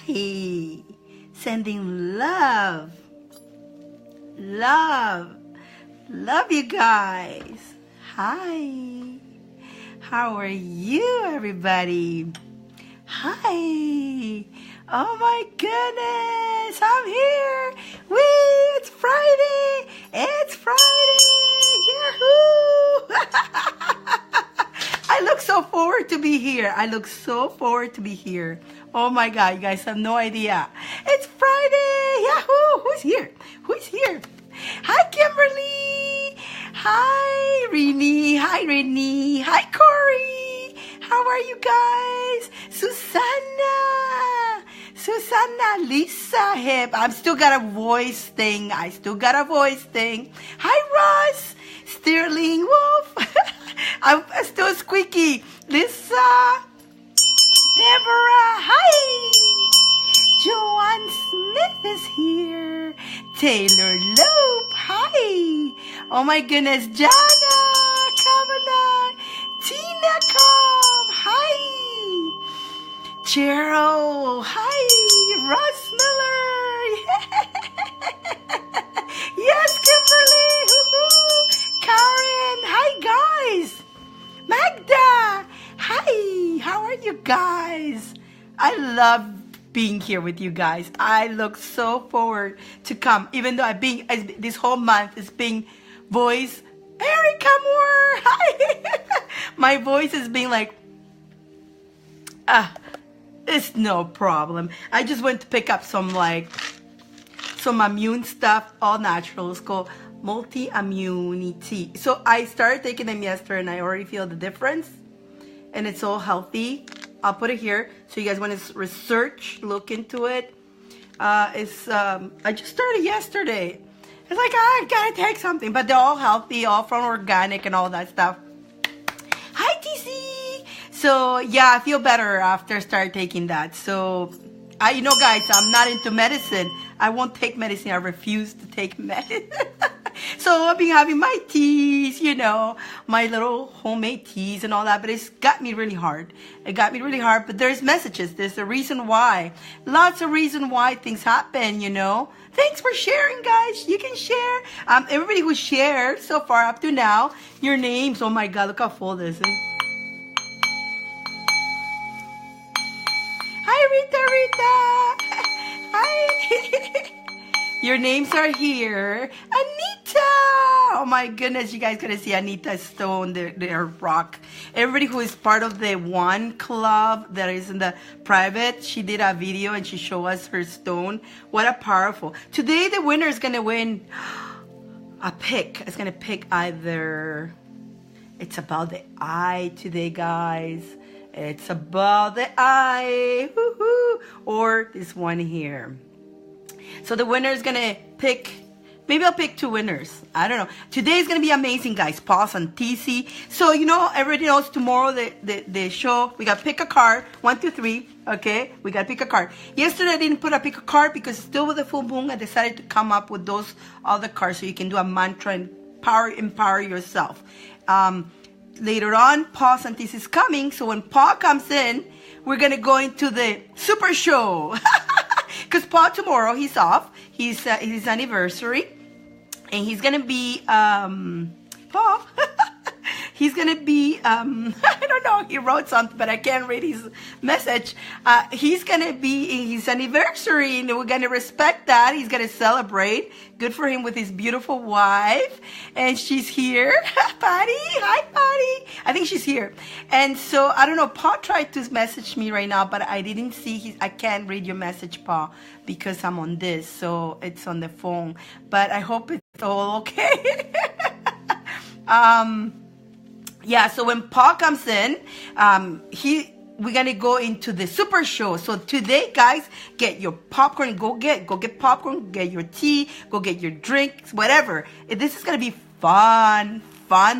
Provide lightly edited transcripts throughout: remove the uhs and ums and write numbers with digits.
Hi. Sending love. Love. Love you guys. Hi. How are you, everybody? Hi. Oh my goodness. I'm here. Whee! It's Friday. It's Friday. Yahoo! I look so forward to be here. I look so forward to be here. Oh my God, you guys have no idea. It's Friday. Yahoo! Who's here? Who's here? Hi, Kimberly. Hi, Rini. Hi, Rini. Hi, Corey. How are you guys? Susanna. Susanna, Lisa, Hip. I'm still got a voice thing. Hi, Ross. Sterling Wolf. I'm still squeaky. Lisa. Deborah. Hi. Joanne Smith is here. Taylor Lope. Hi. Oh my goodness. Jana Kavanagh. Tina Com. Hi. Cheryl. Hi. Russ Miller. Yes, Kimberly. Woo-hoo. Karen. Hi, guys. Magda. Hi. How are you guys? I love being here with you guys. I look so forward to come, even though this whole month is being voice. Erica Moore. Hi. My voice is being like, it's no problem. I just went to pick up some immune stuff, all natural. It's called multi-immunity. So I started taking them yesterday and I already feel the difference. And it's all healthy. I'll put it here. So you guys want to research, look into it. I just started yesterday. It's like, I gotta take something. But they're all healthy, all from organic and all that stuff. Hi, TC. So yeah, I feel better after I started taking that. So, you know, guys, I'm not into medicine. I won't take medicine. I refuse to take medicine. So I've been having my teas, you know, my little homemade teas and all that. But it's got me really hard. It got me really hard. But there's messages. There's a reason why. Lots of reason why things happen, you know. Thanks for sharing, guys. You can share. Everybody who shared so far up to now, your names. Oh my God, look how full this is. Hi, Rita. Hi. Your names are here. Anita. Oh my goodness, you guys gonna see Anita's stone, their rock. Everybody who is part of the one club that is in the private, she did a video and she showed us her stone. What a powerful. Today the winner is gonna win a pick. It's gonna pick either, it's about the eye today, guys. It's about the eye. Woo-hoo. Or this one here. So the winner is going to pick, maybe I'll pick two winners. I don't know. Today is going to be amazing, guys. Paul Santisi. So, you know, everybody knows tomorrow the show, we got to pick a card. 1, 2, 3. Okay? We got to pick a card. Yesterday, I didn't pick a card because it's still with the full moon. I decided to come up with those other cards so you can do a mantra and empower yourself. Later on, Paul Santisi is coming. So when Paul comes in, we're going to go into the super show. Because Paul tomorrow, he's off. He's his anniversary. And he's going to be, Paul, he's going to be, I don't know, he wrote something, but I can't read his message. He's going to be in his anniversary, and we're going to respect that. He's going to celebrate. Good for him with his beautiful wife. And she's here. Patty. Hi, Patty. I think she's here. And so, I don't know, Paul tried to message me right now, but I didn't see I can't read your message, Paul, because I'm on this. So, it's on the phone. But I hope it's all okay. Yeah, so when Paul comes in, we're gonna go into the super show. So today, guys, get your popcorn. Go get popcorn. Get your tea. Go get your drinks. Whatever. This is gonna be fun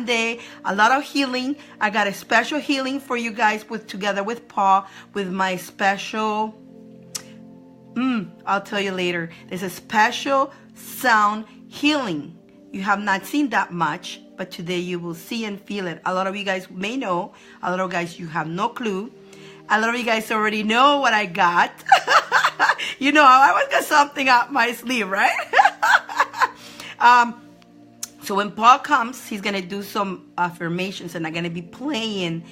day. A lot of healing. I got a special healing for you guys together with Paul with my special. I'll tell you later. There's a special sound healing. You have not seen that much, but today you will see and feel it. A lot of you guys may know. A lot of guys, you have no clue. A lot of you guys already know what I got. You know, I always got something up my sleeve, right? So when Paul comes, he's going to do some affirmations, and I'm going to be playing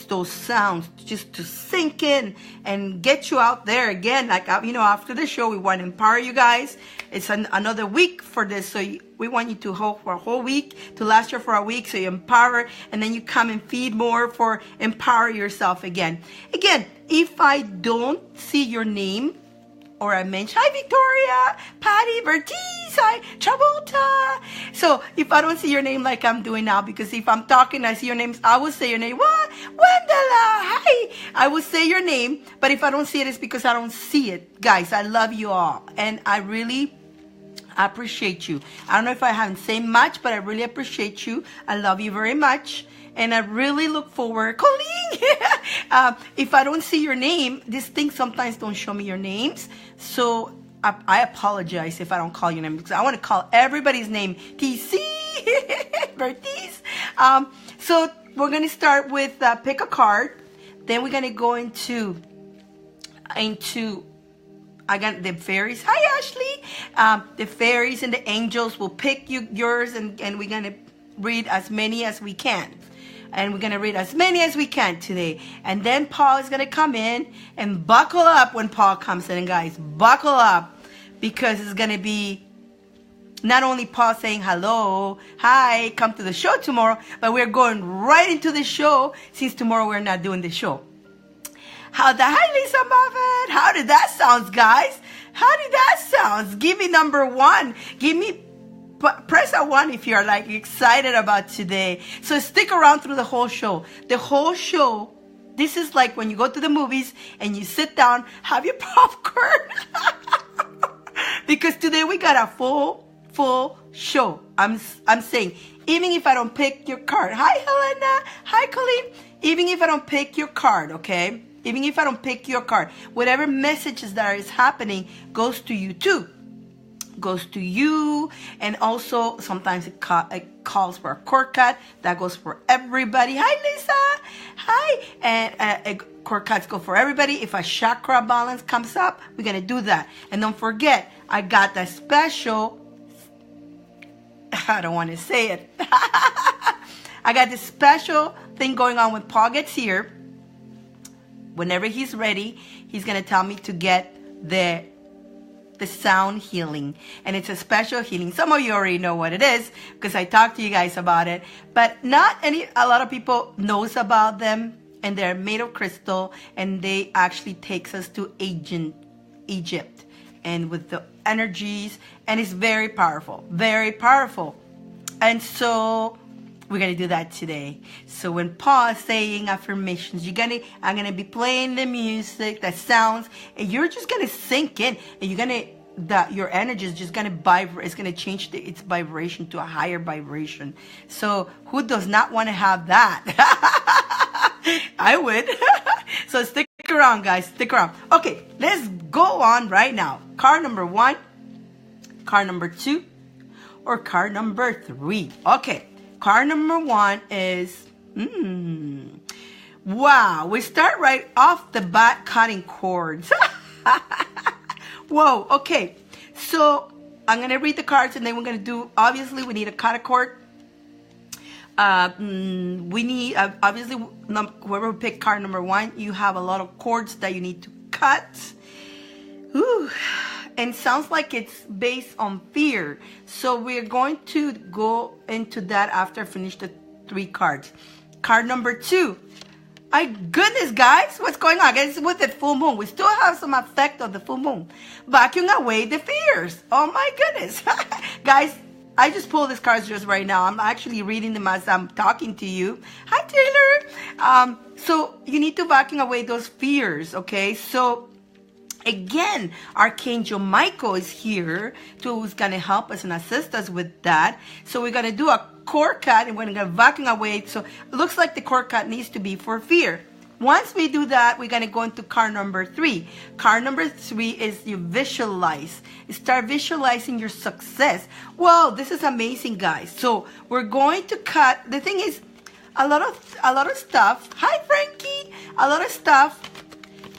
those sounds just to sink in and get you out there again. Like, you know, after the show, we want to empower you guys. It's another week for this. So we want you to hold for a whole week, to last year for a week. So you empower, and then you come and feed more for empower yourself again. Again, if I don't see your name, or I mention, hi Victoria, Patty, Bertiz, hi Travolta. So if I don't see your name like I'm doing now, because if I'm talking, I see your names, I will say your name. What? Wendela, hi. I will say your name, but if I don't see it, it's because I don't see it. Guys, I love you all, and I really appreciate you. I don't know if I haven't said much, but I really appreciate you. I love you very much. And I really look forward, Colleen. If I don't see your name, these things sometimes don't show me your names. So I apologize if I don't call your name, because I want to call everybody's name. TC, Bertiz. So we're going to start with pick a card. Then we're going to go into I got the fairies. Hi, Ashley. The fairies and the angels will pick yours, and we're going to read as many as we can. And we're going to read as many as we can today. And then Paul is going to come in, and buckle up when Paul comes in, guys. Buckle up, because it's going to be not only Paul saying hello, hi, come to the show tomorrow, but we're going right into the show, since tomorrow we're not doing the show. Hi, Lisa Muffet. How did that sound, guys? How did that sound? Give me number one. Press a 1 if you're like excited about today. So stick around through the whole show. The whole show, this is like when you go to the movies and you sit down, have your popcorn. Because today we got a full show. I'm saying, even if I don't pick your card. Hi, Helena. Hi, Colleen. Even if I don't pick your card, okay? Even if I don't pick your card, whatever messages that is happening goes to you too. Goes to you, and also sometimes it calls for a cord cut that goes for everybody. Hi, Lisa. Hi. And cord cuts go for everybody. If a chakra balance comes up, we're gonna do that. And don't forget, I got that special, I don't want to say it. I got this special thing going on when Paul gets here. Whenever he's ready, he's gonna tell me to get the sound healing, and it's a special healing. Some of you already know what it is, because I talked to you guys about it, but a lot of people knows about them, and they're made of crystal, and they actually takes us to ancient Egypt, and with the energies, and it's very powerful, and so we're gonna do that today. So when Paul is saying affirmations, I'm gonna be playing the music, the sounds, and you're just gonna sink in, and your energy is just gonna vibrate. It's gonna change its vibration to a higher vibration. So who does not want to have that? I would. So stick around, guys. Stick around. Okay, let's go on right now. Card number 1, card number 2, or card number 3. Okay. Card number 1 is, wow, we start right off the bat cutting cords. Whoa, okay. So I'm going to read the cards, and then we're going to do, obviously, we need a cut a cord. We need, obviously, whoever picked card number 1, you have a lot of cords that you need to cut. Ooh. And sounds like it's based on fear. So we're going to go into that after I finish the 3 cards. Card number 2. My goodness, guys. What's going on? Guys, with the full moon. We still have some effect of the full moon. Vacuuming away the fears. Oh, my goodness. Guys, I just pulled these cards just right now. I'm actually reading them as I'm talking to you. Hi, Taylor. So you need to vacuum away those fears, okay? So again, Archangel Michael is here, who's going to help us and assist us with that. So we're going to do a cord cut, and we're going to vacuum away. So it looks like the cord cut needs to be for fear. Once we do that, we're going to go into card number 3. Card number 3 is you visualize. You start visualizing your success. Whoa, this is amazing, guys. So we're going to cut. The thing is, a lot of stuff. Hi, Frankie. A lot of stuff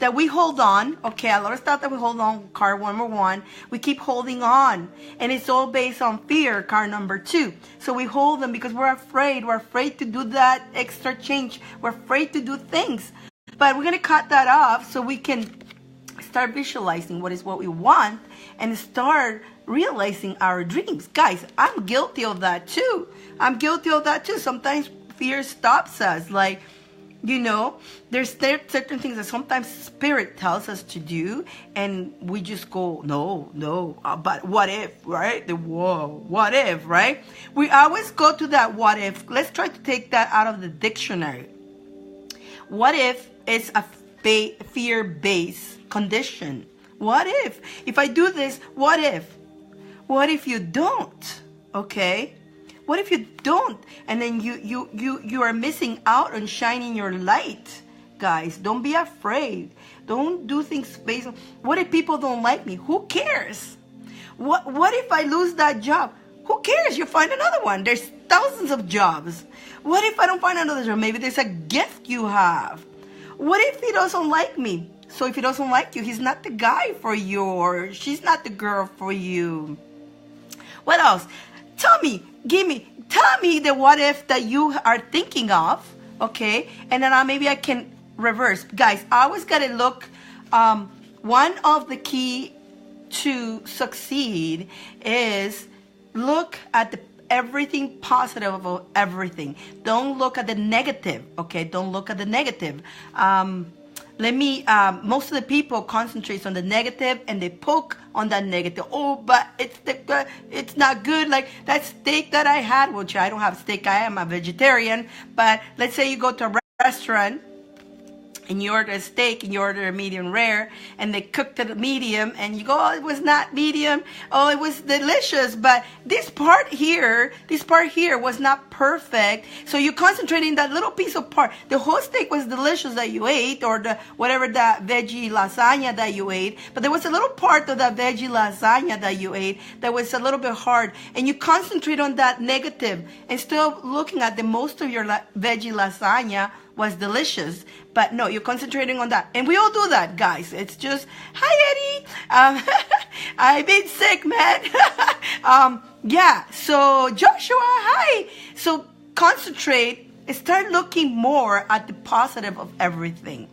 that we hold on. Okay, a lot of stuff that we hold on. Card number 1, we keep holding on, and it's all based on fear. Card number 2. So we hold them because we're afraid. We're afraid to do that extra change. We're afraid to do things. But we're gonna cut that off so we can start visualizing what we want and start realizing our dreams. Guys, I'm guilty of that too. Sometimes fear stops us. Like, you know, there's certain things that sometimes spirit tells us to do, and we just go, no, but what if, right? What if, right? We always go to that what if. Let's try to take that out of the dictionary. What if it's a fear-based condition? What if I do this, what if you don't? Okay? What if you don't? And then you are missing out on shining your light. Guys, don't be afraid. Don't do things based on, what if people don't like me? Who cares? What if I lose that job? Who cares? You find another one. There's thousands of jobs. What if I don't find another job? Maybe there's a gift you have. What if he doesn't like me? So if he doesn't like you, he's not the guy for you, or she's not the girl for you. What else? Tell me the what if that you are thinking of, okay? And then maybe I can reverse. Guys, I always got to look, one of the key to succeed is look at everything positive about everything. Don't look at the negative, okay? Don't look at the negative. Most of the people concentrate on the negative and they poke on that negative. Oh, but it's not good. Like that steak that I had, which I don't have steak, I am a vegetarian. But let's say you go to a restaurant and you order a steak and you order a medium rare and they cooked it medium and you go, oh, it was not medium. Oh, it was delicious. But this part here was not perfect. So you concentrate in that little piece of part. The whole steak was delicious that you ate, or whatever that veggie lasagna that you ate. But there was a little part of that veggie lasagna that you ate that was a little bit hard. And you concentrate on that negative instead of looking at the most of your veggie lasagna was delicious. But no, you're concentrating on that. And we all do that, guys. It's just, hi, Eddie. I've been sick, man. Yeah, so Joshua, hi. So concentrate and start looking more at the positive of everything.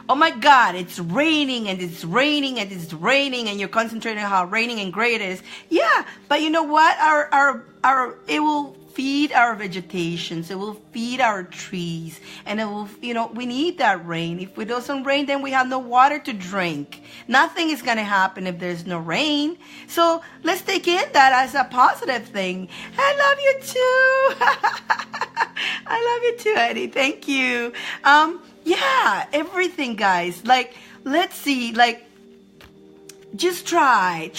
Oh my God, it's raining and it's raining and it's raining, and you're concentrating on how raining and great it is. Yeah, but you know what? It will feed our vegetations, it will feed our trees, and it will, we need that rain. If it doesn't rain, then we have no water to drink. Nothing is going to happen if there's no rain. So let's take in that as a positive thing. I love you too. I love you too, Eddie. Thank you. Yeah, everything, guys. Like, let's see, like, just try.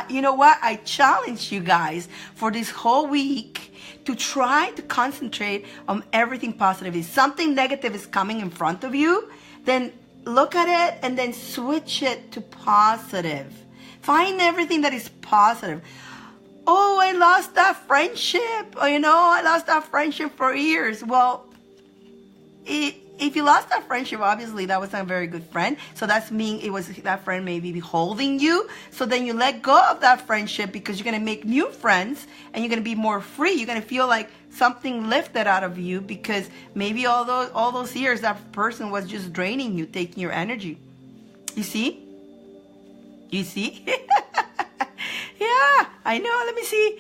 You know what? I challenge you guys for this whole week to try to concentrate on everything positive. If something negative is coming in front of you, then look at it and then switch it to positive. Find everything that is positive. Oh, I lost that friendship. Or, I lost that friendship for years. Well, if you lost that friendship, obviously that wasn't a very good friend. So that's mean that friend may be holding you. So then you let go of that friendship because you're going to make new friends and you're going to be more free. You're going to feel like something lifted out of you because maybe all those years that person was just draining you, taking your energy. You see? You see? Yeah, I know. Let me see.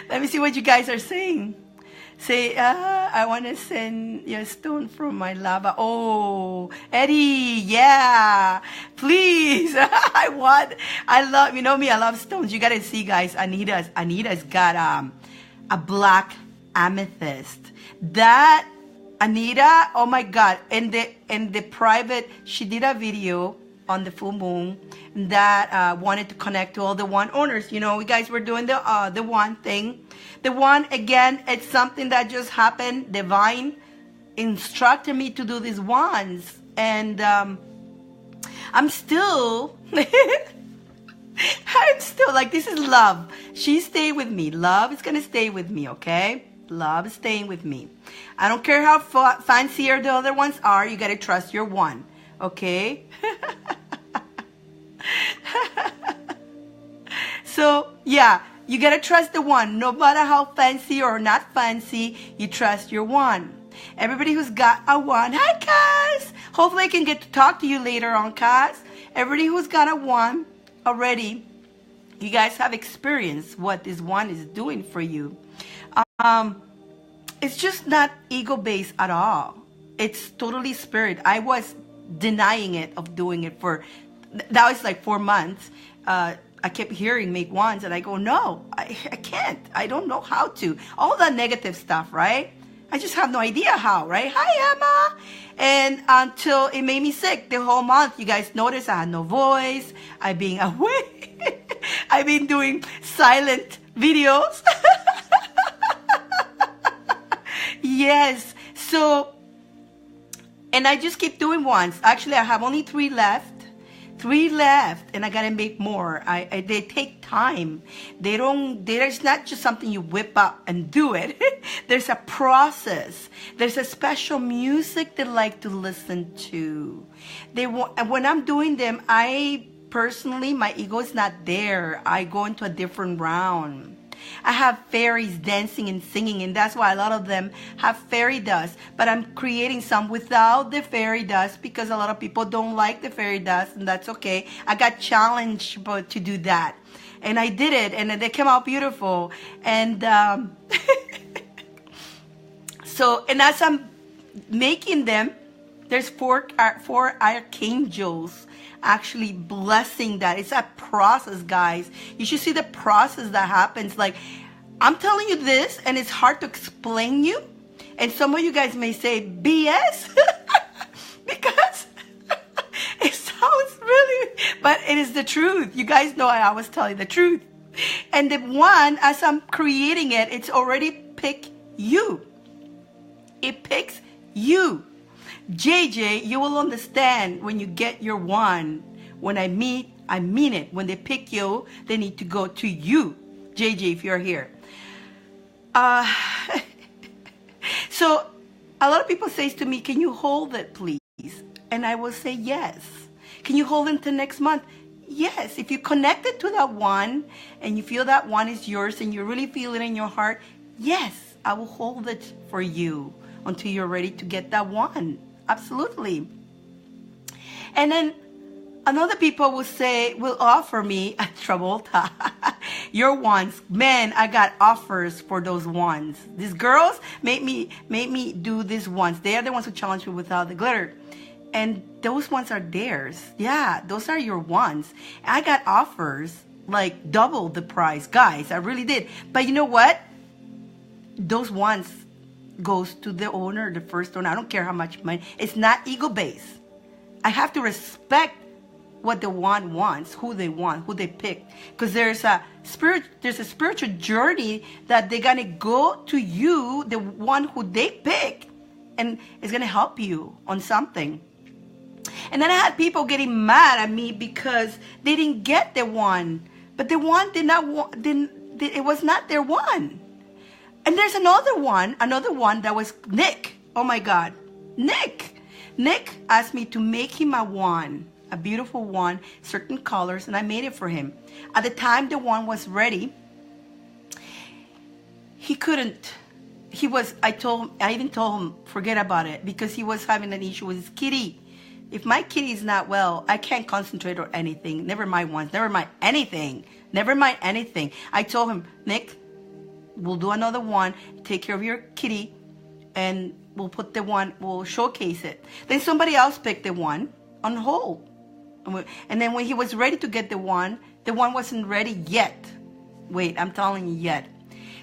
Let me see what you guys are saying. Say, I want to send you a stone from my lava. Oh, Eddie, yeah, please. I love, me, I love stones. You got to see, guys, Anita's got a black amethyst. That, Anita, oh my God, in the private, she did a video on the full moon that wanted to connect to all the one owners. You guys were doing the one thing. The one, again, it's something that just happened. Divine instructed me to do these ones. And I'm still like, this is love. She stayed with me. Love is going to stay with me, okay? Love staying with me. I don't care how fancier the other ones are. You got to trust your one. Okay? So, yeah. You got to trust the one. No matter how fancy or not fancy, you trust your one. Everybody who's got a one. Hi, Kaz. Hopefully I can get to talk to you later on, Kaz. Everybody who's got a one already, you guys have experienced what this one is doing for you. It's just not ego-based at all. It's totally spirit. I was denying it of doing it for, that was like 4 months. I kept hearing make wands, and I go, no, I can't. I don't know how to. All that negative stuff, right? I just have no idea how, right? Hi, Emma. And until it made me sick the whole month. You guys notice I had no voice. I've been away. I've been doing silent videos. Yes. So, and I just keep doing wands. Actually, I have only 3 left. 3 left, and I gotta make more. They take time. There's not just something you whip up and do it. There's a process. There's a special music they like to listen to. When I'm doing them, I personally, my ego is not there. I go into a different round. I have fairies dancing and singing, and that's why a lot of them have fairy dust. But I'm creating some without the fairy dust because a lot of people don't like the fairy dust, and that's okay. I got challenged to do that, and I did it, and they came out beautiful. And so, and as I'm making them, there's four archangels actually blessing that. It's a process, guys. You should see the process that happens. Like, I'm telling you this, and it's hard to explain you. And some of you guys may say BS because it sounds really, but it is the truth. You guys know I always tell you the truth. And the one, as I'm creating it, it's already picked you. It picks you. JJ, you will understand when you get your one. When I mean it. When they pick you, they need to go to you. JJ, if you're here. So, a lot of people say to me, can you hold it, please? And I will say yes. Can you hold it until next month? Yes. If you connect it to that one, and you feel that one is yours, and you really feel it in your heart, yes, I will hold it for you until you're ready to get that one. Absolutely. And then another people will offer me a Travolta. Your ones. Man, I got offers for those ones. These girls made me do these ones. They are the ones who challenge me without the glitter. And those ones are theirs. Yeah, those are your ones. I got offers like double the price. Guys, I really did. But you know what? Those ones goes to the owner, the first owner. I don't care how much money. It's not ego-based. I have to respect what the one wants, who they want, who they pick. Because there's a spiritual journey that they're gonna go to you, the one who they pick, and it's gonna help you on something. And then I had people getting mad at me because they didn't get the one, but the one it was not their one. And there's another one that was Nick. Oh my God. Nick asked me to make him a wand, a beautiful wand, certain colors, and I made it for him. At the time the wand was ready, he couldn't. I even told him, forget about it, because he was having an issue with his kitty. If my kitty is not well, I can't concentrate on anything. Never mind wands, never mind anything. Never mind anything. I told him, Nick, we'll do another one, take care of your kitty, and we'll put the one, we'll showcase it. Then somebody else picked the one on hold. And then when he was ready to get the one wasn't ready yet. Wait, I'm telling you yet.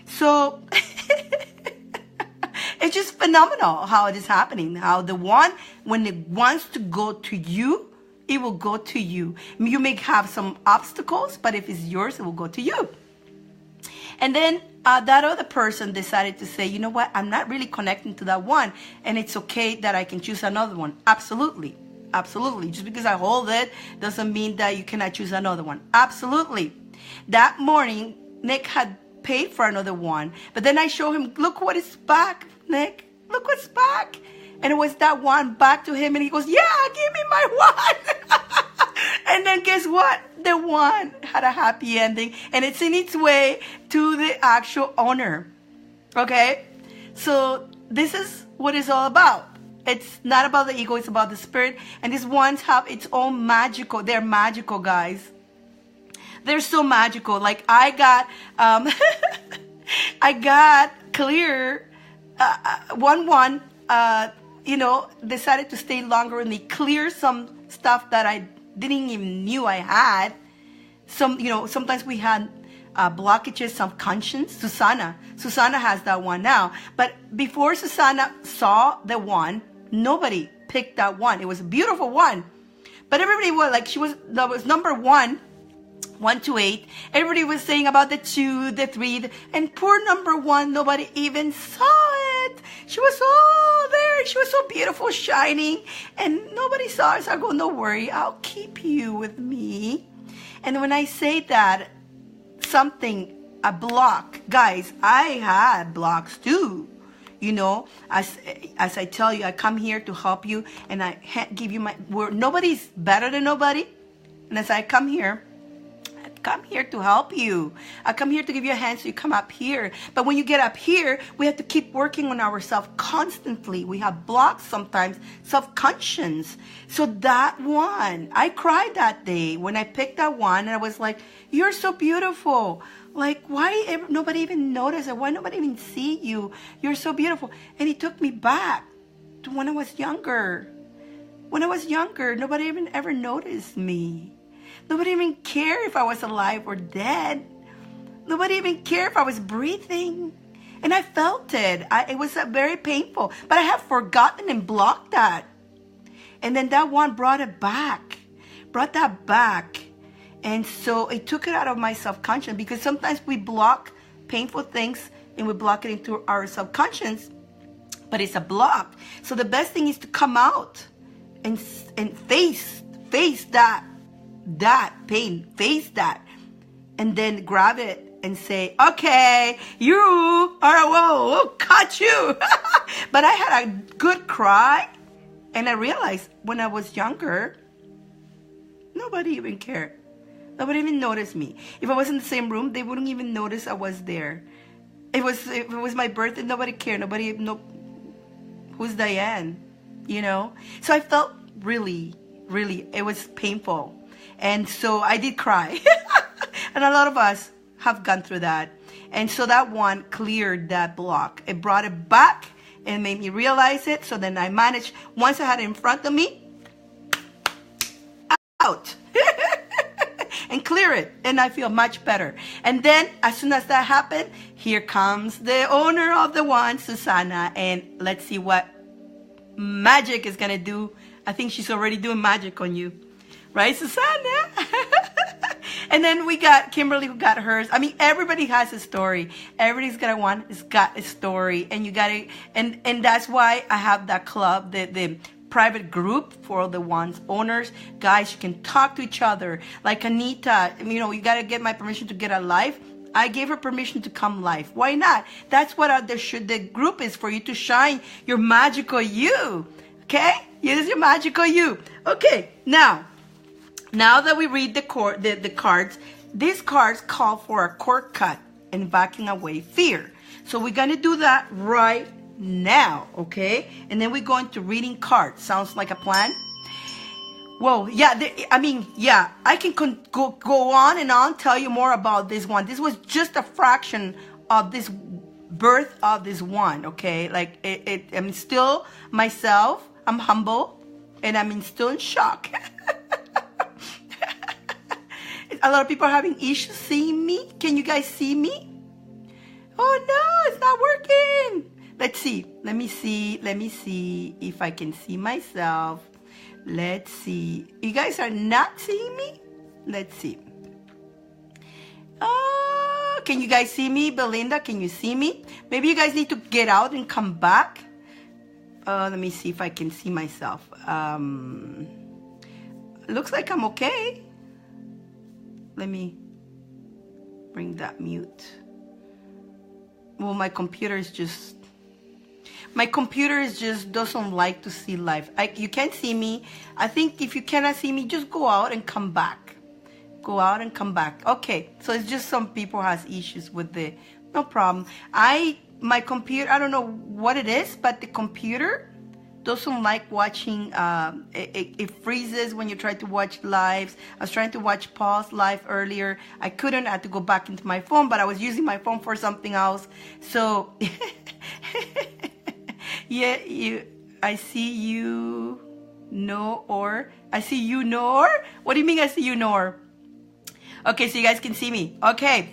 So, it's just phenomenal how it is happening. How the one, when it wants to go to you, it will go to you. You may have some obstacles, but if it's yours, it will go to you. And then that other person decided to say, you know what, I'm not really connecting to that one, and it's okay that I can choose another one. Absolutely. Absolutely. Just because I hold it doesn't mean that you cannot choose another one. Absolutely. That morning, Nick had paid for another one. But then I show him, look what is back, Nick. Look what's back. And it was that one back to him. And he goes, yeah, give me my one. And then guess what? The one had a happy ending. And it's in its way to the actual owner. Okay? So this is what it's all about. It's not about the ego. It's about the spirit. And these ones have its own magical. They're magical, guys. They're so magical. Like I got, I got clear. One, you know, decided to stay longer and they clear some stuff that I didn't even knew I had. Some, you know, sometimes we had blockages, some conscience. Susana has that one now. But before Susana saw the one, nobody picked that one. It was a beautiful one. But everybody was like, that was number 1 to 8. Everybody was saying about the 2, the 3, and poor number 1, nobody even saw it. She was all there. She was so beautiful, shining, and nobody saw it. So I go, no worry, I'll keep you with me. And when I say that, a block, guys, I had blocks too. You know, as I tell you, I come here to help you, and I give you my word. Nobody's better than nobody. And as I come here to help you. I come here to give you a hand so you come up here. But when you get up here, we have to keep working on ourselves constantly. We have blocks sometimes, self-conscious. So that one, I cried that day when I picked that one, and I was like, you're so beautiful. Like, why nobody even noticed it? Why nobody even see you? You're so beautiful. And he took me back to when I was younger. When I was younger, nobody even ever noticed me. Nobody even cared if I was alive or dead. Nobody even cared if I was breathing. And I felt it. It was very painful. But I have forgotten and blocked that. And then that one brought it back. Brought that back. And so it took it out of my subconscious. Because sometimes we block painful things and we block it into our subconscious. But it's a block. So the best thing is to come out and face that pain, face that, and then grab it and say, okay, you are, we'll cut you. But I had a good cry, and I realized when I was younger, nobody even cared. Nobody even noticed me. If I was in the same room, they wouldn't even notice I was there. If it was my birthday, nobody cared. Who's Dyane, you know? So I felt really, it was painful. And so I did cry. And a lot of us have gone through that. And so that one cleared that block. It brought it back and made me realize it. So then I managed, once I had it in front of me, out. And clear it. And I feel much better. And then as soon as that happened, here comes the owner of the one, Susana. And let's see what magic is going to do. I think she's already doing magic on you. Right, Susana? And then we got Kimberly who got hers. I mean, everybody has a story. Everybody's got a story. And you got to, and that's why I have that club, the private group for the ones owners. Guys, you can talk to each other. Like Anita, you know, you got to get my permission to get a live. I gave her permission to come live. Why not? That's what the group is for, you to shine your magical you. Okay? Use your magical you. Okay, now that we read the cards, these cards call for a cord cut and backing away fear. So we're going to do that right now, okay? And then we go into reading cards. Sounds like a plan? Whoa, yeah, I can go on and on, tell you more about this one. This was just a fraction of this birth of this one, okay? Like, I'm still myself. I'm humble, and I'm still in shock. A lot of people are having issues seeing me. Can you guys see me? Oh no, it's not working. Let's see. Let me see if I can see myself. Let's see. You guys are not seeing me? Let's see. Oh, can you guys see me? Belinda, can you see me? Maybe you guys need to get out and come back. Let me see if I can see myself. Looks like I'm okay. Let me bring that mute. Well, my computer is just doesn't like to see live. You can't see me. I think if you cannot see me, just go out and come back. Go out and come back. Okay, so it's just some people has issues with the, no problem. My computer, I don't know what it is, but the computer doesn't like watching, it freezes when you try to watch lives. I was trying to watch Paul's live earlier. I couldn't, I had to go back into my phone, but I was using my phone for something else. So, yeah, I see you, Nor. I see you, Nor? What do you mean I see you, Nor? Okay, so you guys can see me. Okay.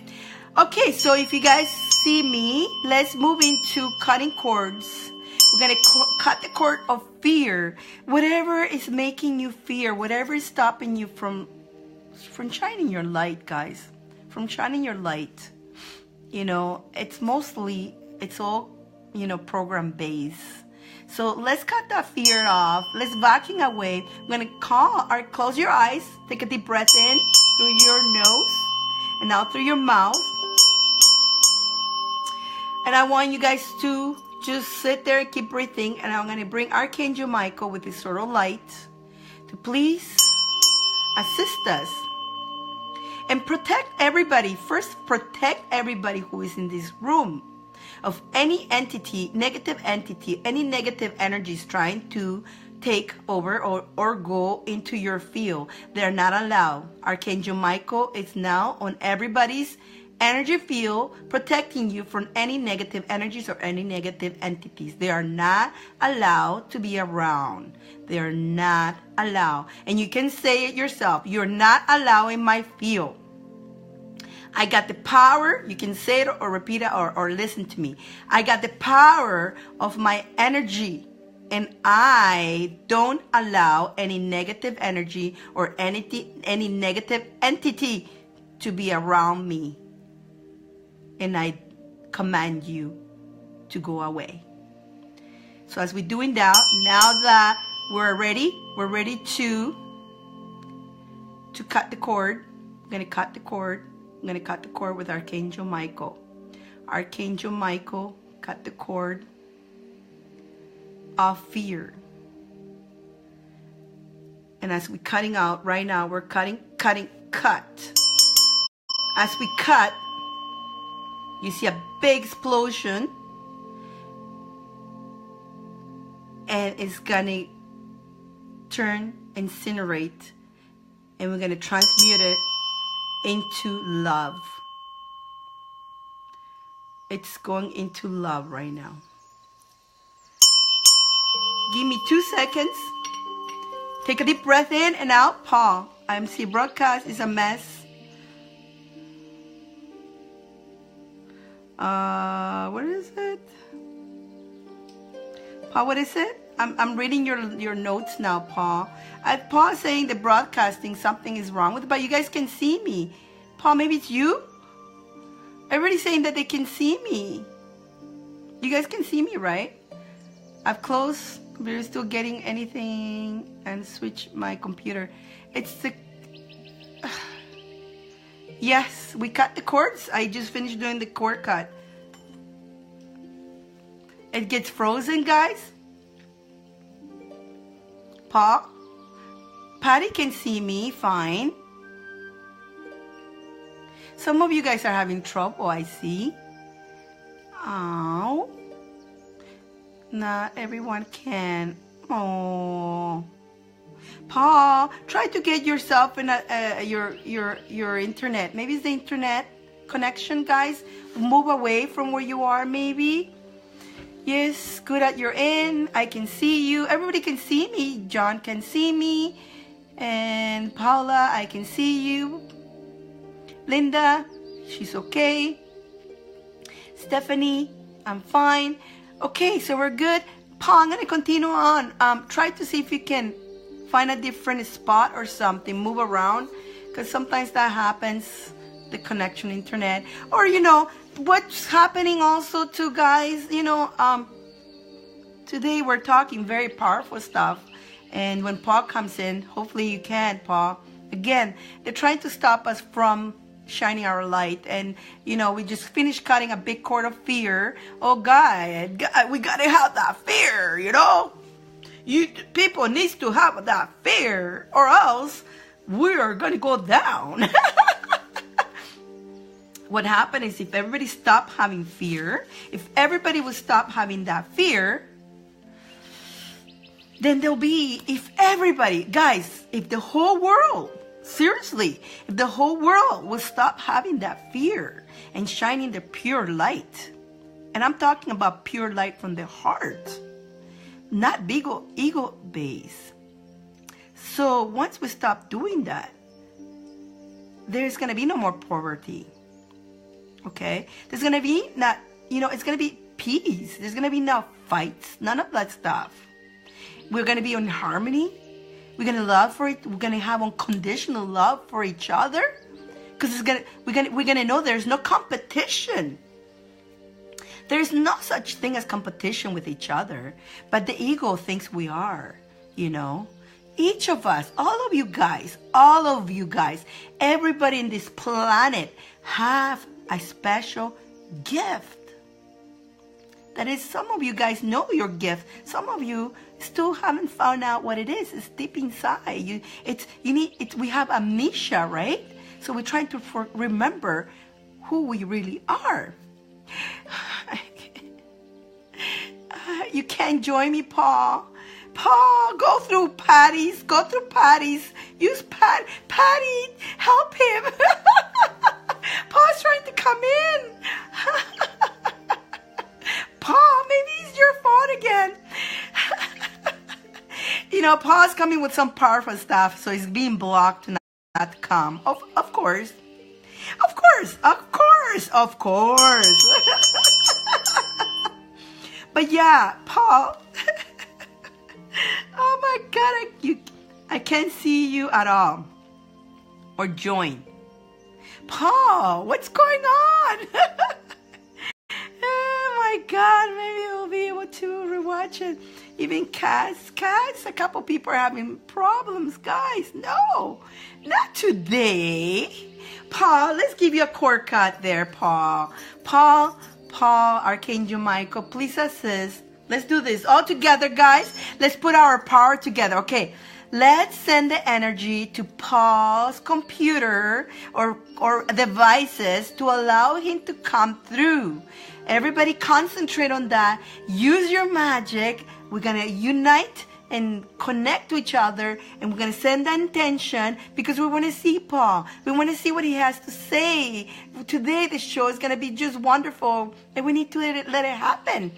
Okay, so if you guys see me, let's move into cutting cords. We're going to cut the cord of fear. Whatever is making you fear, whatever is stopping you from shining your light, guys. From shining your light. You know, it's all, you know, program based. So let's cut that fear off. Let's vacuum away. I'm going to close your eyes. Take a deep breath in through your nose and out through your mouth. And I want you guys to just sit there and keep breathing. And I'm going to bring Archangel Michael with his sort of light to please assist us and protect everybody. First, protect everybody who is in this room of any entity, negative entity, any negative energies trying to take over or go into your field. They're not allowed. Archangel Michael is now on everybody's energy field, protecting you from any negative energies or any negative entities. They are not allowed to be around. They are not allowed. And you can say it yourself. You're not allowing my field. I got the power, you can say it or repeat it or listen to me. I got the power of my energy, and I don't allow any negative energy or any negative entity to be around me. And I command you to go away. So as we're doing that, now that we're ready to cut the cord. I'm going to cut the cord. I'm going to cut the cord with Archangel Michael. Archangel Michael, cut the cord of fear. And as we're cutting out right now, we're cut. As we cut, you see a big explosion. And it's going to turn, incinerate. And we're going to transmute it into love. It's going into love right now. Give me 2 seconds. Take a deep breath in and out. Paul, IMC broadcast is a mess. What is it? Paul, what is it? I'm reading your notes now, Paul. Paul saying the broadcasting, something is wrong with it, but you guys can see me. Paul, maybe it's you? Everybody's saying that they can see me. You guys can see me, right? I've closed. Computer still getting anything and switch my computer. It's the... Yes, we cut the cords. I just finished doing the cord cut. It gets frozen, guys. Paul? Patty can see me fine. Some of you guys are having trouble, I see. Oh. Not everyone can. Oh. Paul, try to get yourself in your internet. Maybe it's the internet connection, guys. Move away from where you are, maybe. Yes, good at your end. I can see you. Everybody can see me. John can see me. And Paula, I can see you. Linda, she's okay. Stephanie, I'm fine. Okay, so we're good. Paul, I'm going to continue on. Try to see if you can find a different spot or something. Move around. Because sometimes that happens. The connection, internet. Or, you know, what's happening also to guys, you know, today we're talking very powerful stuff. And when Paul comes in, hopefully you can, Paul. Again, they're trying to stop us from shining our light. And, you know, we just finished cutting a big cord of fear. Oh, God, we got to have that fear, you know. People needs to have that fear, or else we are going to go down. What happened is, if everybody stopped having fear, if everybody would stop having that fear, then there'll be, if everybody, guys, if the whole world, seriously, if the whole world would stop having that fear and shining the pure light, and I'm talking about pure light from the heart, not big ego base. So once we stop doing that, there's going to be no more poverty. Okay? There's going to be not, you know, it's going to be peace. There's going to be no fights, none of that stuff. We're going to be in harmony. We're going to love for it. We're going to have unconditional love for each other. Because we're going to know there's no competition. There's no such thing as competition with each other. But the ego thinks we are, you know. Each of us, all of you guys, everybody in this planet have a special gift. That is, some of you guys know your gift. Some of you still haven't found out what it is. It's deep inside. We have amnesia, right? So we're trying to remember who we really are. You can't join me, Paul. Paul, go through Patty's. Use Patty, help him. Paul's trying to come in. Paul, maybe it's your fault again. You know, Paul's coming with some powerful stuff, so he's being blocked to not come. Of course. But yeah, Paul. Oh my God, I can't see you at all. Or join. Paul, what's going on? Oh my God, maybe we'll be able to rewatch it. Even cats, a couple people are having problems, guys. No, not today. Paul, let's give you a cord cut there, Paul. Paul, Archangel Michael, please assist. Let's do this all together, guys. Let's put our power together. Okay, let's send the energy to Paul's computer or devices to allow him to come through. Everybody concentrate on that. Use your magic. We're going to unite and connect to each other, and we're going to send that intention because we want to see Paul. We want to see what he has to say. Today, the show is going to be just wonderful, and we need to let it happen.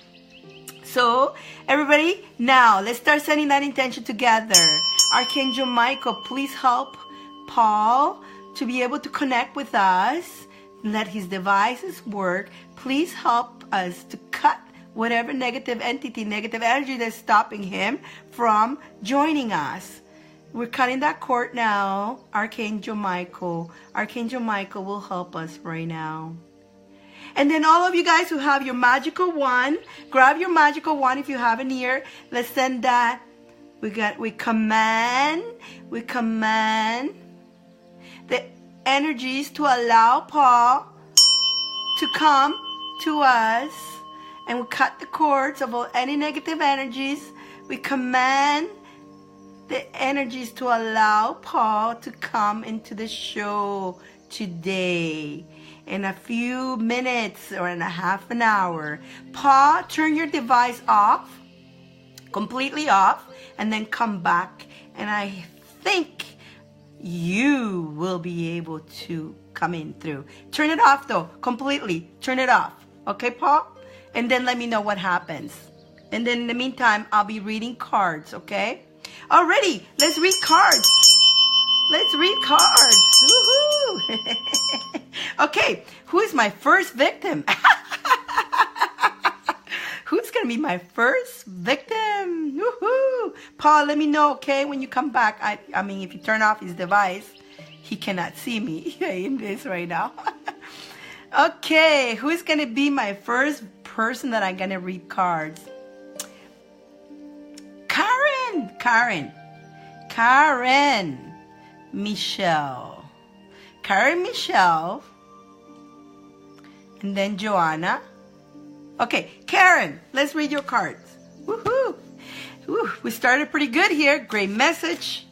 So, everybody, now, let's start sending that intention together. Archangel Michael, please help Paul to be able to connect with us. Let his devices work. Please help us to cut whatever negative entity, negative energy that's stopping him from joining us. We're cutting that cord now. Archangel Michael will help us right now. And then all of you guys who have your magical wand, grab your magical wand if you have it here. Let's send that. We command the energies to allow Paul to come to us. And we cut the cords of any negative energies. We command the energies to allow Paul to come into the show today. In a few minutes or in a half an hour. Paul, turn your device off. Completely off. And then come back. And I think you will be able to come in through. Turn it off though. Completely. Turn it off. Okay, Paul? And then let me know what happens. And then in the meantime, I'll be reading cards, okay? Alrighty, let's read cards. Woohoo! Okay, who is my first victim? Who's going to be my first victim? Woohoo! Paul, let me know, okay, when you come back. I mean, if you turn off his device, he cannot see me in this right now. Okay, who is going to be my first person that I'm going to read cards? Karen, Michelle. Karen Michelle, and then Joanna. Okay, Karen, let's read your cards. Woohoo! Woo, we started pretty good here. Great message.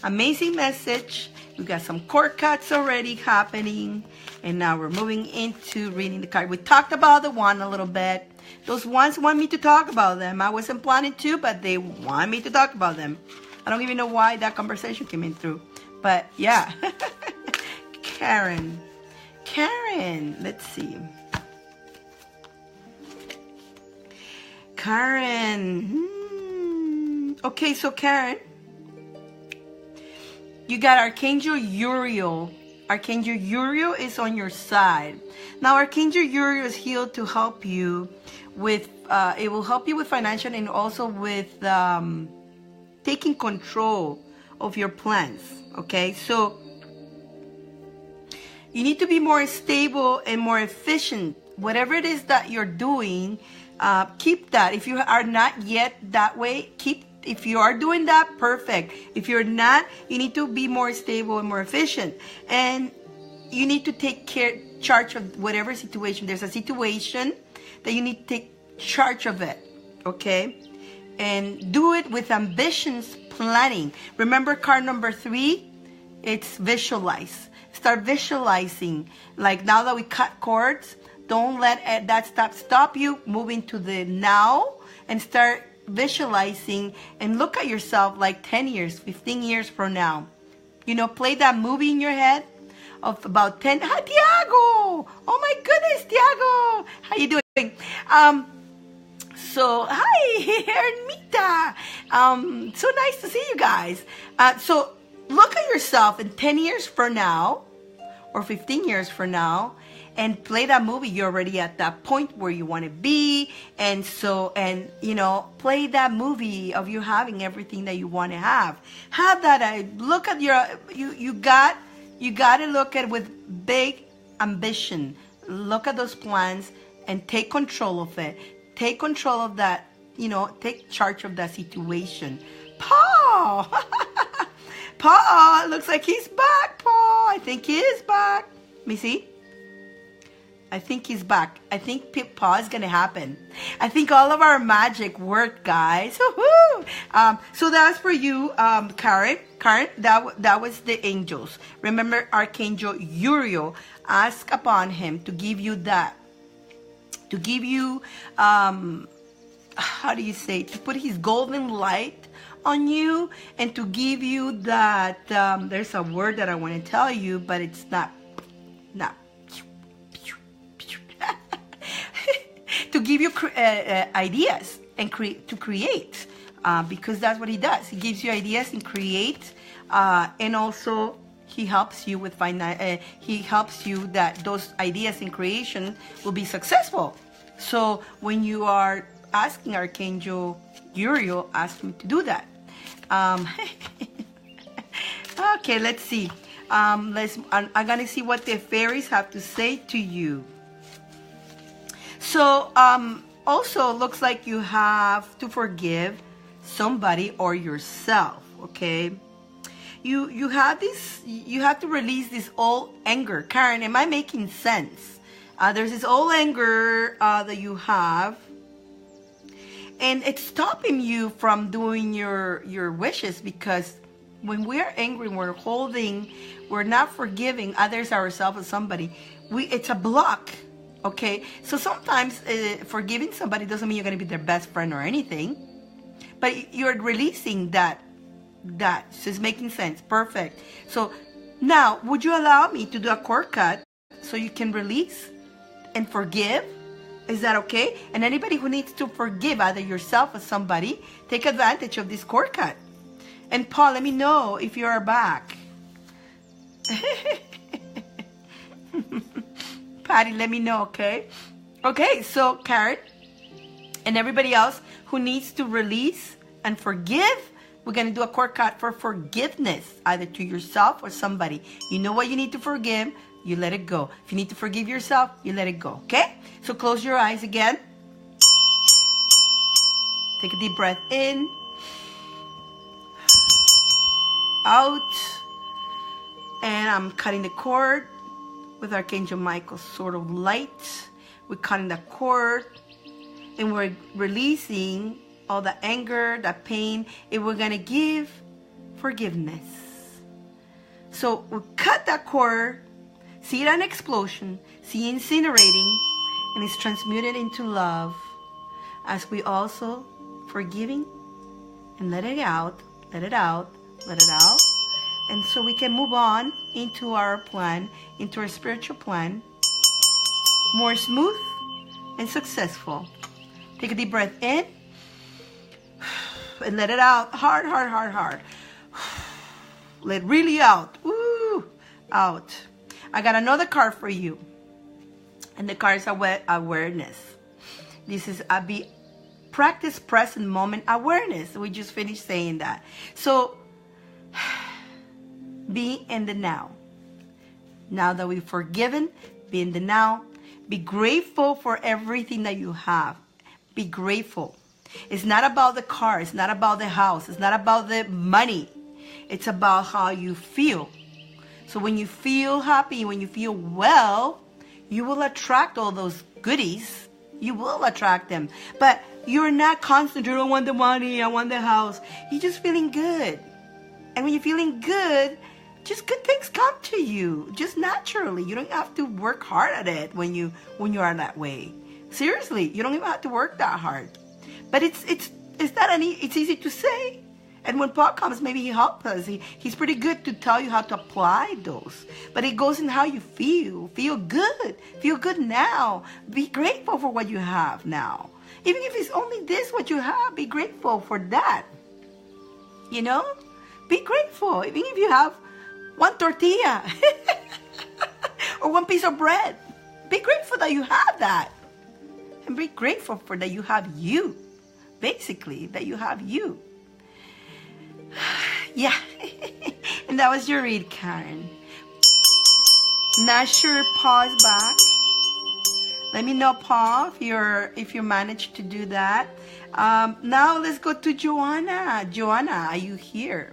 Amazing message. We got some cord cuts already happening. And now we're moving into reading the card. We talked about the wand a little bit. Those wands want me to talk about them. I wasn't planning to, but they want me to talk about them. I don't even know why that conversation came in through. But yeah. Karen. Karen, let's see. Karen. Okay, so Karen, you got Archangel Uriel. Archangel Uriel is on your side. Now, Archangel Uriel is here to help you with, it will help you with financial and also with taking control of your plans, okay? So, you need to be more stable and more efficient. Whatever it is that you're doing, keep that. If you are not yet that way, if you are doing that, perfect. If you're not, you need to be more stable and more efficient. And you need to take charge of whatever situation. There's a situation that you need to take charge of it, okay? And do it with ambitions planning. Remember card number 3? It's visualize. Start visualizing. Like now that we cut cords, don't let that stop you. Move into the now and start visualizing and look at yourself like 10 years, 15 years from now. You know, play that movie in your head of about 10. Hi, Tiago! Oh my goodness, Tiago! How you doing? So, hi, Hermita. So nice to see you guys. So, look at yourself in 10 years from now or 15 years from now and play that movie. You're already at that point where you want to be. And so, and you know, play that movie of you having everything that you want to have. Have that, look at your, you got to look at with big ambition. Look at those plans and take control of it. Take control of that, you know, take charge of that situation. Paul! Paul, looks like he's back, Paul. I think he is back. Let me see. I think he's back. I think Paul is going to happen. I think all of our magic worked, guys. Woohoo! So that's for you, Karen. Karen, that was the angels. Remember, Archangel Uriel, ask upon him to give you that. To give you, how do you say, to put his golden light on you and to give you that, there's a word that I want to tell you, but it's not. To give you ideas and to create, because that's what he does. He gives you ideas and create, and also he helps you with he helps you that those ideas and creation will be successful. So when you are asking Archangel Uriel, ask him to do that. Okay, let's see. I'm gonna see what the fairies have to say to you. So, also looks like you have to forgive somebody or yourself, okay? You have to release this old anger. Karen, am I making sense? There's this old anger that you have, and it's stopping you from doing your wishes, because when we're angry, we're not forgiving others, ourselves, or somebody. It's a block. Okay, so sometimes forgiving somebody doesn't mean you're going to be their best friend or anything, but you're releasing that. So it's making sense. Perfect. So now, would you allow me to do a cord cut so you can release and forgive? Is that okay? And anybody who needs to forgive either yourself or somebody, take advantage of this cord cut. And Paul, let me know if you are back. Patty, let me know, okay? Okay, so Karen and everybody else who needs to release and forgive, we're going to do a cord cut for forgiveness, either to yourself or somebody. You know what you need to forgive, you let it go. If you need to forgive yourself, you let it go, okay? So close your eyes again. Take a deep breath in. Out. And I'm cutting the cord with Archangel Michael's sword of light. We're cutting the cord, and we're releasing all the anger, the pain, and we're gonna give forgiveness. So we cut that cord, see it an explosion, see it incinerating, and it's transmuted into love. As we also forgiving and let it out, let it out, let it out. And so we can move on into our plan, into our spiritual plan, more smooth and successful. Take a deep breath in and let it out. Hard, hard, hard, hard. Let really out. Woo! Out. I got another card for you. And the card is awareness. This is practice present moment awareness. We just finished saying that. So, be in the now. Now that we've forgiven, be in the now. Be grateful for everything that you have. Be grateful. It's not about the car. It's not about the house. It's not about the money. It's about how you feel. So when you feel happy, when you feel well, you will attract all those goodies. You will attract them. But you're not constant. You don't want the money. I want the house. You're just feeling good. And when you're feeling good, just good things come to you. Just naturally. You don't have to work hard at it when you are that way. Seriously, you don't even have to work that hard. But it's easy to say. And when Paul comes, maybe he helps us. He's pretty good to tell you how to apply those. But it goes in how you feel. Feel good. Feel good now. Be grateful for what you have now. Even if it's only this what you have, be grateful for that. You know? Be grateful. Even if you have one tortilla or one piece of bread. Be grateful that you have that. And be grateful for that you have you. Basically, that you have you. Yeah. And that was your read, Karen. Not sure Paul is back. Let me know, Paul, if you managed to do that. Now let's go to Joanna. Joanna, are you here?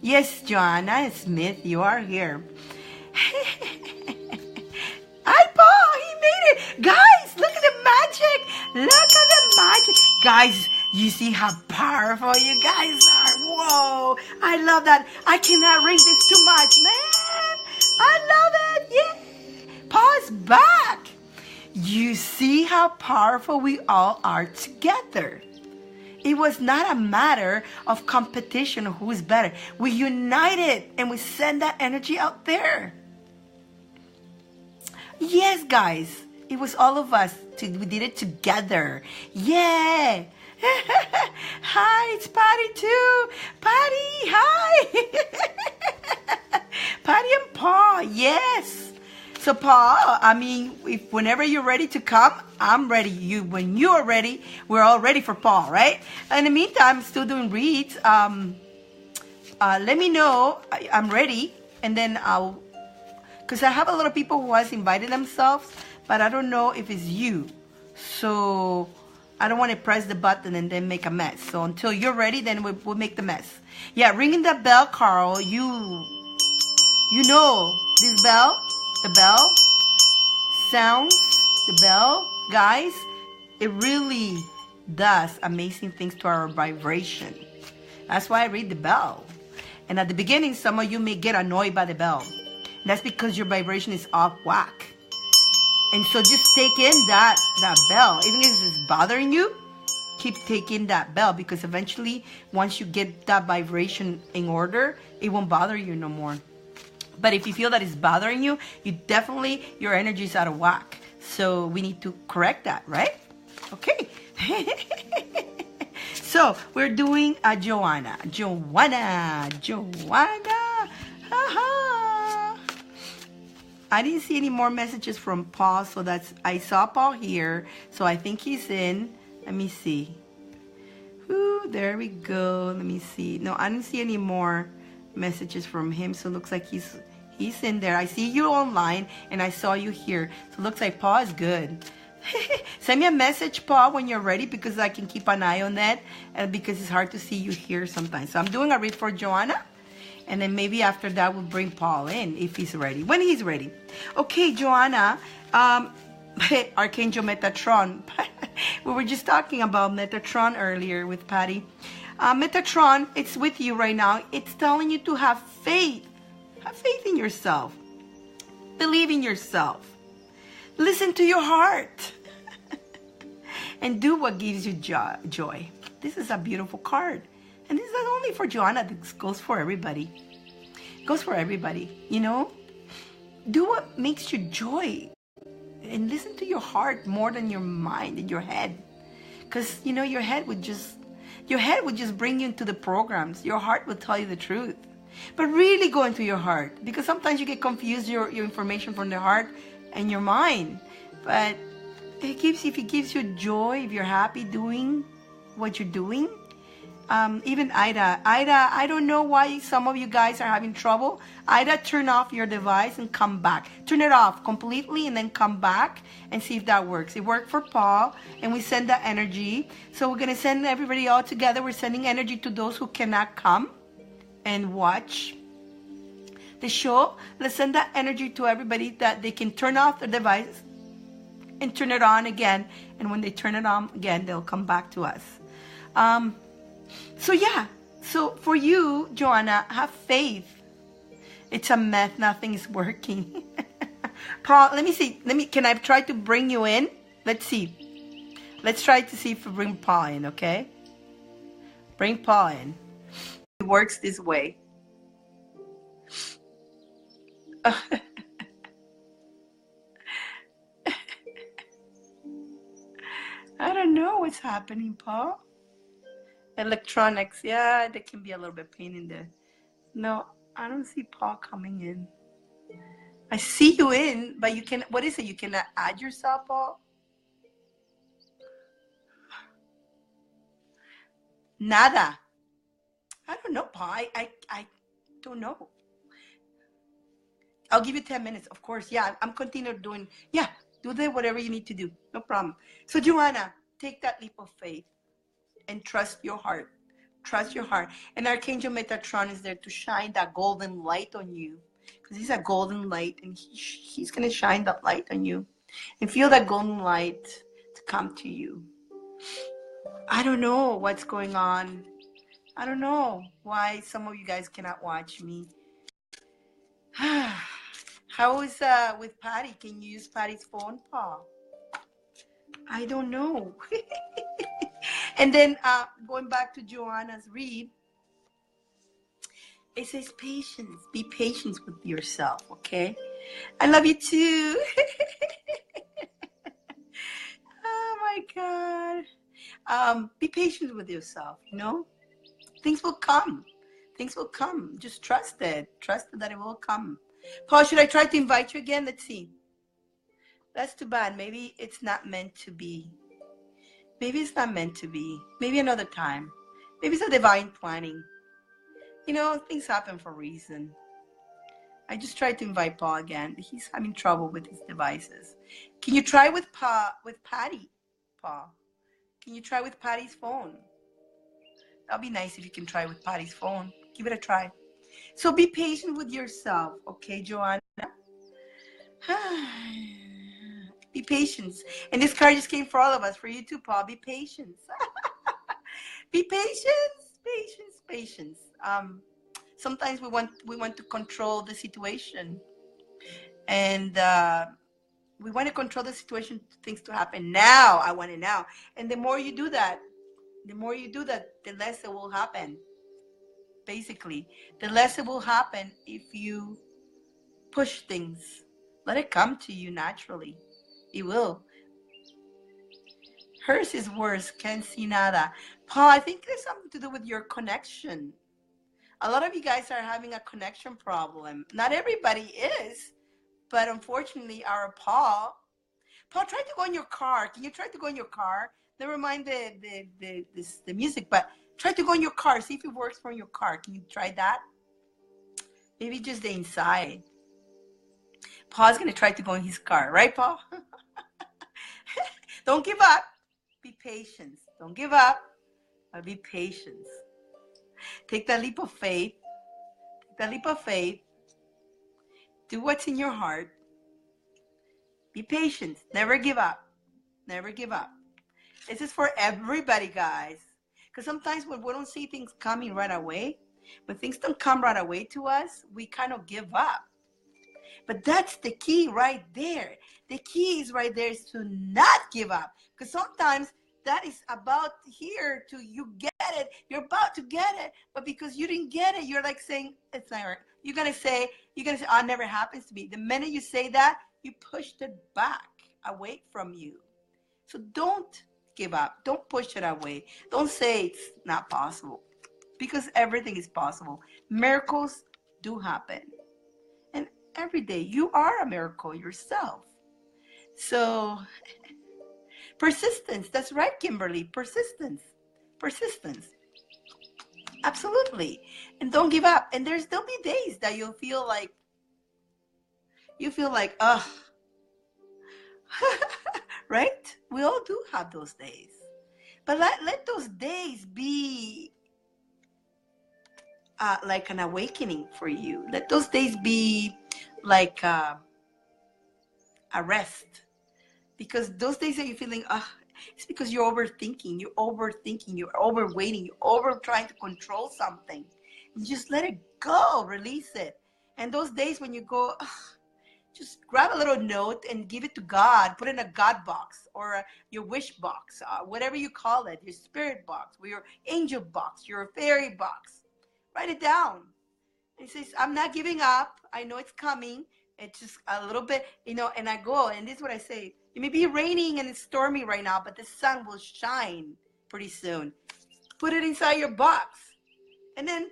Yes, Joanna Smith, you are here. Hi, Paul, he made it. Guys, look at the magic. Look at the magic. Guys, you see how powerful you guys are. Whoa, I love that. I cannot ring this too much, man. I love it. Yeah. Paul's back. You see how powerful we all are together. It was not a matter of competition of who's better. We united and we send that energy out there. Yes, guys. It was all of us. We did it together. Yeah. Hi, it's Patty too. Patty, hi. Patty and Paul, yes. So Paul, I mean, whenever you're ready to come, I'm ready. When you are ready, we're all ready for Paul, right? In the meantime, I'm still doing reads. Let me know. I'm ready, and then because I have a lot of people who has invited themselves, but I don't know if it's you. So I don't want to press the button and then make a mess. So until you're ready, then we'll make the mess. Yeah, ringing that bell, Carl. You know this bell. The bell sounds, the bell, guys, it really does amazing things to our vibration. That's why I read the bell. And at the beginning, some of you may get annoyed by the bell. That's because your vibration is off whack. And so just take in that bell. Even if it's bothering you, keep taking that bell, because eventually, once you get that vibration in order, it won't bother you no more. But if you feel that it's bothering you, your energy is out of whack. So we need to correct that, right? Okay. So we're doing a Joanna. Joanna. Ha-ha. I didn't see any more messages from Paul. So I saw Paul here. So I think he's in. Let me see. Ooh, there we go. Let me see. No, I didn't see any more messages from him, so it looks like he's in there. I see you online and I saw you here, so it looks like Paul is good. Send me a message, Paul, when you're ready, because I can keep an eye on that, and because it's hard to see you here sometimes. So I'm doing a read for Joanna, And then maybe after that, we'll bring Paul in if he's ready, when he's ready. Okay, Joanna, Archangel Metatron. We were just talking about Metatron earlier with Patty. Metatron, it's with you right now. It's telling you to have faith. Have faith in yourself. Believe in yourself. Listen to your heart. And do what gives you joy. This is a beautiful card. And this is not only for Joanna, this goes for everybody. It goes for everybody, you know? Do what makes you joy. And listen to your heart more than your mind and your head. Because, you know, your head would just bring you into the programs. Your heart will tell you the truth. But really go into your heart. Because sometimes you get confused, your information from the heart and your mind. But if it gives you joy, if you're happy doing what you're doing. Even Ida, I don't know why some of you guys are having trouble. Ida, turn off your device and come back. Turn it off completely and then come back and see if that works. It worked for Paul, and we send that energy. So we're going to send everybody all together. We're sending energy to those who cannot come and watch the show. Let's send that energy to everybody that they can turn off their device and turn it on again. And when they turn it on again, they'll come back to us. So yeah, so for you, Joanna, have faith. It's a mess. Nothing is working. Paul, let me see. Can I try to bring you in? Let's see. Let's try to see if we bring Paul in, okay? Bring Paul in. It works this way. I don't know what's happening, Paul. Electronics, yeah, they can be a little bit pain in the... No, I don't see Paul coming in. I see you in, but you can... What is it? You cannot add yourself, Paul? Nada. I don't know, Paul. I don't know. I'll give you 10 minutes, of course. Yeah, I'm continuing doing... Yeah, do whatever you need to do. No problem. So, Joanna, take that leap of faith. And trust your heart. Trust your heart. And Archangel Metatron is there to shine that golden light on you. Because he's a golden light. And he's going to shine that light on you. And feel that golden light to come to you. I don't know what's going on. I don't know why some of you guys cannot watch me. How is with Patty? Can you use Patty's phone, Paul? I don't know. And then going back to Joanna's read, it says patience. Be patient with yourself, okay? I love you too. Oh my God. Be patient with yourself, you know? Things will come. Things will come. Just trust it. Trust that it will come. Paul, should I try to invite you again? Let's see. That's too bad. Maybe it's not meant to be. Maybe it's not meant to be. Maybe another time. Maybe it's a divine planning. You know, things happen for a reason. I just tried to invite Paul again. He's having trouble with his devices. Can you try with Patty, Paul? Can you try with Patty's phone? That'll be nice if you can try with Patty's phone. Give it a try. So be patient with yourself, okay, Joanna? Be patient. And this card just came for all of us, for you too, Paul. Be patient. Be patient, patience, patience. Sometimes we want to control the situation, and we want to control the situation, things to happen now. I want it now, and the more you do that, the less it will happen. Basically, the less it will happen if you push things. Let it come to you naturally. It will. Hers is worse. Can't see nada. Paul, I think there's something to do with your connection. A lot of you guys are having a connection problem. Not everybody is, but unfortunately, our Paul, try to go in your car. Can you try to go in your car? Never mind the music, but try to go in your car. See if it works from your car. Can you try that? Maybe just the inside. Paul's going to try to go in his car. Right, Paul? Don't give up. Be patient. Don't give up, but be patient. Take that leap of faith. the leap of faith. Do what's in your heart. Be patient. Never give up. Never give up. This is for everybody, guys. Because sometimes when we don't see things coming right away, when things don't come right away to us, we kind of give up. But that's the key right there. The key is right there is to not give up. Because sometimes that is about here to you get it. You're about to get it. But because you didn't get it, you're like saying, it's not right. You're going to say, oh, it never happens to me. The minute you say that, you pushed it back away from you. So don't give up. Don't push it away. Don't say it's not possible. Because everything is possible. Miracles do happen. And every day you are a miracle yourself. So persistence. That's right, Kimberly. Persistence. Persistence. Absolutely. And don't give up. And there'll be days that you'll feel like, ugh. Right? We all do have those days. But let those days be like an awakening for you. Let those days be like a rest. Because those days that you're feeling, it's because you're overthinking, you're overweighting, you're over trying to control something. Just let it go, release it. And those days when you go, just grab a little note and give it to God. Put it in a God box or your wish box, whatever you call it, your spirit box, or your angel box, your fairy box. Write it down. It says, I'm not giving up. I know it's coming. It's just a little bit, and I go, and this is what I say. It may be raining and it's stormy right now, but the sun will shine pretty soon. Put it inside your box. And then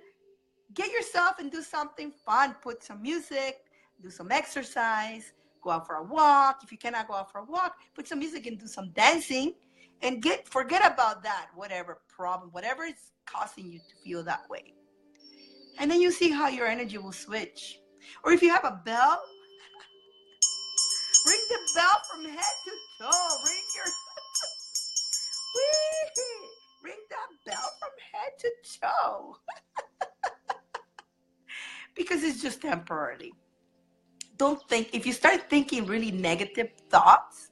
get yourself and do something fun. Put some music, do some exercise, go out for a walk. If you cannot go out for a walk, put some music and do some dancing. And forget about that, whatever problem, whatever is causing you to feel that way. And then you see how your energy will switch. Or if you have a bell, ring the bell from head to toe. Ring that bell from head to toe. Because it's just temporarily. Don't think, if you start thinking really negative thoughts,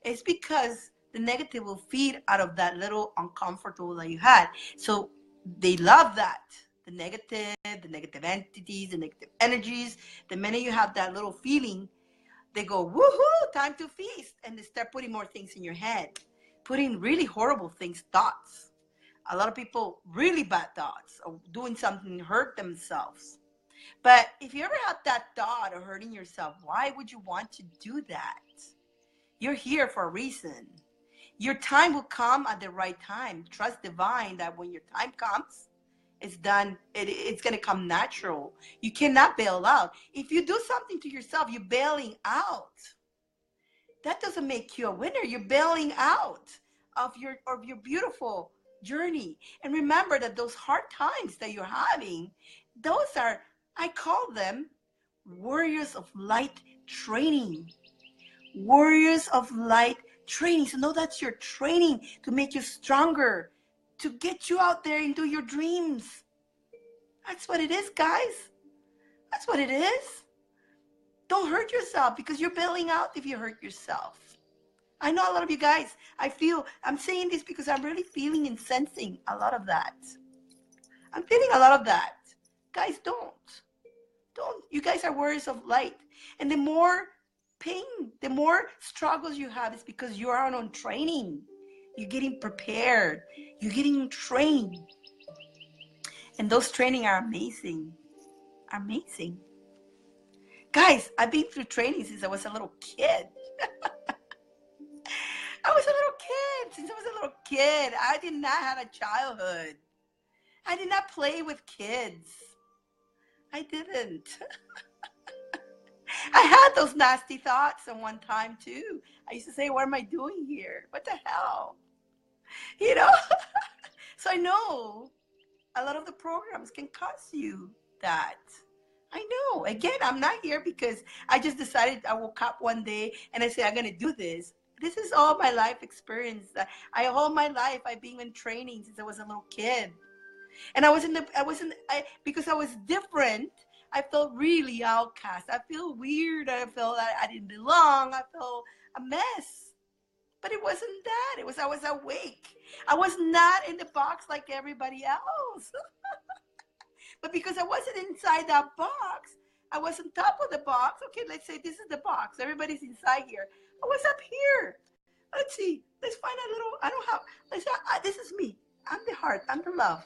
it's because the negative will feed out of that little uncomfortable that you had. So they love that. The negative entities, the negative energies. The minute you have that little feeling, they go, woohoo, time to feast. And they start putting more things in your head. Putting really horrible things, thoughts. A lot of people, really bad thoughts of doing something to hurt themselves. But if you ever have that thought of hurting yourself, why would you want to do that? You're here for a reason. Your time will come at the right time. Trust divine that when your time comes, it's done. It's going to come natural. You cannot bail out. If you do something to yourself, you're bailing out. That doesn't make you a winner. You're bailing out of your beautiful journey. And remember that those hard times that you're having, those are, I call them warriors of light training. Warriors of light training. So know that's your training to make you stronger, to get you out there and do your dreams. That's what it is, guys. That's what it is. Don't hurt yourself because you're bailing out if you hurt yourself. I know a lot of you guys, I'm saying this because I'm really feeling and sensing a lot of that. I'm feeling a lot of that. Guys, don't. You guys are warriors of light. And the more pain, the more struggles you have is because you are on training. You're getting prepared. You're getting trained. And those training are amazing. Amazing. Guys, I've been through training since I was a little kid. Since I was a little kid, I did not have a childhood. I did not play with kids. I didn't. I had those nasty thoughts at one time too. I used to say, what am I doing here? What the hell? So I know a lot of the programs can cause you that. I know. Again, I'm not here because I just decided, I woke up one day and I said, I'm going to do this. This is all my life experience. All my life I've been in training since I was a little kid. And because I was different, I felt really outcast. I feel weird. I felt that I didn't belong. I felt a mess. But it wasn't that. It was I was awake. I was not in the box like everybody else. But because I wasn't inside that box, I was on top of the box. Okay, let's say this is the box. Everybody's inside here. I was up here. Let's see. Let's find a little. I don't have. This is me. I'm the heart. I'm the love.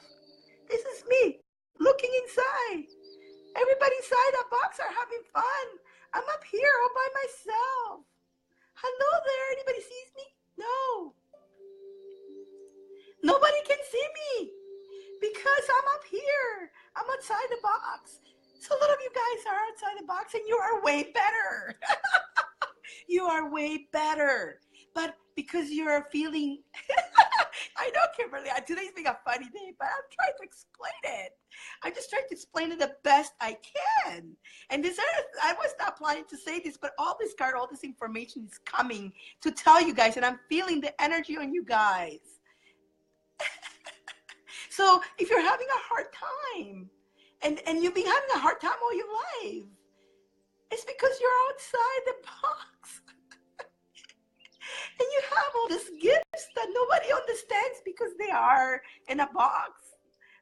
This is me looking inside. Everybody inside that box are having fun. I'm up here all by myself. Hello there. Anybody sees me? No. Nobody can see me because I'm up here. I'm outside the box. So a lot of you guys are outside the box and you are way better. You are way better. But because you're feeling, I know, Kimberly, today's being a funny day, but I'm trying to explain it. I'm just trying to explain it the best I can. And this, I was not planning to say this, but all this information is coming to tell you guys, and I'm feeling the energy on you guys. So if you're having a hard time, and you've been having a hard time all your life, it's because you're outside the box. And you have all these gifts that nobody understands because they are in a box.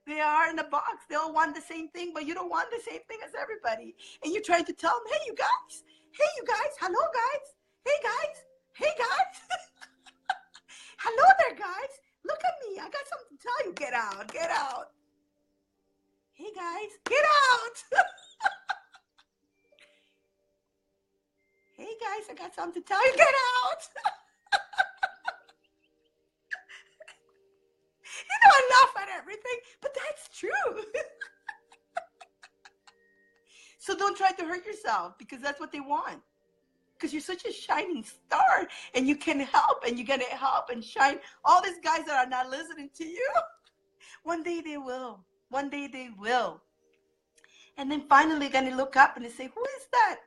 They are in a box. They all want the same thing, but you don't want the same thing as everybody. And you're trying to tell them, hey, you guys. Hey, you guys. Hello, guys. Hey, guys. Hey, guys. Hello there, guys. Look at me. I got something to tell you. Get out. Get out. Hey, guys. Get out. Hey, guys. I got something to tell you. Get out. You know, I laugh at everything, but that's true. So don't try to hurt yourself because that's what they want. Because you're such a shining star and you can help and you're going to help and shine. All these guys that are not listening to you, one day they will. One day they will. And then finally going to look up and they say, who is that?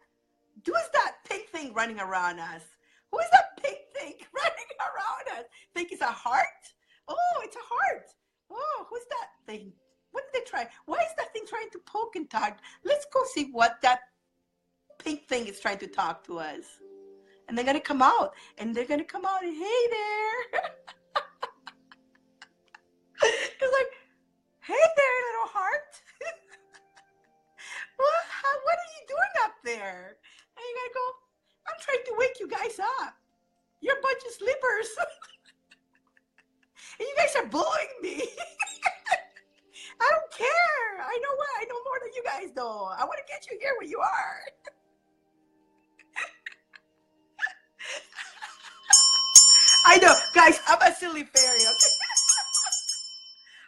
Who is that pink thing running around us? Who is that pink thing running around us? Think it's a heart? Oh, it's a heart. Oh, who's that thing? What did they try? Why is that thing trying to poke and talk? Let's go see what that pink thing is trying to talk to us. And they're going to come out. And they're going to come out and, hey there. It's like, hey there, little heart. What are you doing up there? And you're going to go, I'm trying to wake you guys up. You're a bunch of sleepers. And you guys are bullying me. I don't care. I know what. I know more than you guys know. I want to get you here where you are. I know, guys. I'm a silly fairy. Okay?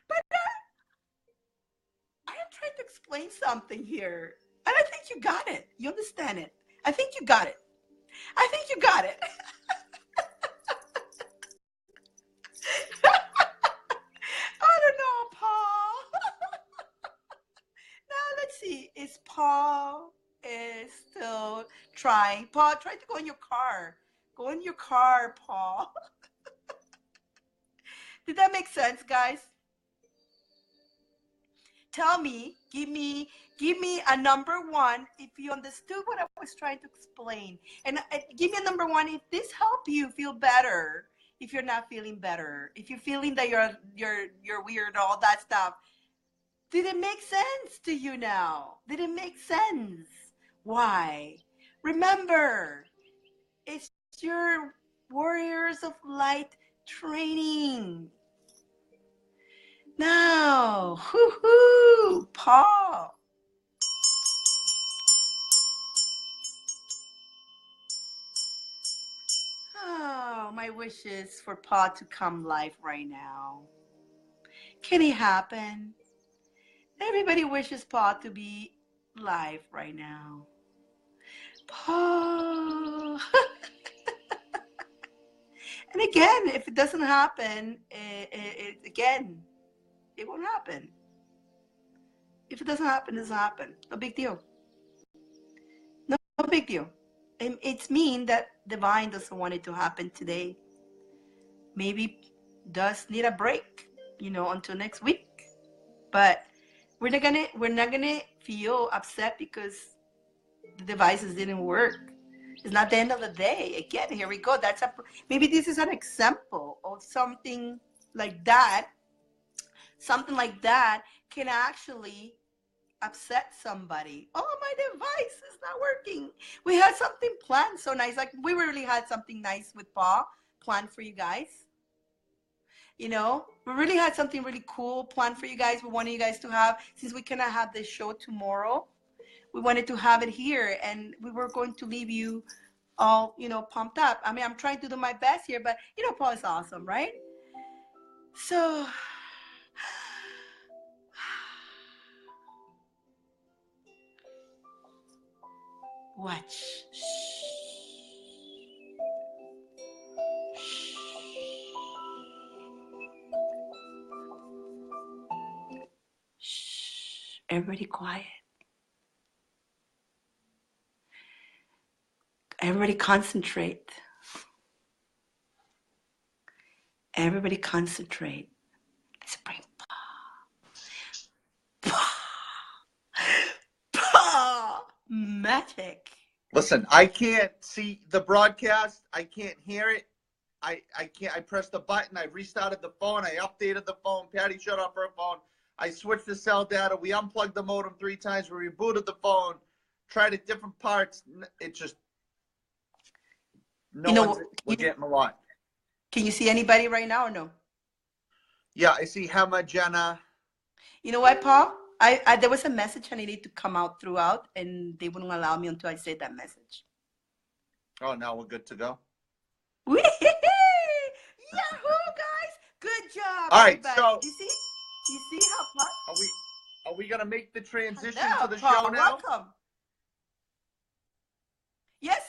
But I am trying to explain something here, and I think you got it. You understand it. I think you got it. I think you got it. Is Paul is still trying. Paul, try to go in your car. Go in your car, Paul. Did that make sense, guys? Tell me, give me a number one if you understood what I was trying to explain. And give me a number one if this helped you feel better. If you're not feeling better, if you're feeling that you're weird, all that stuff. Did it make sense to you now? Did it make sense? Why? Remember, it's your Warriors of Light training. Now, woohoo, Paul. Oh, my wish is for Paul to come live right now. Can it happen? Everybody wishes Paul to be live right now. Paul. And again, if it doesn't happen, it won't happen. If it doesn't happen, it doesn't happen. No big deal. No big deal. It's mean that divine doesn't want it to happen today. Maybe does need a break, until next week. But we're not gonna feel upset because the devices didn't work. It's not the end of the day. Again, here we go. Maybe this is an example of something like that. Something like that can actually upset somebody. Oh, my device is not working. We had something planned so nice. Like we really had something nice with Paul planned for you guys. You know, we really had something really cool planned for you guys. We wanted you guys to have, since we cannot have this show tomorrow, we wanted to have it here, and we were going to leave you all, you know, pumped up. I mean, I'm trying to do my best here, but you know, Paul is awesome, right? So watch. Shh. Everybody quiet. Everybody concentrate. Everybody concentrate. Let's bring Pa. Magic. Listen, I can't see the broadcast. I can't hear it. I can't. I pressed the button. I restarted the phone. I updated the phone. Patty shut off her phone. I switched the cell data. We unplugged the modem 3 times. We rebooted the phone. Tried at different parts. It just we're getting a lot. Can you see anybody right now or no? Yeah, I see Hema, Jenna. You know what, Paul? I there was a message and I need to come out throughout, and they wouldn't allow me until I said that message. Oh, now we're good to go. Yahoo, guys! Good job, all right, everybody. so you see how Paul? Are we gonna make the transition Hello, to the Paul, show now? Welcome. Yes,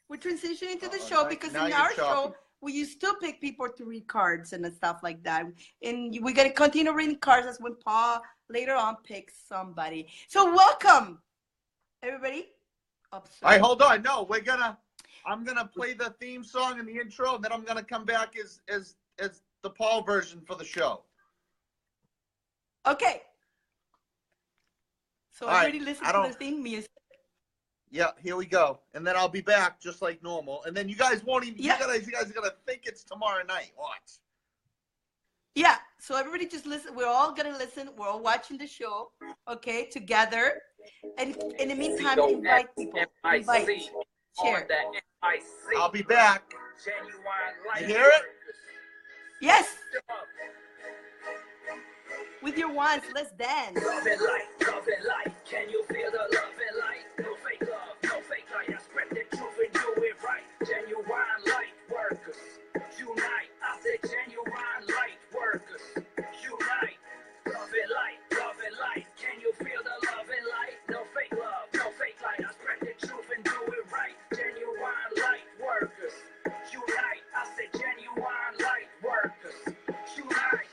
we're transitioning to the show because in our show we used to pick people to read cards and stuff like that, and we're gonna continue reading cards as when Paul later on picks somebody. So welcome, everybody. All right, hold on. No, I'm gonna play the theme song and the intro, and then I'm gonna come back as the Paul version for the show. Okay. So everybody listen to the theme music. Yeah, here we go. And then I'll be back just like normal. And then you guys won't even, you guys are going to think it's tomorrow night. Watch. Yeah, so everybody just listen. We're all going to listen. We're all watching the show, okay, together. And in the meantime, invite people. Invite. Share. I'll be back. You hear it? Yes. With your wands, let's dance. Love and light, love and light. Can you feel the love and light? No fake love, no fake light. I spread the truth and do it right. Genuine light workers, unite. I said genuine light workers, unite. Love and light, love and light. Can you feel the love and light? No fake love, no fake light. I spread the truth and do it right. Genuine light workers, unite. I said genuine light workers, unite.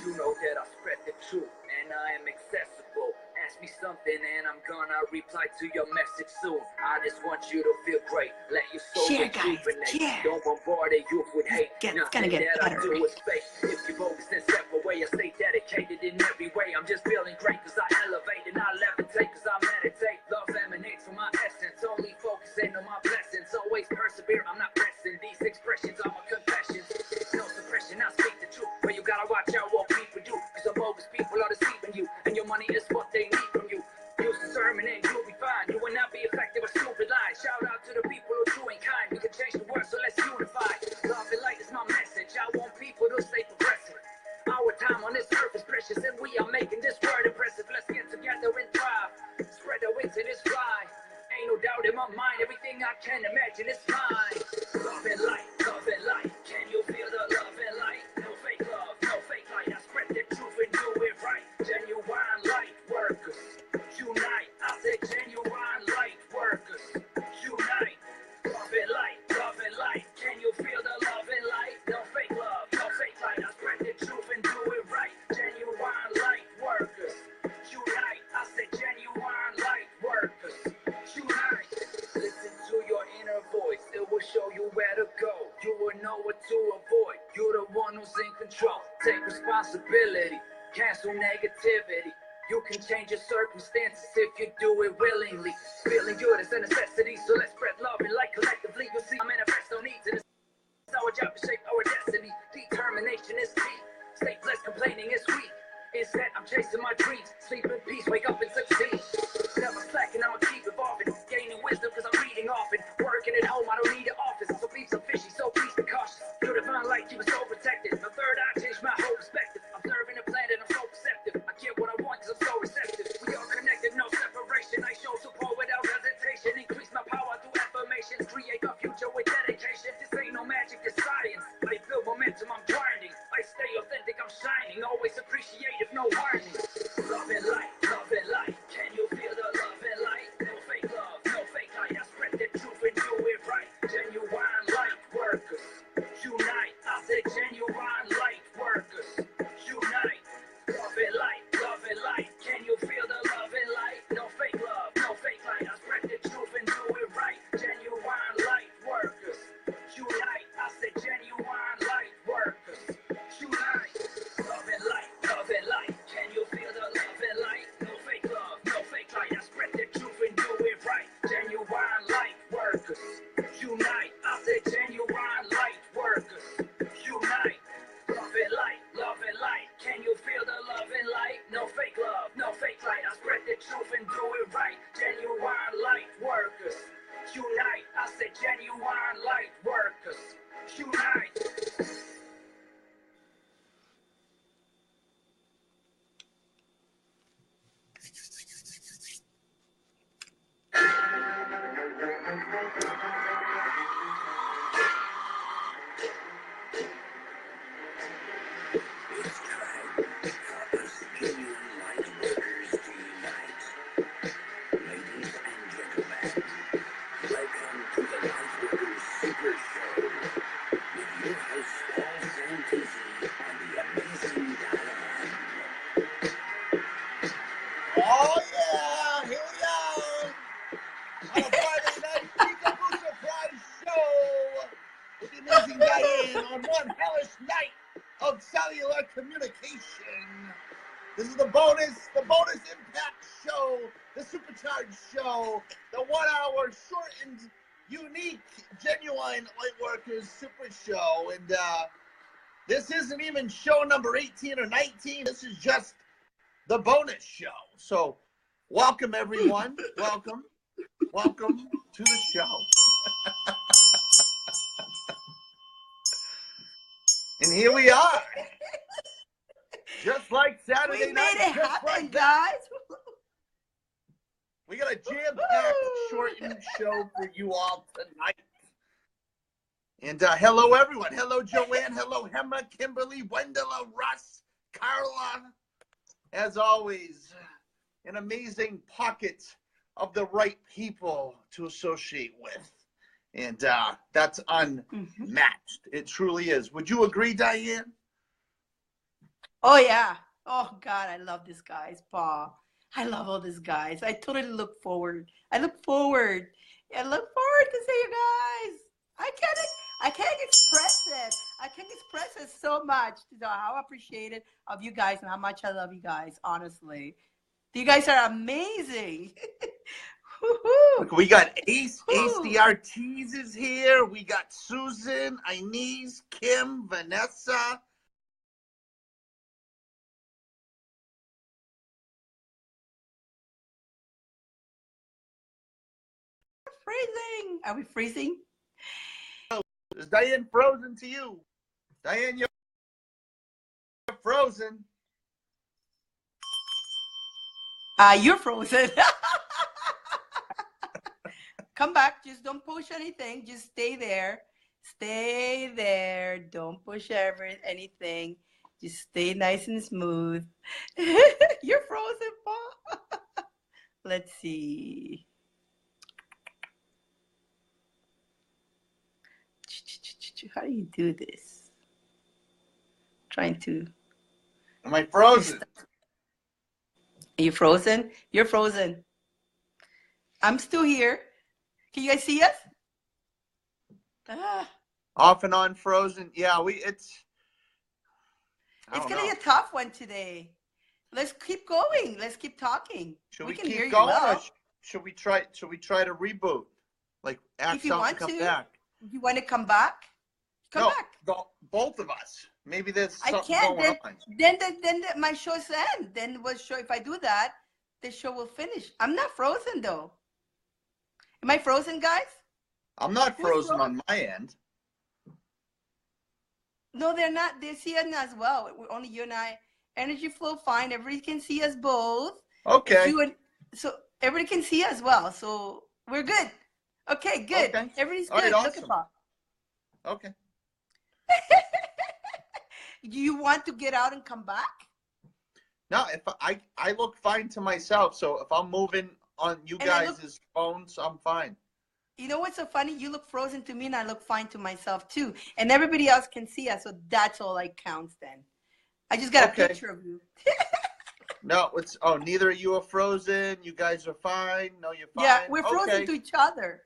You know that I spread the truth and I am accessible. Ask me something and I'm gonna reply to your message soon. I just want you to feel great. Let your soul rejuvenate. Don't bombard it youth with hate. It's gonna get better. If you're bogus and step away, I stay dedicated in every way. I'm just feeling great cause I elevate and I levitate cause I meditate. Love emanates from my essence. Only focusing on my blessings. Always persevere, I'm not pressing. These expressions are my confessions. No suppression, I speak the truth. But you gotta watch out what people do. Cause the bogus people are deceiving you. And your money is what they need from you. Use discernment and you'll be fine. You will not be affected by stupid lies. Shout out to the people who are true and kind. We can change the world, so let's unify. Love and light is my message. I want people to stay progressive. Our time on this earth is precious, and we are making this world impressive. Let's get together and thrive. Spread our wings and just fly. Ain't no doubt in my mind. Everything I can imagine is mine. Love and light, love and light. Can you feel the love and light? No fake love, no fake light. I spread the truth and do it right. Genuine light workers, unite. I said genuine light workers, unite. Love and light, love and light. Can you feel the love and light? No fake love, no fake light. I spread the truth and do it right. Genuine light workers, unite. I said genuine light workers, unite. Listen to your inner voice. It will show you where to go. You will know what to avoid. You're the one who's in control. Take responsibility. Cancel negativity. You can change your circumstances if you do it willingly. Feeling good is a necessity, so let's spread love and light collectively. You'll see I manifest no needs, and it's our job to shape our destiny. Determination is key. Stay blessed, complaining is weak. Instead, I'm chasing my dreams. Sleep in peace, wake up and succeed. Never slacking, I'ma keep evolving. Gaining wisdom cause I'm reading often. Working at home, I don't need an office. So be so fishy, so please be cautious. Your divine light, you were so protected. My third eye changed my whole perspective. Observing the planet, I'm so perceptive. I get what I want cause I'm so receptive. We are connected, no separation. I show support without hesitation. Increase my power through affirmations. Create a future with dedication. This ain't no magic, it's science. I feel momentum, I'm grinding. I stay authentic, I'm shining. Always appreciate if no warning. Love and light, love and light. Can you feel the love and light? No fake love, no fake light. I spread the truth and do it right. Genuine light workers, unite. I said genuine light workers, unite. Love and light, love and light. Can you feel the love and light? No fake love, no fake light. I spread the truth and do it right. Genuine light workers, unite. I said genuine light workers, unite. Love and light, love and light. Can you feel the love and light? No fake love, no fake light. I spread the truth and do it right. Genuine light workers, unite. I said genuine light workers, unite. Love and light, love and light. Can you feel the love and light? No fake love, no fake light. I spread the truth and do it right. Genuine light workers, unite. I said genuine light workers, unite. It's time for us genuine light workers to unite. Ladies and gentlemen, welcome to the Lightworkers Super Show with your host Paul Santisi and the amazing Dyane. Oh yeah, here we are on a Friday night Peekaboo Surprise Show with the amazing Dyane on one hellish night of cellular communication. This is the bonus impact show, the supercharged show, the 1 hour shortened, unique, genuine Lightworkers super show. And this isn't even show number 18 or 19. This is just the bonus show. So welcome everyone. Welcome to the show. And here we are. Just like Saturday We night. made it just happen, like that. guys. We got a jam-packed, shortened show for you all tonight. And hello, everyone. Hello, Joanne. Hello, Hemma, Kimberly, Wendella, Russ, Carla. As always, an amazing pocket of the right people to associate with. And that's unmatched. It truly is. Would you agree, Dyane? Oh, yeah. Oh, God, I love these guys, Paul. I love all these guys. I totally look forward. I look forward to see you guys. I can't express it. I can't express it so much. You know, how appreciated of you guys and how much I love you guys, honestly. You guys are amazing. Look, we got Ace the Artiste is here. We got Susan, Inez, Kim, Vanessa. Freezing. Are we freezing? Is Dyane frozen to you? Dyane, you're frozen. You're frozen. Come back. Just don't push anything. Just stay there. Stay there. Don't push anything. Just stay nice and smooth. You're frozen, Paul. Let's see. How do you do this? Trying to. Am I frozen? Are you frozen? You're frozen. I'm still here. Can you guys see us? Off and on frozen. Yeah, it's gonna be a tough one today. Let's keep going. Let's keep talking. Should We we can hear keep you going, well. or should we try to reboot? Like act If you out want and come to. back? If you want to come back, come No, back. both of us. Maybe there's I something can't. going on. Then my show's end. Then what show? If I do that, the show will finish. I'm not frozen though. Am I frozen, guys? I'm not Who's frozen frozen? on my end. No, they're not. They see us as well. We're only you and I. Energy flow fine. Everybody can see us both. Okay. So everybody can see us well. So we're good. Okay, good. Okay. Everybody's All good. right, Look at awesome. Bob. Okay. Do you want to get out and come back? No, if I look fine to myself, so if I'm moving on you And I guys' phones, I'm fine. You know what's so funny? You look frozen to me and I look fine to myself too. And everybody else can see us, so that's all that counts then. I just got Okay. a picture of you. No, neither of you are frozen. You guys are fine. No, you're fine. Yeah, we're frozen Okay. to each other.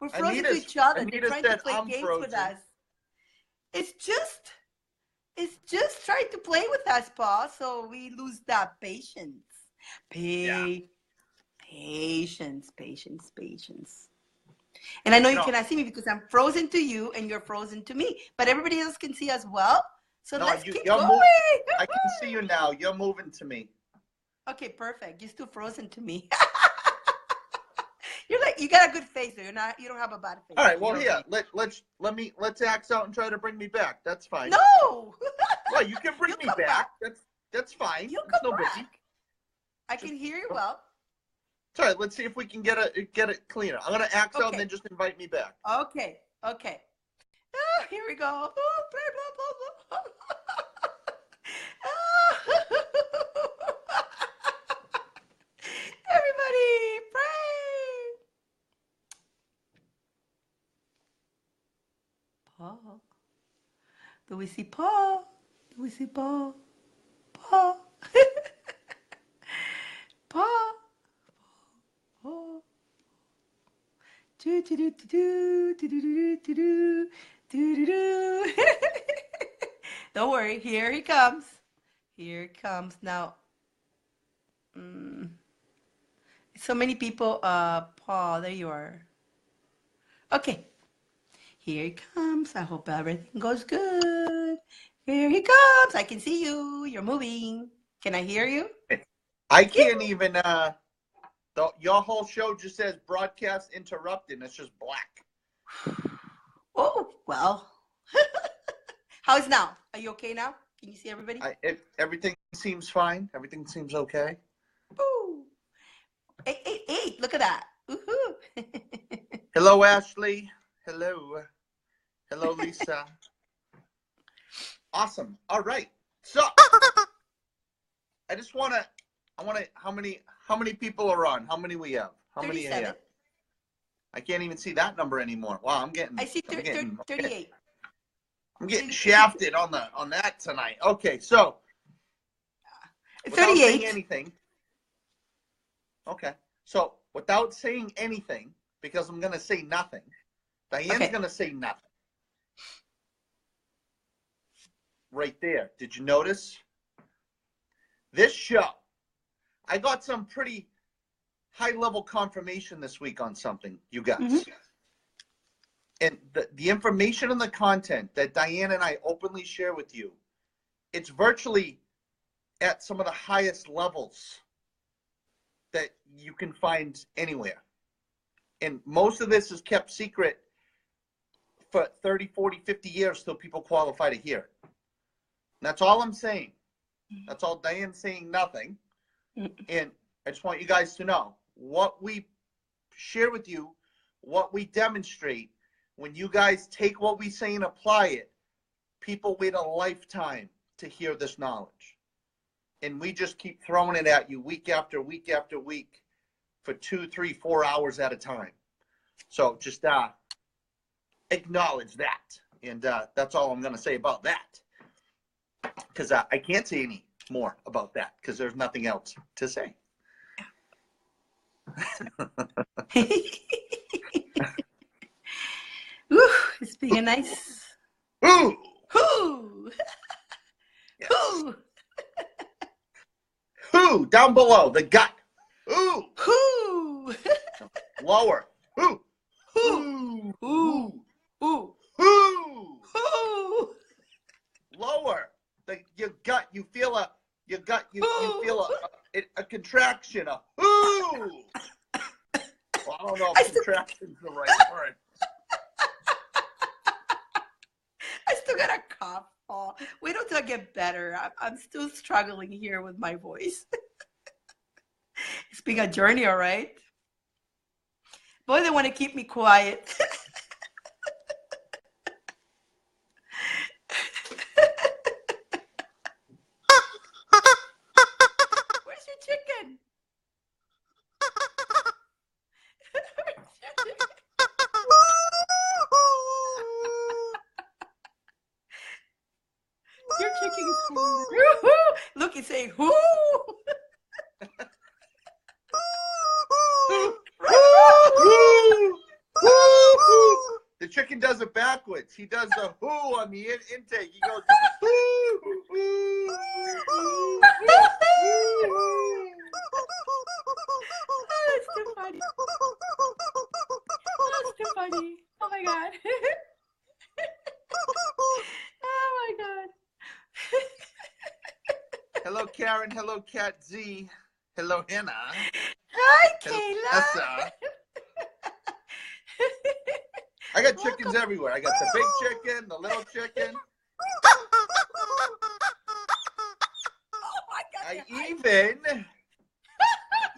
We're frozen to each other. They're trying to play games with us. It's just trying to play with us, Paul, so we lose that patience. Patience. And I know you cannot see me because I'm frozen to you and you're frozen to me. But everybody else can see us well. So let's keep going. I can see you now. You're moving to me. Okay, perfect. You're still frozen to me. You got a good face though. You don't have a bad face. All right, well here, let's axe out and try to bring me back. That's fine. No. Well, you can bring me back. That's fine. You That's come no back. biggie. I can hear you well. Sorry, let's see if we can get it cleaner. I'm gonna axe out and then just invite me back. Okay. Oh, here we go. Oh, blah, blah, blah, blah. Everybody, pray. Paul. Do we see Paul? Paul. Paul. Do, do, do, do, do, do, do, do, do, do, do. Don't worry, here he comes. Now. So many people. Paul, there you are. Okay. Here he comes. I hope everything goes good. Here he comes. I can see you. You're moving. Can I hear you? I can't even. Your whole show just says broadcast interrupted. It's just black. Oh, well. How's now? Are you okay now? Can you see everybody? Everything seems fine. Everything seems okay. Ooh. Hey, look at that. Woohoo. Hello, Ashley. Hello, Lisa. Awesome. All right. So, I want to, how many people are on? How many we have? How 37. many I have? I can't even see that number anymore. Wow, I see 38. I'm getting shafted on that tonight. Okay, so 38. Without saying anything. Okay, so without saying anything, because I'm gonna say nothing. Diane's gonna say nothing. Right there. Did you notice? This show, I got some pretty high-level confirmation this week on something, you guys. Mm-hmm. And the information and the content that Dyane and I openly share with you, it's virtually at some of the highest levels that you can find anywhere. And most of this is kept secret for 30, 40, 50 years till people qualify to hear it. And that's all I'm saying. That's all. Diane's saying nothing. And I just want you guys to know what we share with you, what we demonstrate. When you guys take what we say and apply it, people wait a lifetime to hear this knowledge. And we just keep throwing it at you week after week after week for 2, 3, 4 hours at a time. So just acknowledge that. And that's all I'm going to say about that. Because I can't say any more about that because there's nothing else to say. Woo, it's being a nice. Ooh! Ooh! Yes. Ooh! Ooh, down below, the gut. Ooh. Whoo. Lower. Ooh. Ooh. Ooh. Ooh. Ooh. Ooh. Lower. Your gut, you feel a, your gut, you feel a contraction. Ooh. Well, I don't know if contraction's the right word. I still got a cough, Paul. Wait until I get better. I'm still struggling here with my voice. It's been a journey, all right? Boy, they want to keep me quiet. Where's your chicken? Your chicken is cool. Look, he's saying, whoo! The chicken does it backwards. He does the whoo on the intake. He goes whoo, whoo, whoo, whoo. That's too funny. That's too funny. Oh my god. Oh my god. Hello, Karen. Hello, Cat Z. Hello, Hannah. Hi, Hello, Kayla. Tessa. I got chickens everywhere. I got the big chicken, the little chicken. Oh my god. I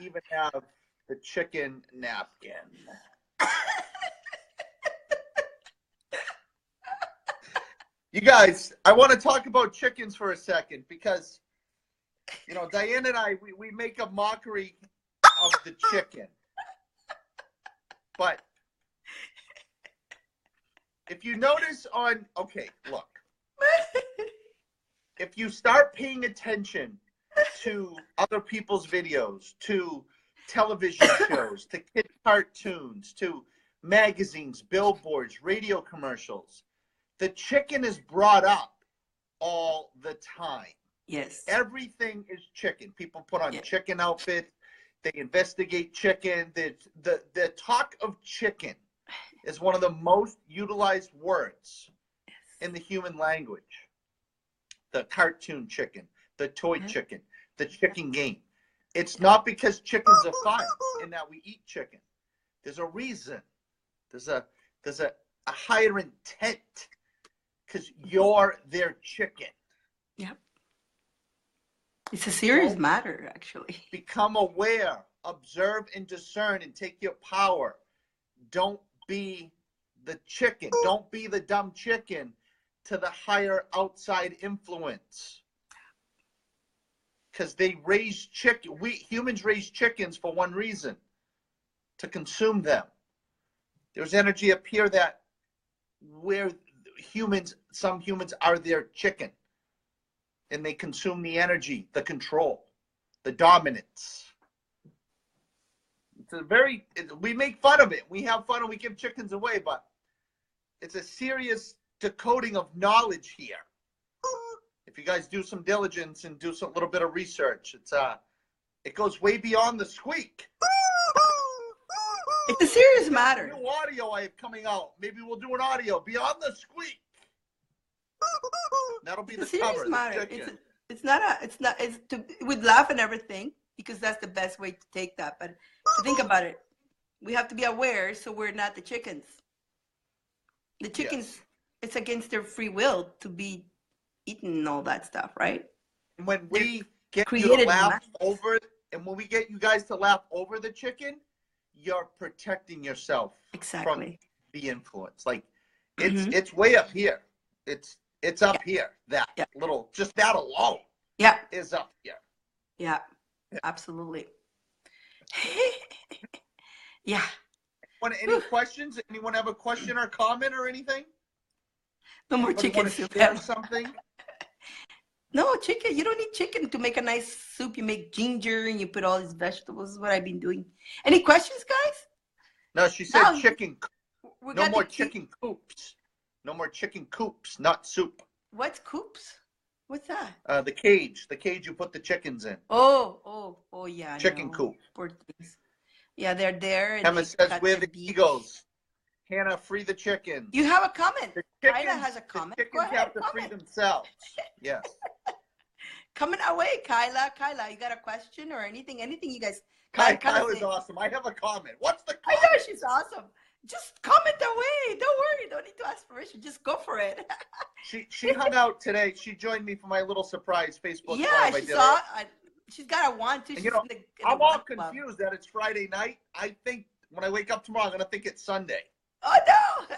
even have the chicken napkin. You guys, I want to talk about chickens for a second because, you know, Dyane and I, we make a mockery of the chicken. But if you notice okay, look. If you start paying attention to other people's videos, to television shows, to kid cartoons, to magazines, billboards, radio commercials, the chicken is brought up all the time. Yes. Everything is chicken. People put on chicken outfits. They investigate chicken. The talk of chicken is one of the most utilized words in the human language. The cartoon chicken, the toy chicken, the chicken game. It's not because chickens are fun and that we eat chicken. There's a reason. There's a higher intent because you're their chicken. Yep. It's a serious matter, actually. Become aware, observe and discern and take your power. Don't be the chicken. Don't be the dumb chicken to the higher outside influence. Because they raise chicken. We humans raise chickens for one reason, to consume them. There's energy up here that where some humans are their chicken. And they consume the energy, the control, the dominance. We make fun of it. We have fun and we give chickens away, but it's a serious decoding of knowledge here. If you guys do some diligence and do some little bit of research, it goes way beyond the squeak. It's a serious matter. New audio I have coming out. Maybe we'll do an audio beyond the squeak. That'll be the cover. Matter. We'd laugh and everything because that's the best way to take that. But to think about it, we have to be aware so we're not the chickens. The chickens, it's against their free will to be eating and all that stuff, right? And when we get you to laugh over it, and when we get you guys to laugh over the chicken, you're protecting yourself from the influence. Like it's way up here. It's up here. That little, just that alone is up here. Yeah, absolutely. Yeah. Any questions? Anyone have a question or comment or anything? No more chicken soup. Something? No, chicken. You don't need chicken to make a nice soup. You make ginger and you put all these vegetables. This is what I've been doing. Any questions, guys? No, she said chicken. No more chicken coops. No more chicken coops, not soup. What's coops? What's that? The cage you put the chickens in. Oh, Oh yeah, chicken no. coop. Poor things. Yeah, they're there and Emma they says, cut "Where the the beach. Eagles? Hannah, free the chickens." You have a comment. The Kyla chickens, has a comment. the Go chickens ahead, have to free comment. themselves. Yes. Coming away, Kyla. Kyla, you got a question or anything? Anything you guys? Kyla's awesome. I have a comment. What's the I comment? know she's awesome. Just comment away. Don't worry. Don't need to ask permission. Just go for it. She hung out today. She joined me for my little surprise Facebook Yeah, live I she did. saw. She's got a wand too. And, She's you know, in the I'm all wand club. confused that it's Friday night. I think when I wake up tomorrow, I'm gonna think it's Sunday. Oh no,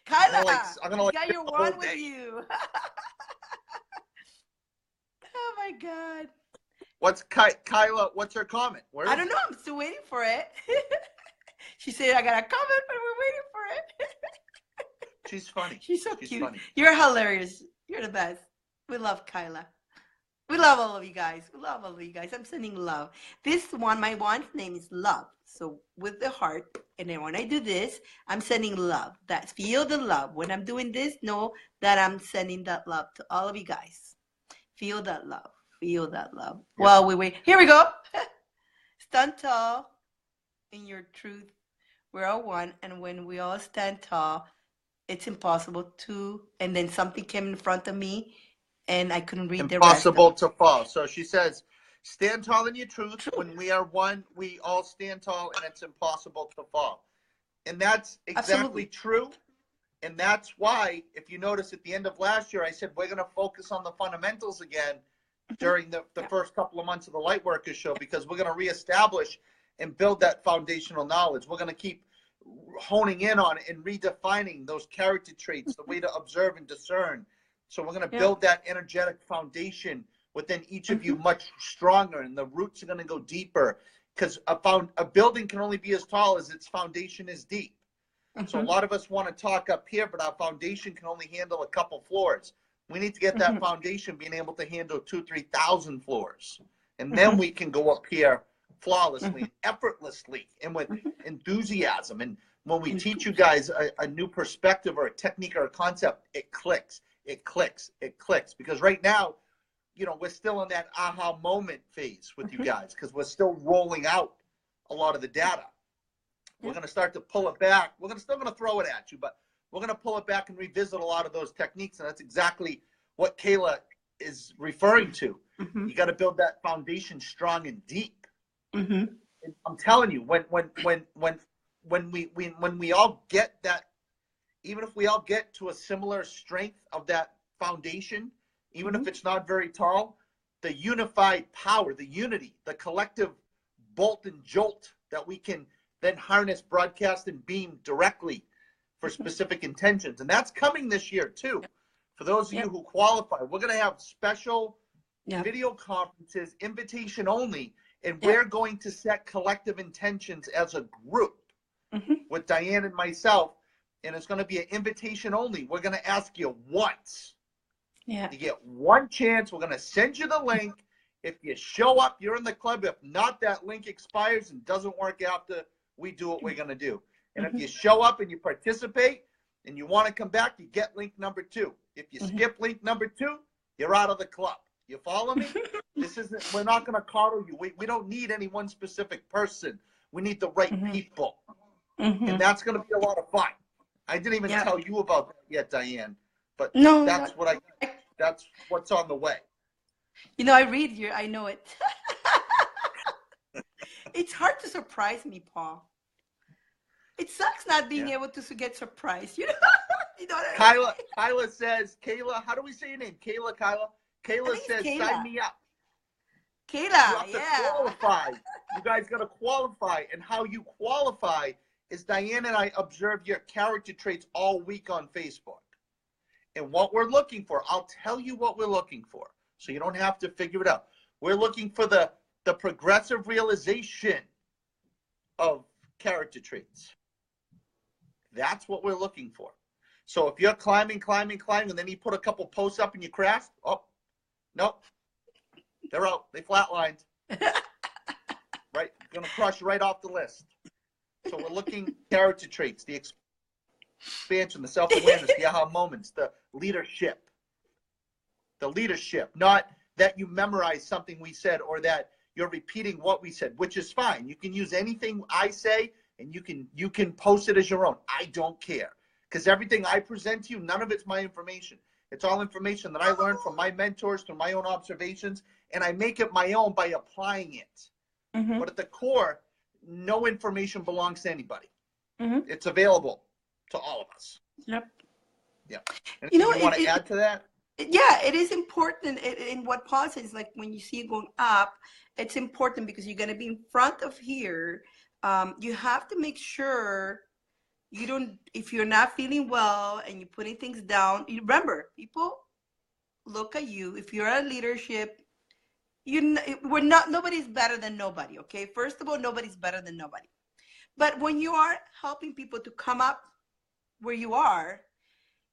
Kyla! I'm gonna you like got your the wand whole with day. you. Oh my God. What's Kyla? What's her comment? Where is I don't know. I'm still waiting for it. She said, I got a comment, but we're waiting for it. She's funny. She's so She's cute. funny. You're hilarious. You're the best. We love Kyla. We love all of you guys. We love all of you guys. I'm sending love. This one, my wand's name is love. So with the heart, and then when I do this, I'm sending love. That's feel the love. When I'm doing this, know that I'm sending that love to all of you guys. Feel that love. Feel that love. Yep. While we wait. Here we go. Stand tall in your truth. We're all one. And when we all stand tall, it's impossible to. And then something came in front of me, and I couldn't read the rest. Impossible to fall. So she says, stand tall in your truth. When we are one, we all stand tall, and it's impossible to fall. And that's exactly Absolutely. true. And that's why, if you notice at the end of last year, I said we're going to focus on the fundamentals again during the first couple of months of the Lightworkers show, because we're going to reestablish and build that foundational knowledge. We're going to keep honing in on it and redefining those character traits, the way to observe and discern. So we're going to build that energetic foundation within each of you much stronger, and the roots are going to go deeper, because a building can only be as tall as its foundation is deep. So a lot of us want to talk up here, but our foundation can only handle a couple floors. We need to get that foundation being able to handle 2,000 to 3,000 floors. And then we can go up here flawlessly and effortlessly and with enthusiasm. And when we teach you guys a new perspective or a technique or a concept, it clicks, it clicks, it clicks. Because right now, you know, we're still in that aha moment phase with you guys, because we're still rolling out a lot of the data. We're going to start to pull it back. We're still going to throw it at you, but we're going to pull it back and revisit a lot of those techniques. And that's exactly what Kayla is referring to. You got to build that foundation strong and deep. And I'm telling you, when we all get that, even if we all get to a similar strength of that foundation, even if it's not very tall, the unified power, the unity, the collective bolt and jolt that we can then harness, broadcast, and beam directly for specific intentions. And that's coming this year too. For those of you who qualify, we're going to have special video conferences, invitation only, and we're going to set collective intentions as a group with Dyane and myself, and it's going to be an invitation only. We're going to ask you once. You get one chance. We're going to send you the link. If you show up, you're in the club. If not, that link expires and doesn't work after we do what we're going to do. And if you show up and you participate and you want to come back, you get link number 2. If you skip link number 2, you're out of the club. You follow me? This isn't, we're not going to coddle you. We don't need any one specific person. We need the right people. And that's going to be a lot of fun. I didn't even tell you about that yet, Dyane, but that's what's on the way. You know, I read you. I know it. It's hard to surprise me, Paul. It sucks not being able to get surprised. You know, you know what I mean? Kyla says, Kayla, how do we say your name? Kyla says, Kayla. sign me up. Kayla, You have to qualify. You guys got to qualify. And how you qualify is Dyane and I observe your character traits all week on Facebook. And what we're looking for, I'll tell you what we're looking for, so you don't have to figure it out. We're looking for the progressive realization of character traits. That's what we're looking for. So if you're climbing, and then you put a couple posts up and you crash, oh, nope, they're out. They flatlined. Right, gonna crush right off the list. So we're looking character traits, the expansion, the self-awareness, the aha moments, the leadership. The leadership, not that you memorize something we said or that you're repeating what we said, which is fine. You can use anything I say, and you can post it as your own. I don't care, because everything I present to you, none of it's my information. It's all information that I learned from my mentors, through my own observations, and I make it my own by applying it. Mm-hmm. But at the core, no information belongs to anybody. Mm-hmm. It's available to all of us. Yep. Yeah. Anything you want to add to that? Yeah, it is important in what Paul says, like when you see it going up, it's important because you're going to be in front of here. You have to make sure you don't, if you're not feeling well and you're putting things down, remember, people look at you. If you're at leadership, nobody's better than nobody, okay? First of all, nobody's better than nobody. But when you are helping people to come up where you are,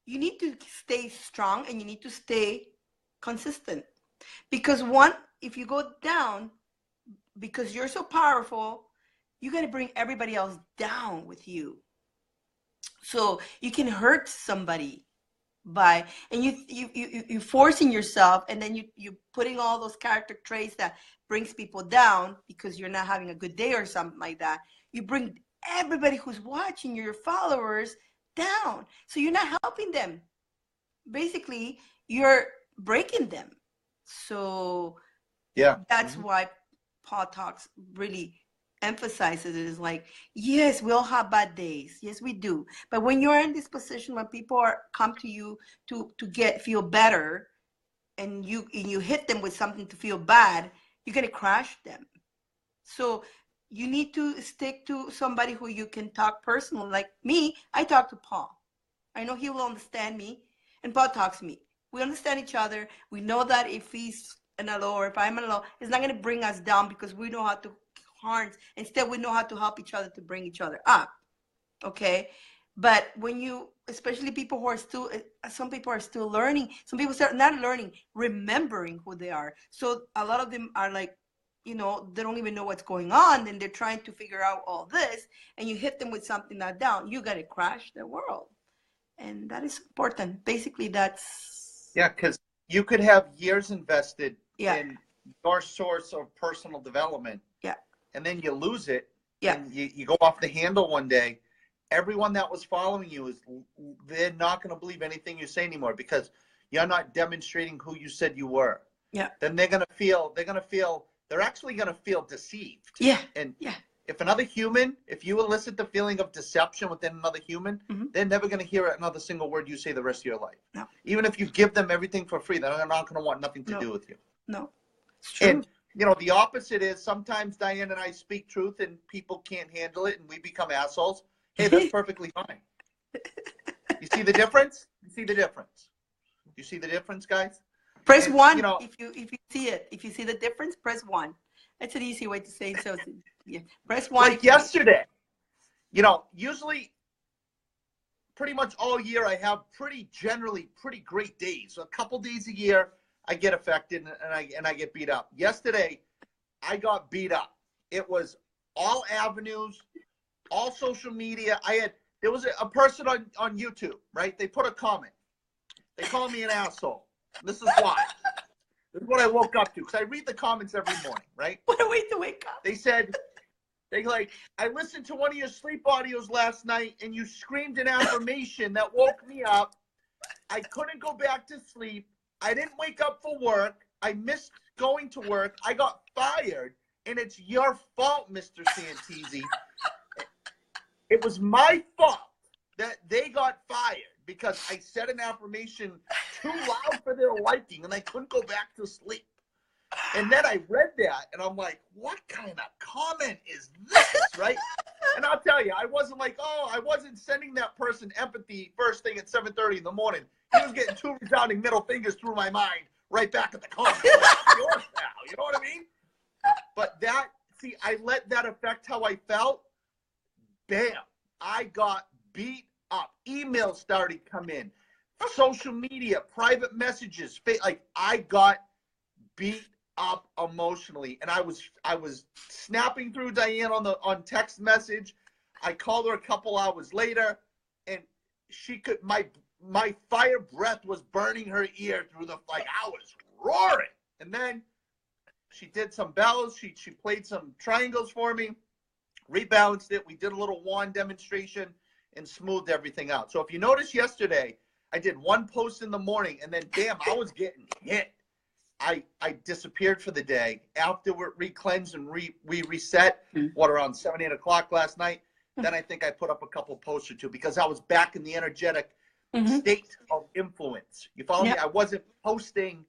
you need to stay strong and you need to stay consistent. Because if you go down, because you're so powerful, you're going to bring everybody else down with you. So you can hurt somebody and you forcing yourself, and then you putting all those character traits that brings people down because you're not having a good day or something like that. You bring everybody who's watching, your followers, down. So you're not helping them. Basically, you're breaking them. So yeah, that's why Paul talks really emphasizes it, is like, yes, we all have bad days. Yes, we do. But when you're in this position, when people come to you to feel better, and you hit them with something to feel bad, you're gonna crash them. So you need to stick to somebody who you can talk personal. Like me, I talk to Paul. I know he will understand me, and Paul talks to me. We understand each other. We know that if he's in a low or if I'm in a low, it's not going to bring us down because we know how to harness. Instead, we know how to help each other to bring each other up. Okay? But when you, especially people who are still, some people are still learning. Some people start not learning, remembering who they are. So a lot of them are like, they don't even know what's going on, and they're trying to figure out all this, and you hit them with something not down, you got to crash their world. And that is important. Basically, that's... Yeah, because you could have years invested in your source of personal development, and then you lose it, and you go off the handle one day. Everyone that was following you, they're not going to believe anything you say anymore because you're not demonstrating who you said you were. Yeah. Then they're actually going to feel deceived. Yeah. And if you elicit the feeling of deception within another human, they're never going to hear another single word you say the rest of your life. No. Even if you give them everything for free, they're not going to want nothing to do with you. No. It's true. And, the opposite is sometimes Dyane and I speak truth and people can't handle it and we become assholes. Hey, that's perfectly fine. You see the difference? You see the difference, guys? Press 1 if you see it. If you see the difference, press 1. That's an easy way to say it. So yeah, press 1. Like yesterday, usually pretty much all year I have generally pretty great days. So a couple days a year I get affected and I get beat up. Yesterday I got beat up. It was all avenues, all social media. There was a person on YouTube, right? They put a comment. They called me an asshole. This is why. This is what I woke up to, because I read the comments every morning, right? What a way to wake up. They said, I listened to one of your sleep audios last night, and you screamed an affirmation that woke me up. I couldn't go back to sleep. I didn't wake up for work. I missed going to work. I got fired, and it's your fault, Mr. Santisi. It was my fault that they got fired because I said an affirmation too loud for their liking, and I couldn't go back to sleep. And then I read that, and I'm like, what kind of comment is this, right? And I'll tell you, I wasn't sending that person empathy first thing at 7:30 in the morning. He was getting 2 resounding middle fingers through my mind right back at the comment. You know what I mean? But I let that affect how I felt. Bam, I got beat up. Emails started to come in. Social media, private messages, I got beat up emotionally, and I was snapping through Dyane on text message. I called her a couple hours later, and my fire breath was burning her ear through I was roaring, and then She did some bells. She played some triangles for me, rebalanced it. We did a little wand demonstration and smoothed everything out. So if you noticed yesterday, I did one post in the morning, and then, damn, I was getting hit. I disappeared for the day. After we re-cleansed and we reset, around 7, 8 o'clock last night, then I think I put up a couple posts or two because I was back in the energetic state of influence. You follow me? I wasn't posting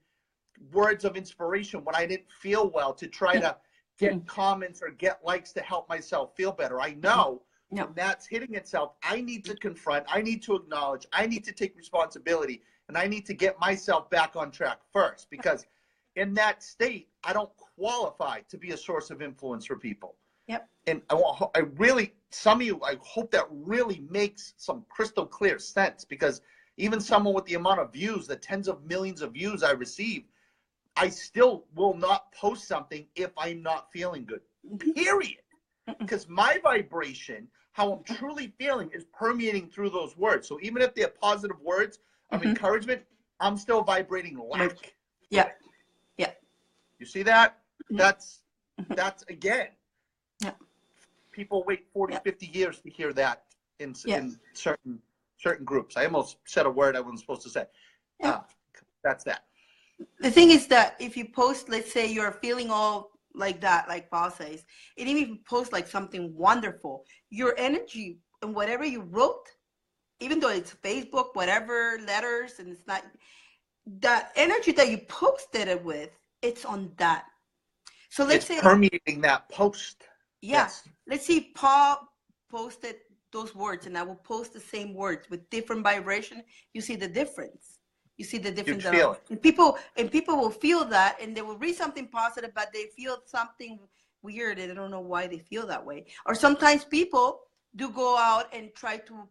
words of inspiration when I didn't feel well to try to get comments or get likes to help myself feel better. I know when that's hitting itself, I need to confront, I need to acknowledge, I need to take responsibility, and I need to get myself back on track first, because in that state, I don't qualify to be a source of influence for people. And I really, some of you, I hope that really makes some crystal clear sense, because even someone with the amount of views, the tens of millions of views I receive, I still will not post something if I'm not feeling good, period. Because my vibration, how I'm truly feeling, is permeating through those words. So even if they're positive words of encouragement, I'm still vibrating lack. You see that? That's again, people wait 40, 50 years to hear that in certain groups. I almost said a word I wasn't supposed to say. That's that. The thing is that if you post, let's say you're feeling all like that, like Paul says, and even if you post like something wonderful, your energy and whatever you wrote, even though it's Facebook, whatever, letters, and it's not, that energy that you posted it with, it's on that. So let's say permeating that post. Let's see, Paul posted those words, and I will post the same words with different vibration. You see the difference. You see the difference. And people will feel that, and they will read something positive, but they feel something weird, and they don't know why they feel that way. Or sometimes people do go out and try to,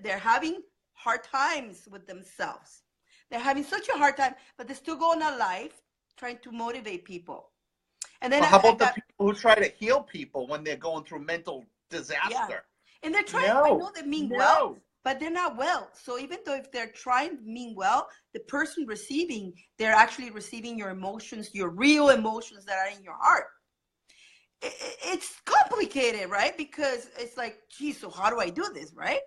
they're having hard times with themselves. They're having such a hard time, but they're still going on life trying to motivate people. And then how about the people who try to heal people when they're going through mental disaster? And they're trying, I know they mean well, but they're not well. So even though if they're trying to mean well, the person receiving, they're actually receiving your emotions, your real emotions that are in your heart. It's complicated, right? Because it's like, geez, so how do I do this, right?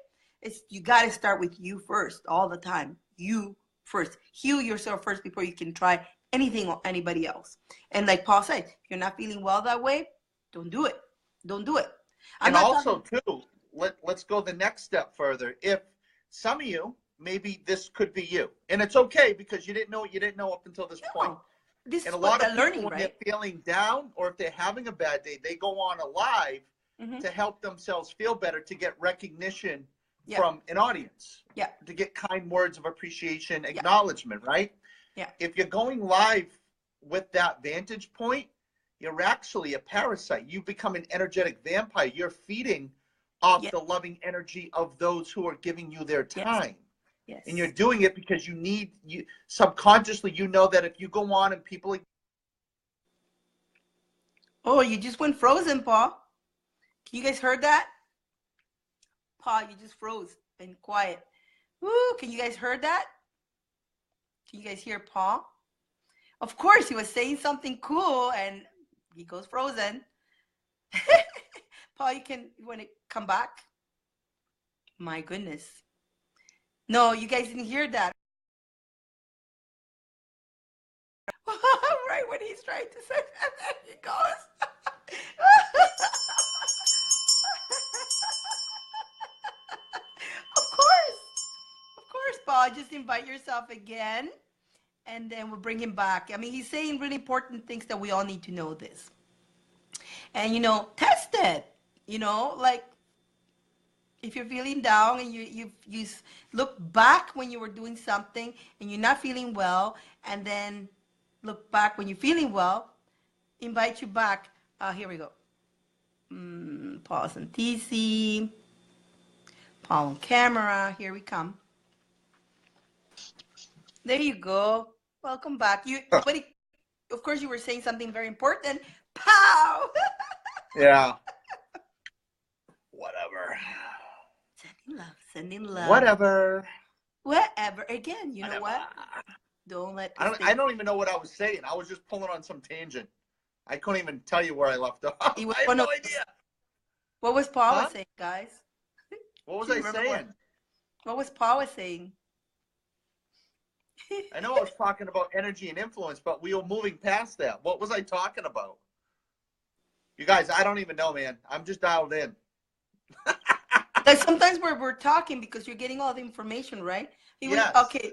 You got to start with you first all the time. You first. Heal yourself first before you can try anything or anybody else. And like Paul said, if you're not feeling well that way, don't do it. Don't do it. And also, too, let's go the next step further. If some of you, maybe this could be you, and it's okay because you didn't know what you didn't know up until this point. This and is a lot of people, learning, when they're feeling down or if they're having a bad day, they go on a live to help themselves feel better, to get recognition from an audience, to get kind words of appreciation, acknowledgement, right? If you're going live with that vantage point, you're actually a parasite. You become an energetic vampire. You're feeding off the loving energy of those who are giving you their time. And you're doing it because you subconsciously, you know that if you go on and people... Oh, you just went frozen, Paul. Can you guys heard that? Paul, you just froze and quiet. Woo, can you guys heard that? Can you guys hear Paul? Of course, he was saying something cool and he goes frozen. Paul, you want to come back? My goodness. No, you guys didn't hear that. Right when he's trying to say that, there he goes. Of course, Paul. Just invite yourself again, and then we'll bring him back. I mean, he's saying really important things that we all need to know this. And, test it, like, if you're feeling down and you look back when you were doing something and you're not feeling well, and then look back when you're feeling well, invite you back. Here we go. Paul Santisi. Paul on camera. Here we come. There you go. Welcome back. Of course, you were saying something very important. Pow! Yeah. Whatever. Sending love. Whatever. Again, you know what? Don't let. I don't even know what I was saying. I was just pulling on some tangent. I couldn't even tell you where I left off. He was I have one no of idea. What was Paul Huh? saying, guys? What was Do I you remember saying? what was Paul saying? I know I was talking about energy and influence, but we were moving past that. What was I talking about? You guys, I don't even know, man. I'm just dialed in. Like sometimes we're talking because you're getting all the information, right? Yes. Okay,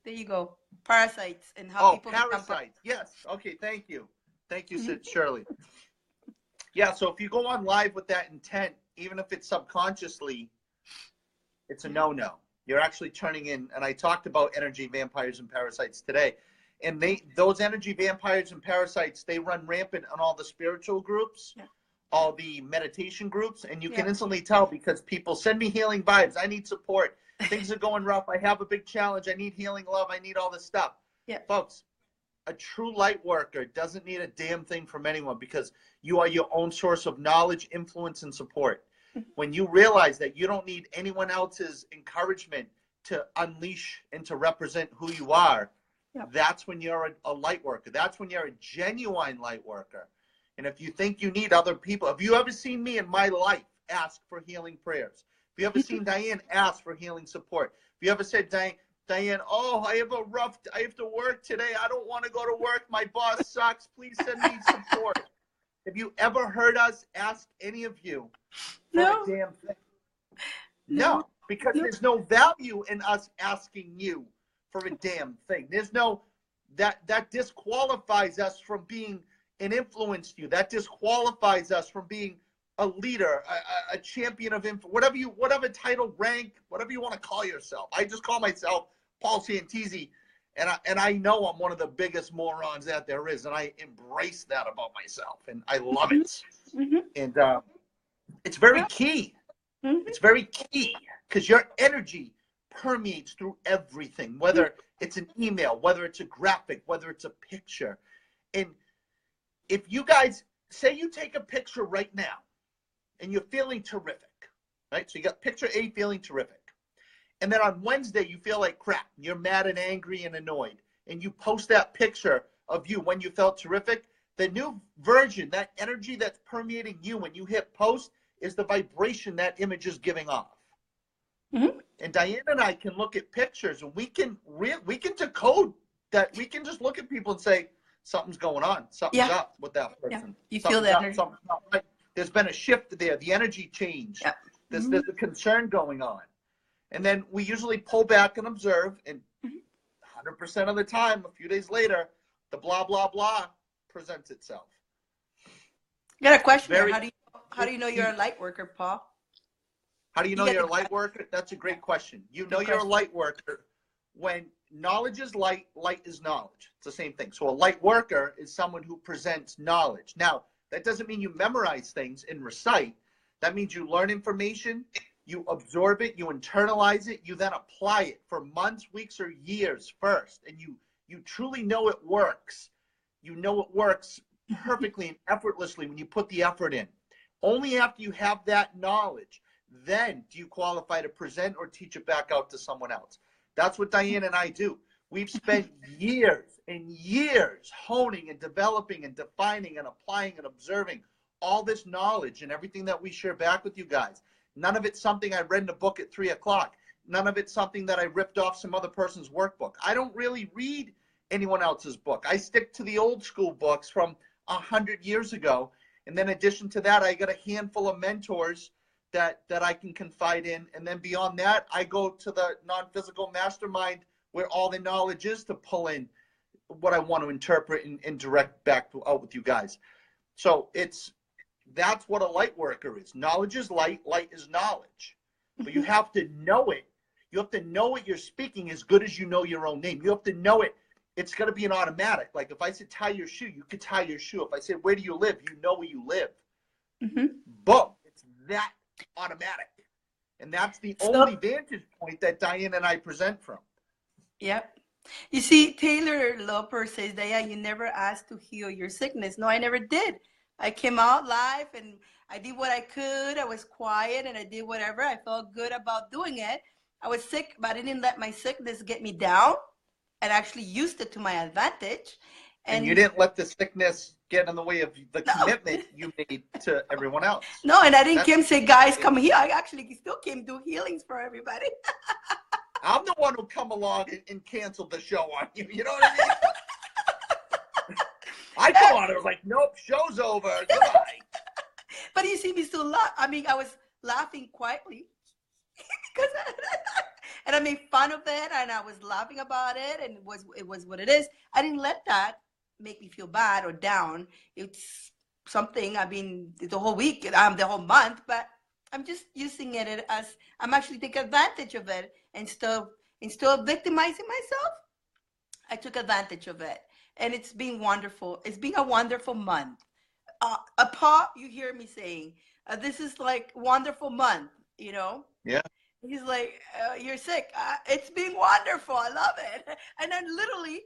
there you go. Parasites and how people become parasites. Yes. Okay, thank you. Thank you, Sid Shirley. Yeah, so if you go on live with that intent, even if it's subconsciously, it's a no-no. You're actually turning in, and I talked about energy vampires and parasites today. And those energy vampires and parasites, they run rampant on all the spiritual groups, all the meditation groups, and you can instantly tell because people send me healing vibes. I need support. Things are going rough. I have a big challenge. I need healing love. I need all this stuff. Yeah. Folks, a true light worker doesn't need a damn thing from anyone because you are your own source of knowledge, influence, and support. When you realize that you don't need anyone else's encouragement to unleash and to represent who you are, that's when you're a light worker. That's when you're a genuine light worker. And if you think you need other people, have you ever seen me in my life ask for healing prayers? Have you ever seen Dyane ask for healing support? Have you ever said, Dyane, oh, I have to work today. I don't want to go to work. My boss sucks. Please send me support. Have you ever heard us ask any of you for a damn thing? No, because there's no value in us asking you for a damn thing. There's no, that disqualifies us from being an influence to you. That disqualifies us from being a leader, a champion of whatever title, rank, whatever you want to call yourself. I just call myself Paul Santisi, and I know I'm one of the biggest morons that there is, and I embrace that about myself, and I love it. And it's very key. It's very key because your energy permeates through everything, whether it's an email, whether it's a graphic, whether it's a picture. And if you guys say you take a picture right now and you're feeling terrific, right? So you got picture A, feeling terrific. And then on Wednesday, you feel like crap. You're mad and angry and annoyed. And you post that picture of you when you felt terrific. The new version, that energy that's permeating you when you hit post is the vibration that image is giving off. And Dyane and I can look at pictures and we can decode that. We can just look at people and say, something's going on. Something's up with that person. You feel that energy. Something's not right. There's been a shift there. The energy changed. There's a concern going on. And then we usually pull back and observe. And 100% of the time, a few days later, the blah, blah, blah presents itself. I got a question here. How do you know you're a light worker, Paul? How do you know you're a light worker? That's a great question. You know you're a light worker when knowledge is light, light is knowledge. It's the same thing. So a light worker is someone who presents knowledge. Now, that doesn't mean you memorize things and recite. That means you learn information, you absorb it, you internalize it, you then apply it for months, weeks, or years first. And you truly know it works. You know it works perfectly and effortlessly when you put the effort in. Only after you have that knowledge, then do you qualify to present or teach it back out to someone else. That's what Dyane and I do. We've spent years and years honing and developing and defining and applying and observing all this knowledge and everything that we share back with you guys. None of it's something I read in a book at 3 o'clock. None of it's something that I ripped off some other person's workbook. I don't really read anyone else's book. I stick to the old school books from 100 years ago. And then in addition to that, I got a handful of mentors that I can confide in. And then beyond that, I go to the non-physical mastermind where all the knowledge is to pull in what I want to interpret and direct back out with you guys. So that's what a light worker is. Knowledge is light, light is knowledge. But you have to know it. You have to know what you're speaking as good as you know your own name. You have to know it. It's going to be an automatic. Like if I said tie your shoe, you could tie your shoe. If I said where do you live, you know where you live. Boom. It's that automatic. And that's the only vantage point that Dyane and I present from. Yep. You see, Taylor Loper says, Dyane, you never asked to heal your sickness. No, I never did. I came out live and I did what I could. I was quiet and I did whatever. I felt good about doing it. I was sick, but I didn't let my sickness get me down and actually used it to my advantage. And you didn't let the sickness get in the way of the commitment you made to everyone else. No, and I didn't come say, guys, come here. I actually still came do healings for everybody. I'm the one who come along and canceled the show on you. You know what I mean? I come on. I was like, nope, show's over. Goodbye. But you see me still laugh. I mean, I was laughing quietly. And I made fun of it, and I was laughing about it, and it was what it is. I didn't let that make me feel bad or down. It's something, I mean, the whole week, the whole month, but I'm just using it as I'm actually taking advantage of it. Instead of victimizing myself, I took advantage of it. And it's been wonderful. It's been a wonderful month. Paul, you hear me saying, this is like wonderful month, you know? Yeah. He's like, you're sick. It's been wonderful. I love it. And then literally,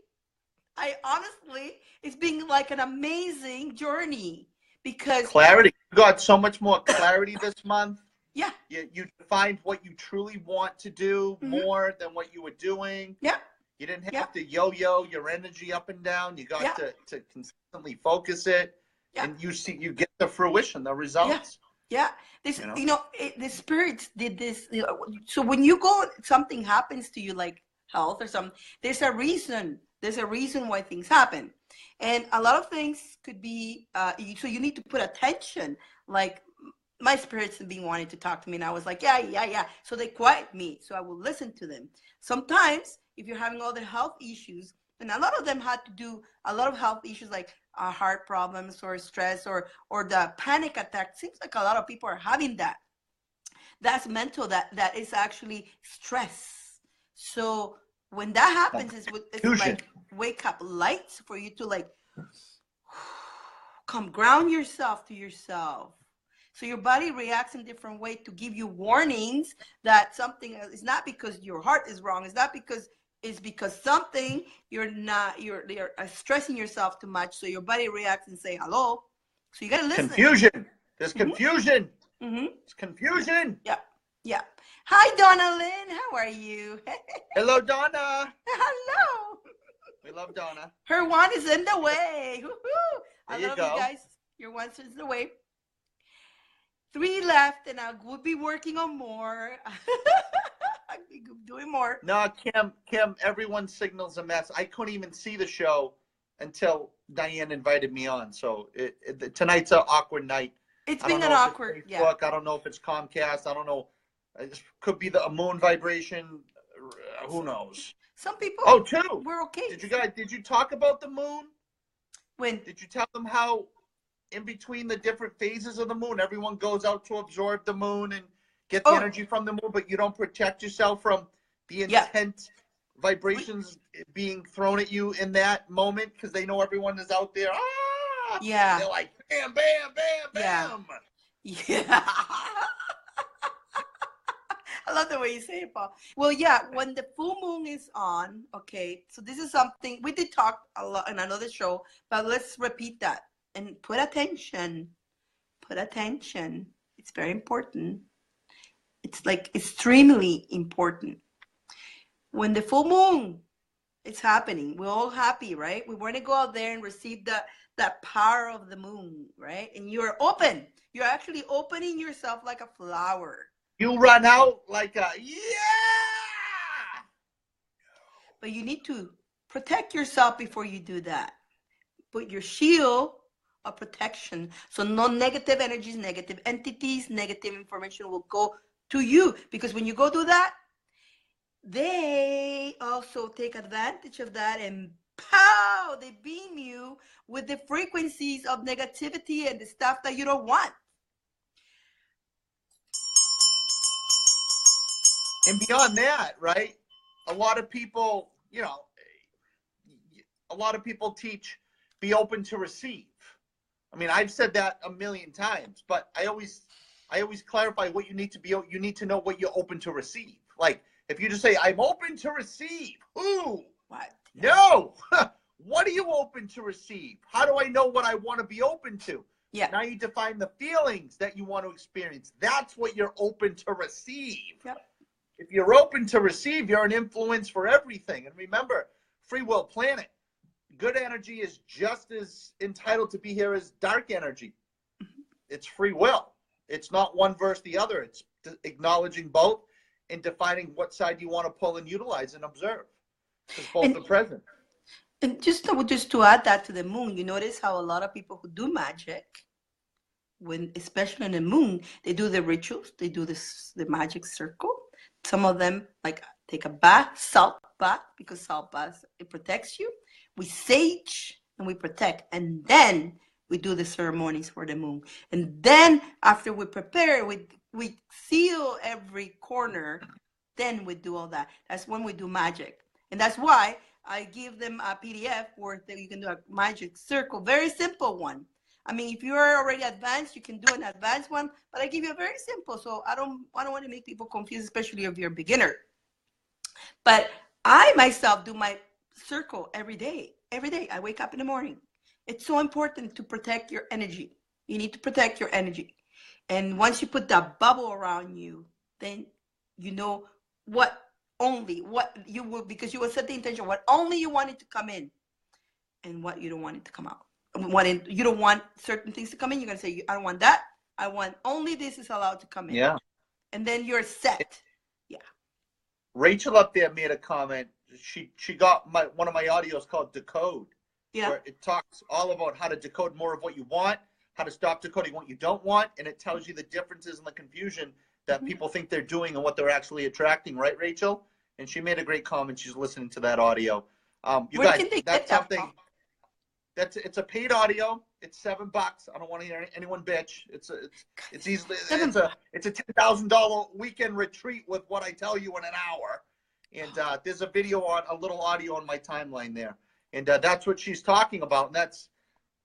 honestly, it's been like an amazing journey because clarity. You got so much more clarity this month. Yeah. You defined what you truly want to do more than what you were doing. Yeah. You didn't have to yo-yo your energy up and down. You got to consistently focus it, and you get the fruition, the results. Yeah. This, the spirits did this. So when you go, something happens to you, like health or something, there's a reason. There's a reason why things happen. And a lot of things could be, so you need to put attention. Like my spirits have been wanting to talk to me, and I was like, yeah. So they quiet me, so I will listen to them. Sometimes, if you're having all the health issues, and a lot of them had to do a lot of health issues like heart problems or stress or the panic attack. Seems like a lot of people are having that. That's mental. That is actually stress. So when that happens, it's like wake up lights for you to like come ground yourself to yourself. So your body reacts in different way to give you warnings that something is not because your heart is wrong. It's because something you're stressing yourself too much. So your body reacts and say hello. So you gotta listen. Confusion. There's confusion. It's confusion. Yeah. Hi, Donna Lynn. How are you? Hello, Donna. Hello. We love Donna. Her one is in the way. Woo-hoo. I love you guys. Your one is in the way. 3 left, and I will be working on more. I'll be doing more. No, Kim, everyone's signal's a mess. I couldn't even see the show until Dyane invited me on. So tonight's an awkward night. It's been an awkward, I don't know if it's Comcast. I don't know. It could be a moon vibration. Who knows? Some people. Oh, too. We're okay. Did you talk about the moon? When? Did you tell them how in between the different phases of the moon, everyone goes out to absorb the moon and get the energy from the moon, but you don't protect yourself from the intense vibrations being thrown at you in that moment because they know everyone is out there. Yeah. And they're like, bam, bam, bam, bam. Yeah. I love the way you say it, Paul. Well, yeah, when the full moon is on, okay, so this is something we did talk a lot in another show, but let's repeat that and put attention. Put attention. It's very important. It's like extremely important. When the full moon is happening, we're all happy, right? We want to go out there and receive that power of the moon, right? And you're open. You're actually opening yourself like a flower. You run out like a, But you need to protect yourself before you do that. Put your shield of protection. So no negative energies, negative entities, negative information will go to you. Because when you go do that, they also take advantage of that and pow, they beam you with the frequencies of negativity and the stuff that you don't want. And beyond that, right? A lot of people, teach be open to receive. I mean, I've said that a million times, but I always clarify what you need to be. You need to know what you're open to receive. Like if you just say, I'm open to receive. Ooh, what? No. What are you open to receive? How do I know what I want to be open to? Yeah. Now you define the feelings that you want to experience. That's what you're open to receive. Yep. If you're open to receive, you're an influence for everything. And remember, free will planet. good energy is just as entitled to be here as dark energy. It's free will. It's not one versus the other. It's acknowledging both and defining what side you want to pull and utilize and observe. Because both are present. And just to add that to the moon, you notice how a lot of people who do magic, when especially in the moon, they do the rituals, they do the magic circle. Some of them like take a bath, salt bath, because salt bath, it protects you. We sage and we protect, and then we do the ceremonies for the moon. And then after we prepare, we seal every corner, then we do all that. That's when we do magic. And that's why I give them a PDF where you can do a magic circle, very simple one. I mean, if you're already advanced, you can do an advanced one, but I give you a very simple, so I don't want to make people confused, especially if you're a beginner. But I myself do my circle every day. Every day I wake up in the morning. It's so important to protect your energy. You need to protect your energy. And once you put that bubble around you, then you know what you will, because you will set the intention, what only you want it to come in and what you don't want it to come out. You don't want certain things to come in. You're going to say, I don't want that. I want only this is allowed to come in. Yeah. And then you're set. Yeah. Rachel up there made a comment. She got one of my audios called Decode. Yeah. Where it talks all about how to decode more of what you want, how to stop decoding what you don't want, and it tells you the differences and the confusion that people think they're doing and what they're actually attracting, right, Rachel? And she made a great comment. She's listening to that audio. You Where guys, can they that's get that something. from? It's a paid audio. It's $7. I don't want to hear anyone bitch. It's easily it's a $10,000 weekend retreat with what I tell you in an hour. And there's a video on a little audio on my timeline there. And that's what she's talking about. And that's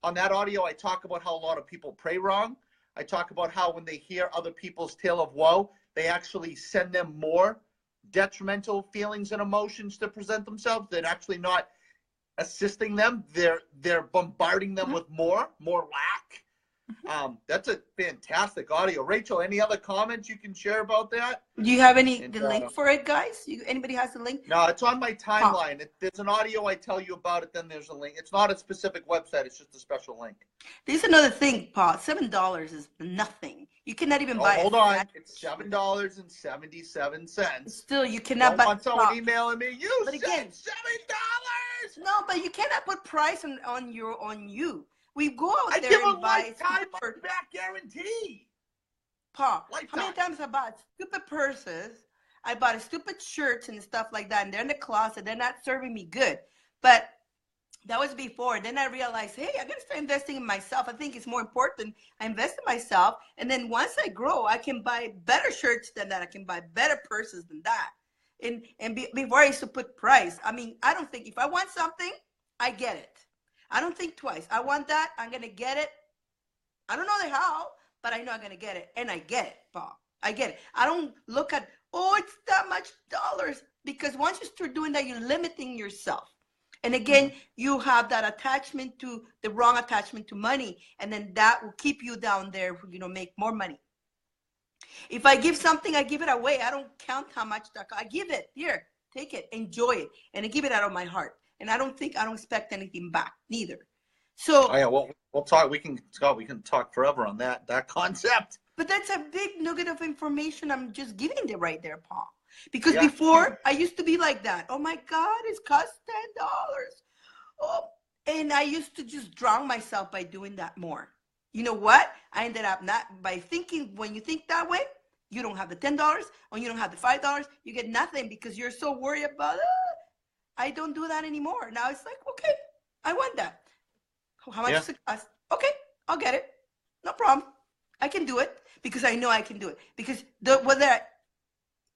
on that audio. I talk about how a lot of people pray wrong. I talk about how when they hear other people's tale of woe, they actually send them more detrimental feelings and emotions to present themselves. They're actually not assisting them. They're bombarding them with more lack. That's a fantastic audio. Rachel, any other comments you can share about that? Do you have the link for it, guys? Anybody has the link? No, it's on my timeline. There's an audio I tell you about it, then there's a link. It's not a specific website. It's just a special link. There's another thing, Paul. $7 is nothing. You cannot even buy it. Hold on. It's $7.77. Still, you cannot buy. Want someone emailing me? But again, $7. No, but you cannot put price on you. We go out I there give a and buy lifetime back guarantee. Paul, Lifetime. how many times I bought stupid purses? I bought stupid shirts and stuff like that, and they're in the closet. They're not serving me good. But that was before. Then I realized, hey, I got to start investing in myself. I think it's more important. I invest in myself, and then once I grow, I can buy better shirts than that. I can buy better purses than that. Before I used to put price. I mean, I don't think if I want something, I get it. I don't think twice. I want that. I'm going to get it. I don't know the how, but I know I'm going to get it. And I get it, Paul. I get it. I don't look at, it's that much dollars. Because once you start doing that, you're limiting yourself. And again, you have that attachment to the wrong attachment to money. And then that will keep you down there, make more money. If I give something, I give it away. I don't count how much I give it. Here, take it, enjoy it. And I give it out of my heart. And I don't expect anything back, neither. So we'll talk. We can talk forever on that concept. But that's a big nugget of information I'm just giving you right there, Paul. Because before I used to be like that. Oh my God, it's cost $10. Oh, and I used to just drown myself by doing that more. You know what? I ended up not by thinking. When you think that way, you don't have the $10 or you don't have the $5. You get nothing because you're so worried about it. I don't do that anymore. Now it's like, okay, I want that. How much does it cost? Okay, I'll get it. No problem. I can do it because I know I can do it. Because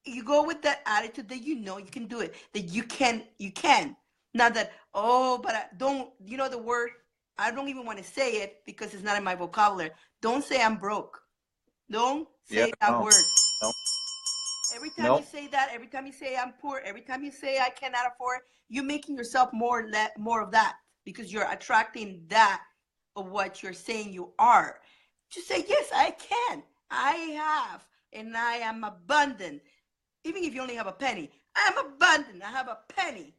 you go with that attitude that you know you can do it. That you can. Not that, but I don't, the word, I don't even want to say it because it's not in my vocabulary. Don't say I'm broke. Don't say that word. No. Every time you say that, every time you say I'm poor, every time you say I cannot afford, you're making yourself more of that because you're attracting that of what you're saying you are. Just say, yes, I can. I have, and I am abundant. Even if you only have a penny, I am abundant. I have a penny.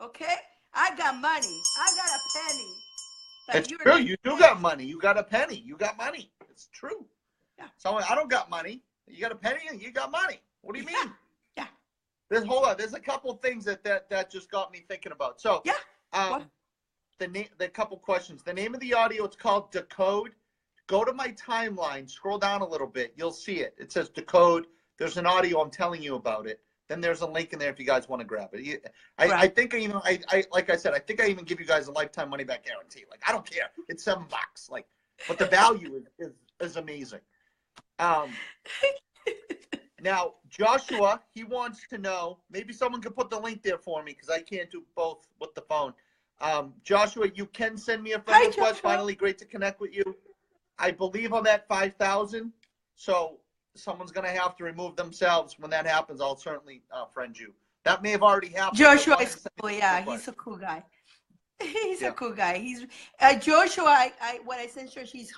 Okay? I got money. I got a penny. But It's true. You do got money. You got a penny. You got money. It's true. Yeah. So I don't got money. You got a penny and you got money. What do you mean? Yeah. Hold on. There's a couple of things that just got me thinking about. So the couple questions. The name of the audio, it's called Decode. Go to my timeline, scroll down a little bit, you'll see it. It says Decode. There's an audio, I'm telling you about it. Then there's a link in there if you guys want to grab it. I think like I said, I think I even give you guys a lifetime money back guarantee. Like, I don't care. It's $7. Like, but the value is amazing. Now, Joshua, he wants to know, maybe someone could put the link there for me because I can't do both with the phone. Joshua, you can send me a friend request. Finally, great to connect with you. I believe I'm at 5,000, so someone's going to have to remove themselves. When that happens, I'll certainly friend you. That may have already happened. Joshua is cool, yeah. He's a cool guy. He's a cool guy. He's Joshua. What I sense, he's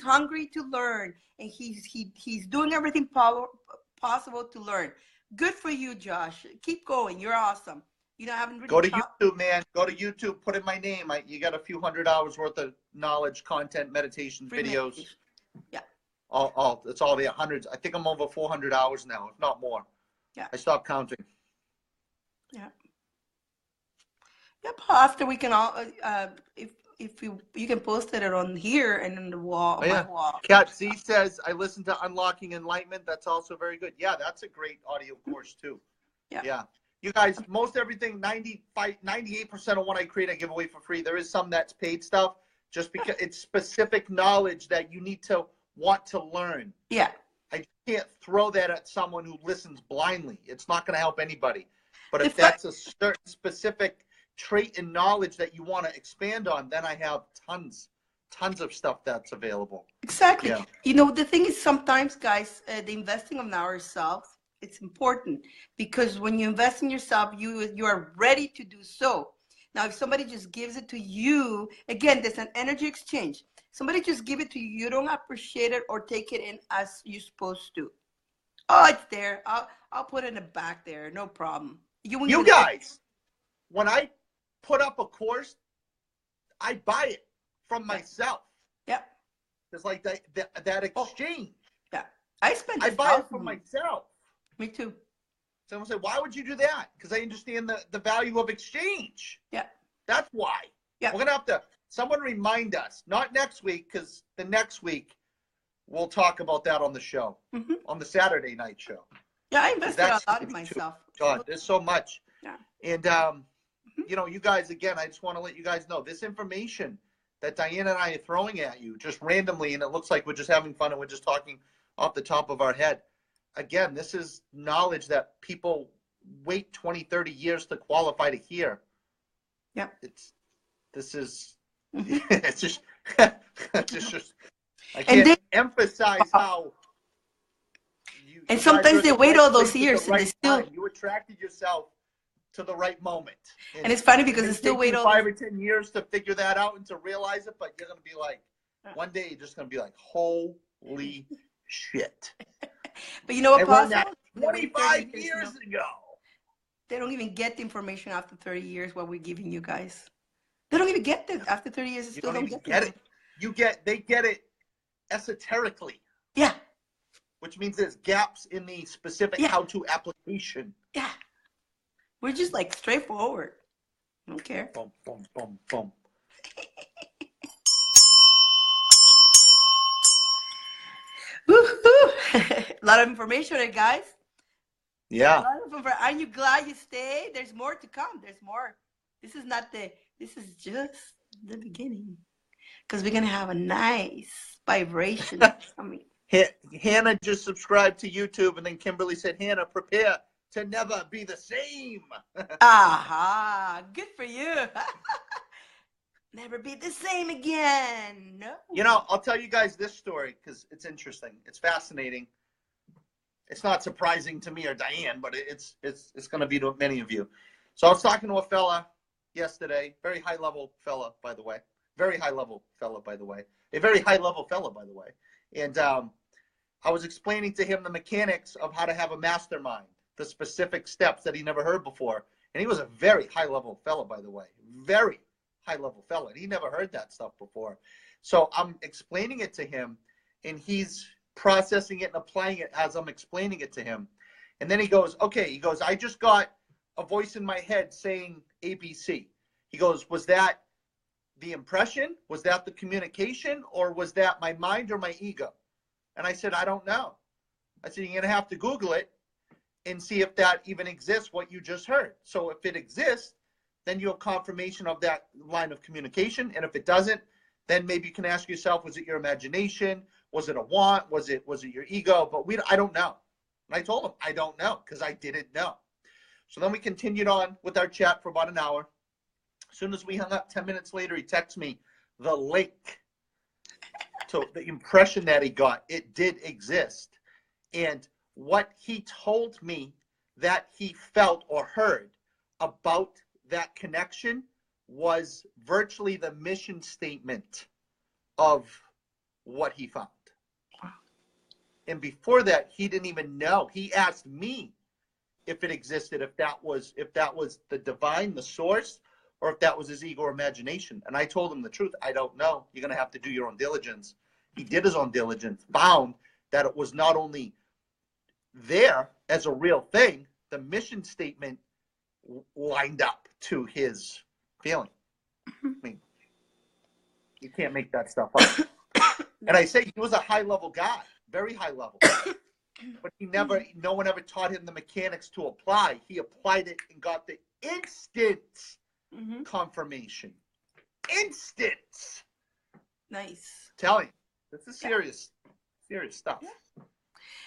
hungry to learn, and he's doing everything possible to learn. Good for you, Josh. Keep going. You're awesome. You know, I haven't really go to YouTube, man. Go to YouTube. Put in my name. You got a few $100 worth of knowledge, content, meditation, videos. Meditation. Yeah. It's all there. Hundreds. I think I'm over 400 hours now, if not more. Yeah. I stopped counting. Yeah. Yep. After we can all, if you can post it on here and on the wall. Oh, yeah. My wall. Cat Z says I listened to Unlocking Enlightenment. That's also very good. Yeah, that's a great audio course too. Yeah. Yeah. You guys, most everything, 98% of what I create, I give away for free. There is some that's paid stuff, just because it's specific knowledge that you need to want to learn. Yeah. I can't throw that at someone who listens blindly. It's not going to help anybody. But if that's a certain specific trait and knowledge that you want to expand on, then I have tons of stuff that's available. Exactly. Yeah. You know, the thing is sometimes, guys, the investing of ourselves, it's important because when you invest in yourself, you are ready to do so. Now, if somebody just gives it to you, again, there's an energy exchange. Somebody just give it to you, you don't appreciate it or take it in as you're supposed to. Oh, it's there. I'll put it in the back there. No problem. You guys, when I put up a course, I buy it from myself. Yeah. It's like that exchange. Yeah. I buy it for myself. Me too. Someone said, why would you do that? Because I understand the value of exchange. Yeah. That's why. Yeah. We're going to have to, someone remind us, not next week, because the next week we'll talk about that on the show, on the Saturday night show. Yeah, I invested a lot in myself. God, there's so much. Yeah. And, you know, you guys, again, I just want to let you guys know, this information that Dyane and I are throwing at you just randomly, and it looks like we're just having fun and we're just talking off the top of our head. Again, this is knowledge that people wait 20, 30 years to qualify to hear. Yeah. It's just, I can't emphasize how. And sometimes they wait all those years and they still. You attracted yourself to the right moment. And it's funny because they still wait all 5 or 10 years to figure that out and to realize it, but you're going to be like, one day you're just going to be like, holy shit. But you know what, Paul? 25 years ago. They don't even get the information after 30 years what we're giving you guys. They don't even get it after 30 years. They still don't get it. They get it esoterically. Yeah. Which means there's gaps in the specific how-to application. Yeah. We're just like straightforward. I don't care. Boom, boom, boom, boom. A lot of information, guys. Yeah. Aren't you glad you stayed? There's more to come. There's more. This is just the beginning. Because we're going to have a nice vibration coming. Hannah just subscribed to YouTube, and then Kimberly said, Hannah, prepare to never be the same. Aha. Good for you. Never be the same again. No. You know, I'll tell you guys this story because it's interesting. It's fascinating. It's not surprising to me or Dyane, but it's going to be to many of you. So I was talking to a fella yesterday, very high-level fella, by the way. Very high-level fella, by the way. A very high-level fella, by the way. And I was explaining to him the mechanics of how to have a mastermind, the specific steps that he never heard before. And he was a very high-level fella, by the way. Very high-level fella. And he never heard that stuff before. So I'm explaining it to him, and he's processing it and applying it as I'm explaining it to him. And then he goes, okay, he goes, I just got a voice in my head saying ABC. He goes, was that the impression? Was that the communication? Or was that my mind or my ego? And I said, I don't know. I said, you're going to have to Google it and see if that even exists, what you just heard. So if it exists, then you have confirmation of that line of communication. And if it doesn't, then maybe you can ask yourself, was it your imagination? Was it a want? Was it your ego? But I don't know. And I told him, I don't know, because I didn't know. So then we continued on with our chat for about an hour. As soon as we hung up, 10 minutes later, he texts me the link to the impression that he got. It did exist. And what he told me that he felt or heard about that connection was virtually the mission statement of what he found. And before that, he didn't even know. He asked me if it existed, if that was the divine, the source, or if that was his ego or imagination. And I told him the truth. I don't know. You're going to have to do your own diligence. He did his own diligence, found that it was not only there as a real thing, the mission statement lined up to his feeling. I mean, you can't make that stuff up. And I say he was a high-level guy, very high level. But no one ever taught him the mechanics to apply. He applied it and got the instant confirmation. Instant. Nice. Telling you, this is serious stuff. Yeah.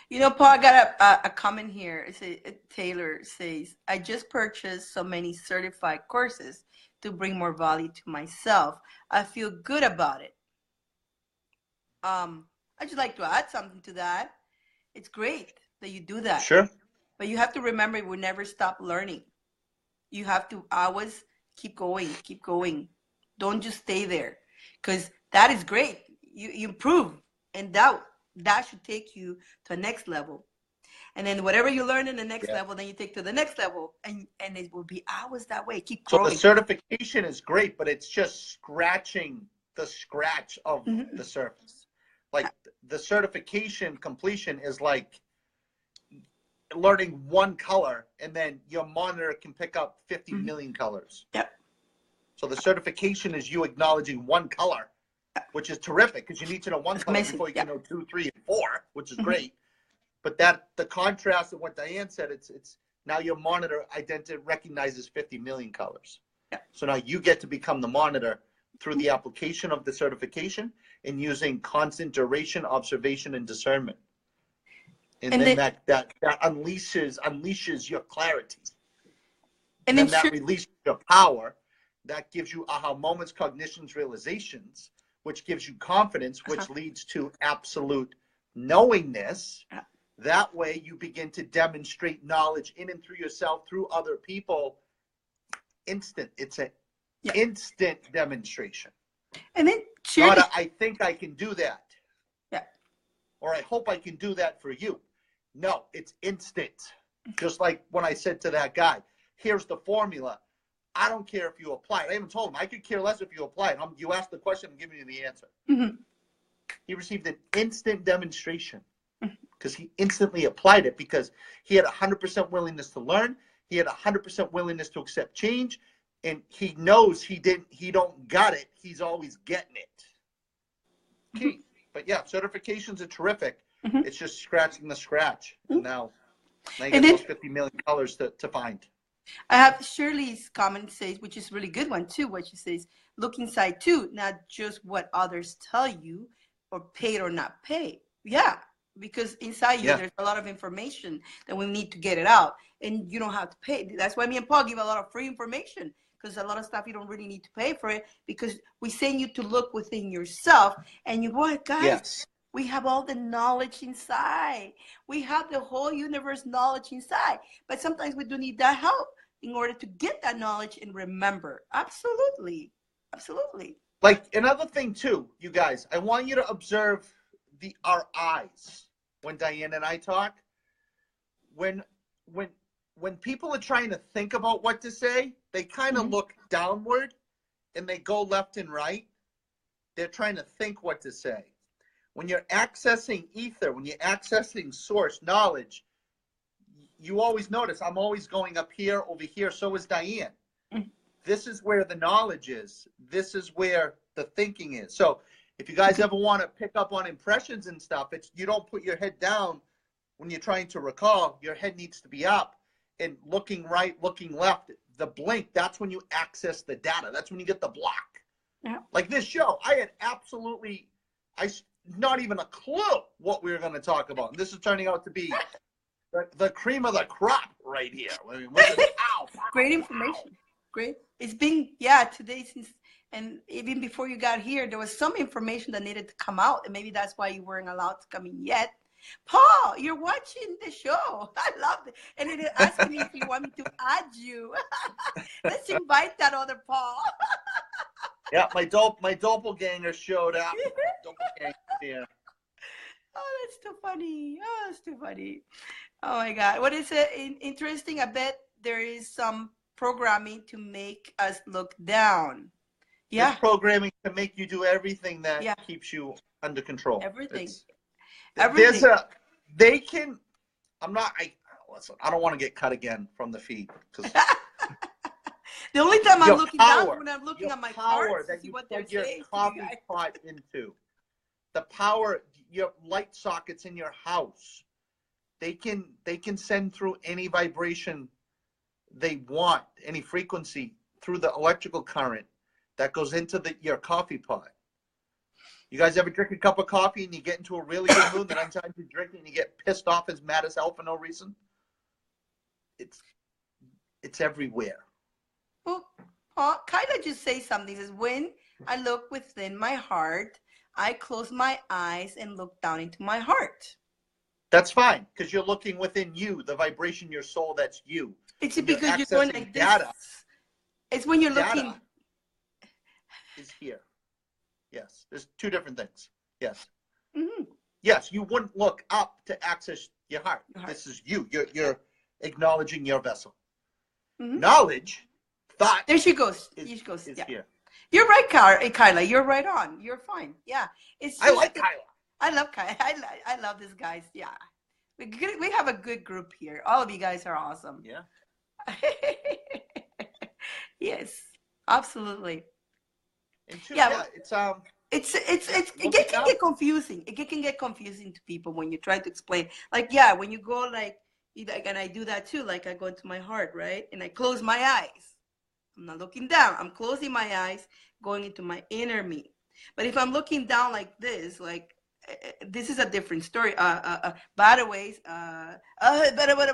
You know, Paul, I got a comment here. Taylor says, I just purchased so many certified courses to bring more value to myself. I feel good about it. I'd just like to add something to that. It's great that you do that. Sure. But you have to remember, we never stop learning. You have to always keep going, keep going. Don't just stay there, because that is great. You improve, and that should take you to the next level. And then whatever you learn in the next level, then you take to the next level, and it will be always that way. Keep growing. So the certification is great, but it's just scratching the scratch of the surface. Like the certification completion is like learning one color, and then your monitor can pick up 50 million colors. Yep. So the certification is you acknowledging one color, which is terrific, because you need to know one color before you can know 2, 3, and 4, which is great. But the contrast of what Dyane said, it's now your monitor recognizes 50 million colors. Yep. So now you get to become the monitor through the application of the certification and using constant duration, observation, and discernment. And then that unleashes your clarity. And then that releases your power. That gives you aha moments, cognitions, realizations, which gives you confidence, which leads to absolute knowingness. That way you begin to demonstrate knowledge in and through yourself, through other people. Instant. It's an instant demonstration. And then not a, I think I can do that. Yeah. Or I hope I can do that for you. No, it's instant. Just like when I said to that guy, here's the formula. I don't care if you apply it. I even told him I could care less if you apply it. You ask the question, I'm giving you the answer. He received an instant demonstration because he instantly applied it, because he had 100% willingness to learn. He had 100% willingness to accept change. And he knows he don't got it. He's always getting it. Okay. But yeah, certifications are terrific. It's just scratching the scratch. And now you get those 50 million colors to find. I have Shirley's comment says, which is a really good one too, what she says, look inside too, not just what others tell you, or paid or not paid. Yeah, because inside you, there's a lot of information that we need to get it out, and you don't have to pay. That's why me and Paul give a lot of free information, because a lot of stuff you don't really need to pay for it, because we send you to look within yourself, and you what, guys? We have all the knowledge inside. We have the whole universe knowledge inside, but sometimes we do need that help in order to get that knowledge and remember. Absolutely. Absolutely. Like another thing too, you guys, I want you to observe our eyes when Dyane and I talk. When when people are trying to think about what to say, they kind of look downward and they go left and right. They're trying to think what to say. When you're accessing ether, when you're accessing source knowledge, you always notice I'm always going up here, over here. So is Dyane. This is where the knowledge is. This is where the thinking is. So if you guys ever want to pick up on impressions and stuff, it's you don't put your head down when you're trying to recall. Your head needs to be up and looking right, looking left. The blink, that's when you access the data. That's when you get the block. Yeah. Like this show, I had absolutely, not even a clue what we were going to talk about. And this is turning out to be the cream of the crop right here. I mean, Great information. Great. It's been, today since, and even before you got here, there was some information that needed to come out, and maybe that's why you weren't allowed to come in yet. Paul, you're watching the show. I love it. And it is asking me if you want me to add you. Let's invite that other Paul. Yeah, my doppelganger showed up. Doppelganger, yeah. Oh, that's too funny. Oh, that's too funny. Oh my God. What is it? Interesting. I bet there is some programming to make us look down. Yeah. There's programming to make you do everything that keeps you under control. Everything. Listen, I don't want to get cut again from the feed. The only time I'm looking down is when I'm looking at my cards that to see you what they're put your saying. coffee pot into. The power, your light sockets in your house. They can send through any vibration they want, any frequency through the electrical current that goes into your coffee pot. You guys ever drink a cup of coffee and you get into a really good mood, and then sometimes you drink it and you get pissed off as mad as hell for no reason? It's everywhere. Well, Paul, kind of just say something. It says, when I look within my heart, I close my eyes and look down into my heart. That's fine, because you're looking within you, the vibration, your soul, that's you. It's because you're going like this. Data. It's when you're looking. Is here. Yes, there's two different things. Yes. Mm-hmm. Yes, you wouldn't look up to access your heart. This is you. You're acknowledging your vessel. Mm-hmm. Knowledge, thought. There she goes. Is here. You're right, Kyla. You're right on. You're fine. Yeah. I like Kyla. I love Kyla. I love these guys. Yeah. We have a good group here. All of you guys are awesome. Yeah. Yes, absolutely. And two, it can get confusing. It can get confusing to people when you try to explain. Like, when you go and I do that too. Like I go into my heart, right? And I close my eyes. I'm not looking down. I'm closing my eyes, going into my inner me. But if I'm looking down like this, this is a different story. By the ways, blah, blah, blah, blah,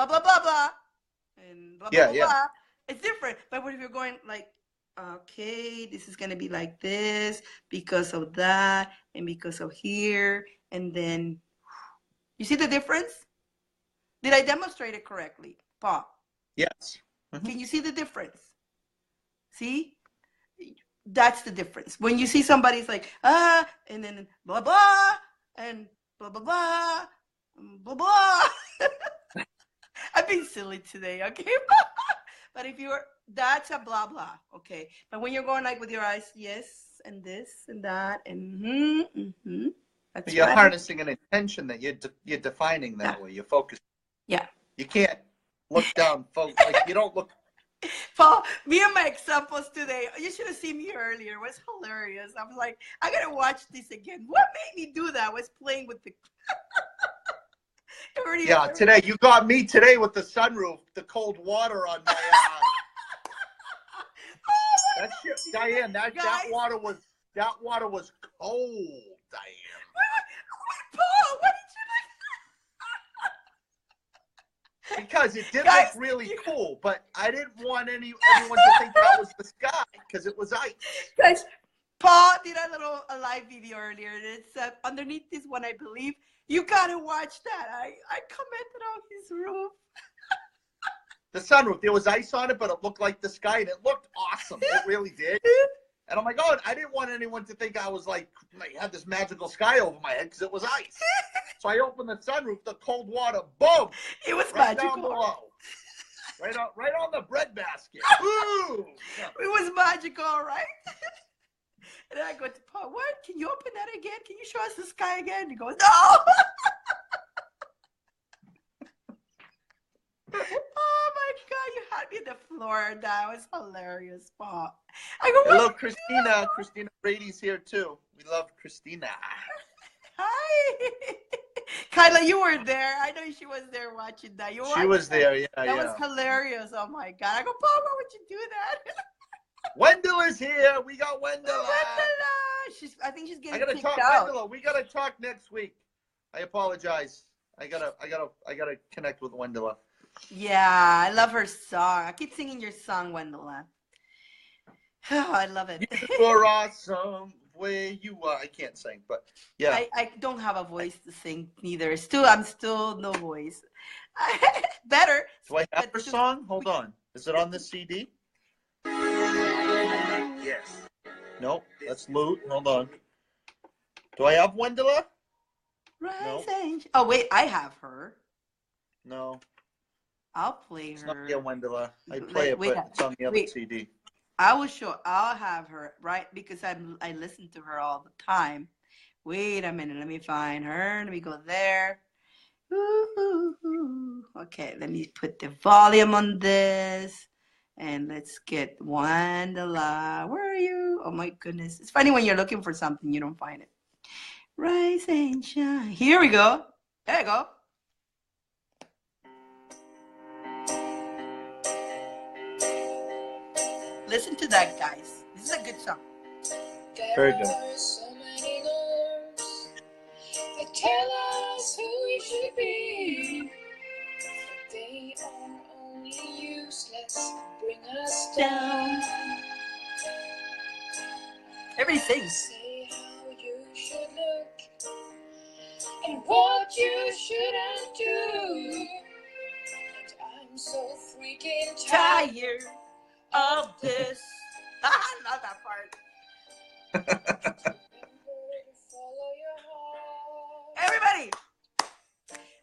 blah, blah, and blah, blah, blah. It's different. But what if you're going like, okay, this is going to be like this because of that and because of here. And then, you see the difference? Did I demonstrate it correctly, Paul? Yes. Mm-hmm. Can you see the difference? See? That's the difference. When you see somebody's like, and then blah, blah, and blah, blah, blah, blah, blah. I've been silly today, okay? But if that's a blah, blah, okay? But when you're going like with your eyes, yes, and this and that, and that's you're harnessing an intention that you're defining that way. You're focused. Yeah. You can't look down, folks. Like you don't look. Paul, me and my examples today, you should have seen me earlier. It was hilarious. I was like, I gotta watch this again. What made me do that? I was playing with the today you got me today with the sunroof, the cold water on my that's Dyane, that water was cold, Dyane. Paul, what did you like? Because it did look really cool, but I didn't want everyone to think that was the sky because it was ice. Guys, Paul did a live video earlier, and it said underneath this one, I believe, you gotta watch that. I commented on his roof. The sunroof, there was ice on it, but it looked like the sky, and it looked awesome. It really did. And I'm like, I didn't want anyone to think I was like had this magical sky over my head because it was ice. So I opened the sunroof, the cold water, boom, It was right down magical. below. Right on the bread basket. Woo! It was magical, right? And then I go to Paul, what? Can you open that again? Can you show us the sky again? He goes, no. Oh my God, you had me on the floor. That was hilarious, Paul. I go, Hello, what? Christina. Christina Brady's here too. We love Christina. Hi. Kyla, you were there. I know she was there watching that. You She was there, yeah, That was hilarious. Oh my God. I go, Paul, why would you do that? Wendell is here. We got Wendell. I think she's I getting gotta kicked talk, out. Wendell. We gotta talk next week. I apologize. I gotta connect with Wendell. Yeah, I love her song. I keep singing your song, Wendella. Oh, I love it. You are awesome where you are. I can't sing, but yeah. I don't have a voice to sing neither. I'm still no voice. Better. Do I have her song? Hold on. Is it on the CD? Yes. Nope. That's Loot. Hold on. Do I have Wendella? Rise and oh wait, I have her. No. I'll play It's her. not here, Wendella. I play it, but it's on the other CD. I'll have her, right? Because I listen to her all the time. Wait a minute, let me find her. Let me go there. Ooh. Okay, let me put the volume on this. And let's get Wendella. Where are you? Oh my goodness. It's funny when you're looking for something, you don't find it. Rise and shine. Here we go. There you go. Listen to that, guys. This is a good song. Very good. There are so many norms that tell us who we should be. They are only useless, bring us down. Everybody sings. Say how you should look and what you shouldn't do. And I'm so freaking tired Tired of this. I love that part. Remember to follow your heart. Everybody.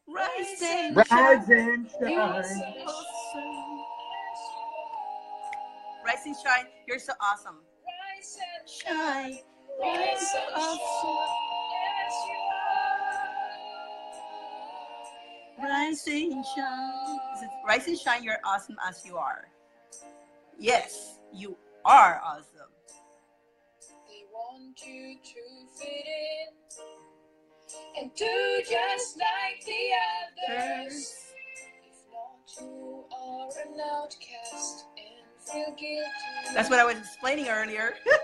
Rise and Rise and You are shine. so awesome. Rise and shine. You're so awesome. Rise and Shine. rise and Awesome. as you are. Rise and shine. Rise and shine. You're awesome as you are. Yes, you are awesome. They want you to fit in and do just like the others. If not, you are an outcast and feel guilty. That's what I was explaining earlier. But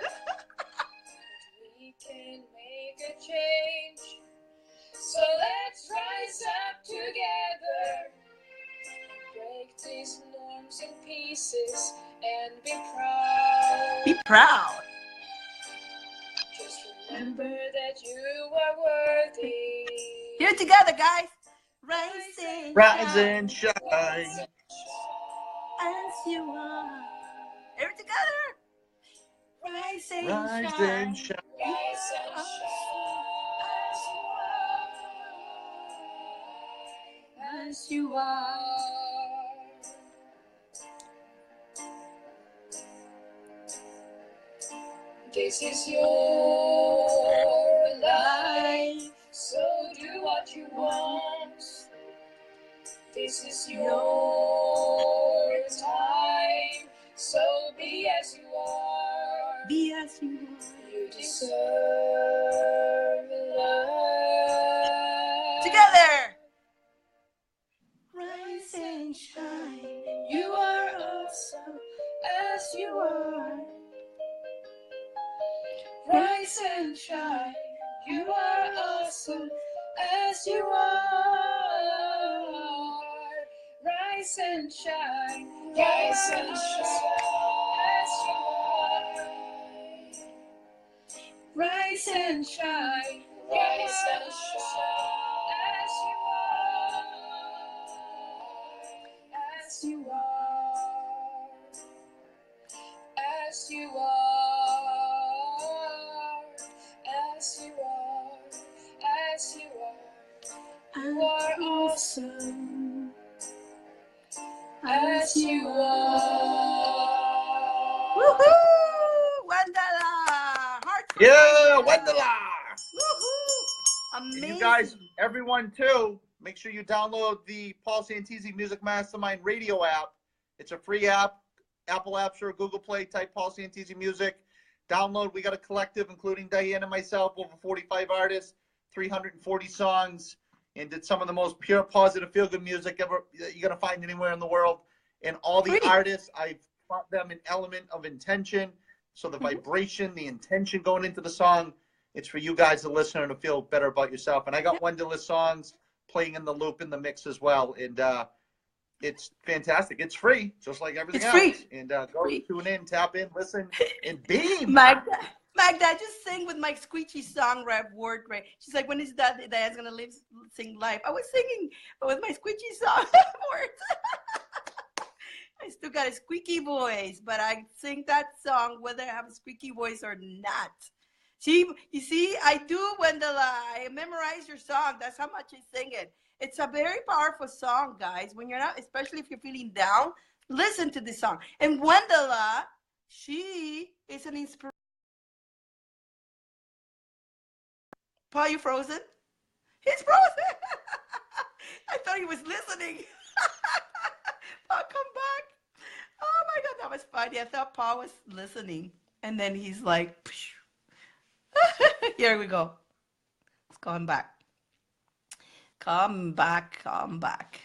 we can make a change. So let's rise up together. Break these norms in pieces and be proud. Be proud. Just remember that you are worthy. Here together, guys. Rise and shine. Rise and shine. As you are. Here together. Rise and Rise shine. and shine. Rise and shine as you are. This is your life, so do what you want. This is your time, so be as you are. Be as you are. You deserve love. Together. Rise and shine. You are awesome as you are. Rise and shine. You are awesome as you are. Rise and shine. Rise and shine as you are. Rise and shine. Rise and shine as you are. As you are. As you are. As you are. As you are. are awesome as you are. Woohoo! Wendella! Hearts for Yeah, Wendella! Wendella! Woohoo! And Amazing. you guys, everyone too, make sure you download the Paul Santisi Music Mastermind radio app. It's a free app, Apple App Store, Google Play, type Paul Santisi Music. Download. We got a collective, including Dyane and myself, over 45 artists, 340 songs, and did some of the most pure, positive, feel-good music ever that you're going to find anywhere in the world. And all the artists, I've taught them an element of intention. So the vibration, the intention going into the song, it's for you guys, the listener, to feel better about yourself. And I got Wendella's songs playing in the loop in the mix as well. And it's fantastic. It's free, just like everything else. Free. And go tune in, tap in, listen, and beam. Magda, I just sang with my squeegee song rap word, right? She's like, when is that Diane's gonna sing live? I was singing, but with my squeegee song words. I still got a squeaky voice, but I sing that song whether I have a squeaky voice or not. See, you see, I do, Wendella. I memorize your song. That's how much I sing it. It's a very powerful song, guys. When you're not, especially if you're feeling down, listen to this song. And Wendella, she is an inspiration. Paul, you frozen? He's frozen. I thought he was listening. Paul, come back. Oh my God, that was funny. I thought Paul was listening. And then he's like, here we go. It's going back. Come back, come back.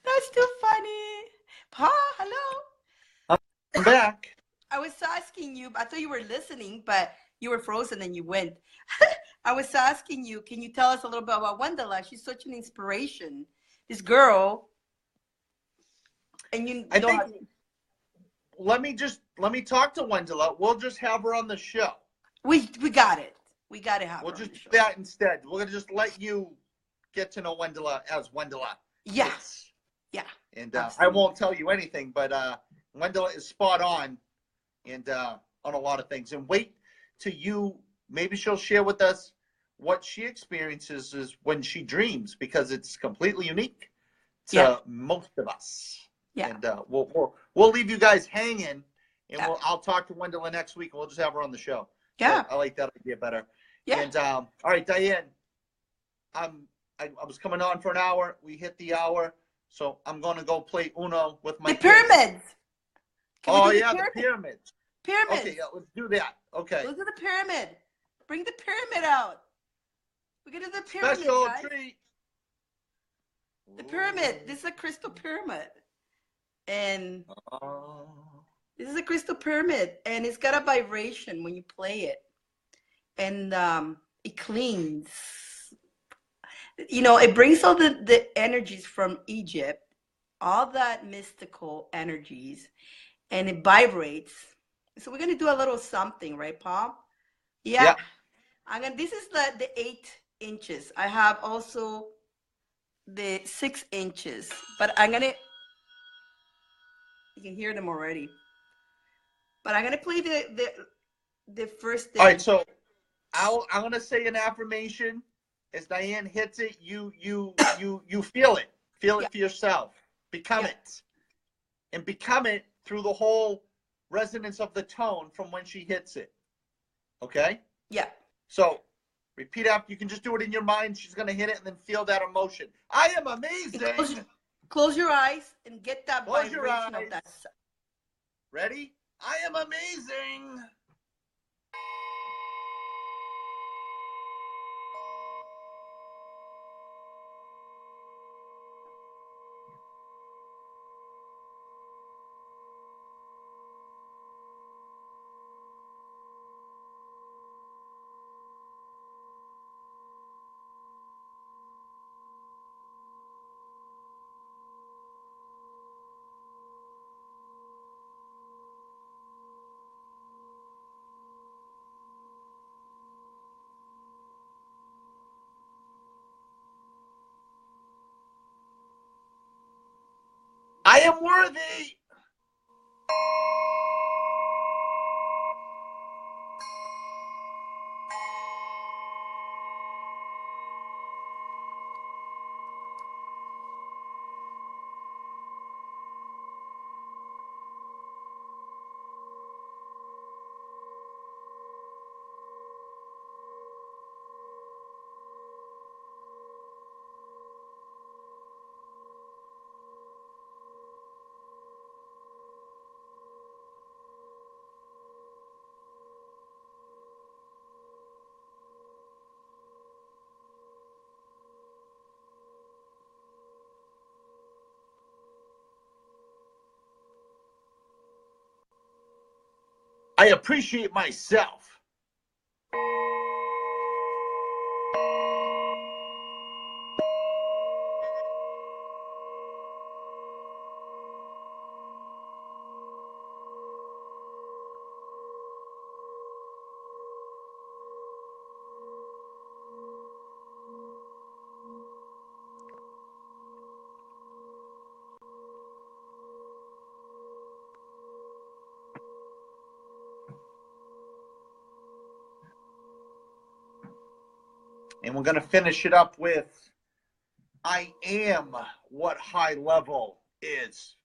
That's too funny. Pa, hello. I'm back. I was asking you, I thought you were listening, but you were frozen and you went. I was asking you, can you tell us a little bit about Wendella? She's such an inspiration. This girl. And you I don't think, have... let me talk to Wendella. We'll just have her on the show. We got it. We got to have We'll her just on the show. do that instead. We're going to just let you get to know Wendella as Wendella. Yes. Yeah. And I won't tell you anything, but Wendella is spot on and on a lot of things. And wait till maybe she'll share with us what she experiences is when she dreams, because it's completely unique to most of us. Yeah. And we'll leave you guys hanging, and I'll talk to Wendella next week, and we'll just have her on the show. Yeah. So I like that idea better. Yeah. And all right, Dyane, I was coming on for an hour. We hit the hour, so I'm going to go play Uno with my The pyramids. Oh yeah, the pyramids. Pyramids. Okay, yeah, let's do that. Okay. Let's do the pyramid. Bring the pyramid out. We're gonna do the pyramid, Special guys. treat. The pyramid. This is a crystal pyramid, and this is a crystal pyramid, and it's got a vibration when you play it, and it cleans. You know, it brings all the energies from Egypt, all that mystical energies, and it vibrates. So we're gonna do a little something, right, Paul? Yeah. This is the 8 inches. I have also the 6 inches, but you can hear them already. But I'm gonna play the first thing. All right, so I'm gonna say an affirmation. As Dyane hits it, you feel it. Feel it for yourself. Become it. And become it through the whole resonance of the tone from when she hits it. Okay? Yeah. So repeat after. You can just do it in your mind. She's gonna hit it and then feel that emotion. I am amazing. Close your eyes and get that Close your vibration eyes. of that. Ready? I am amazing. I am worthy. I appreciate myself. And we're going to finish it up with, I am what high level is.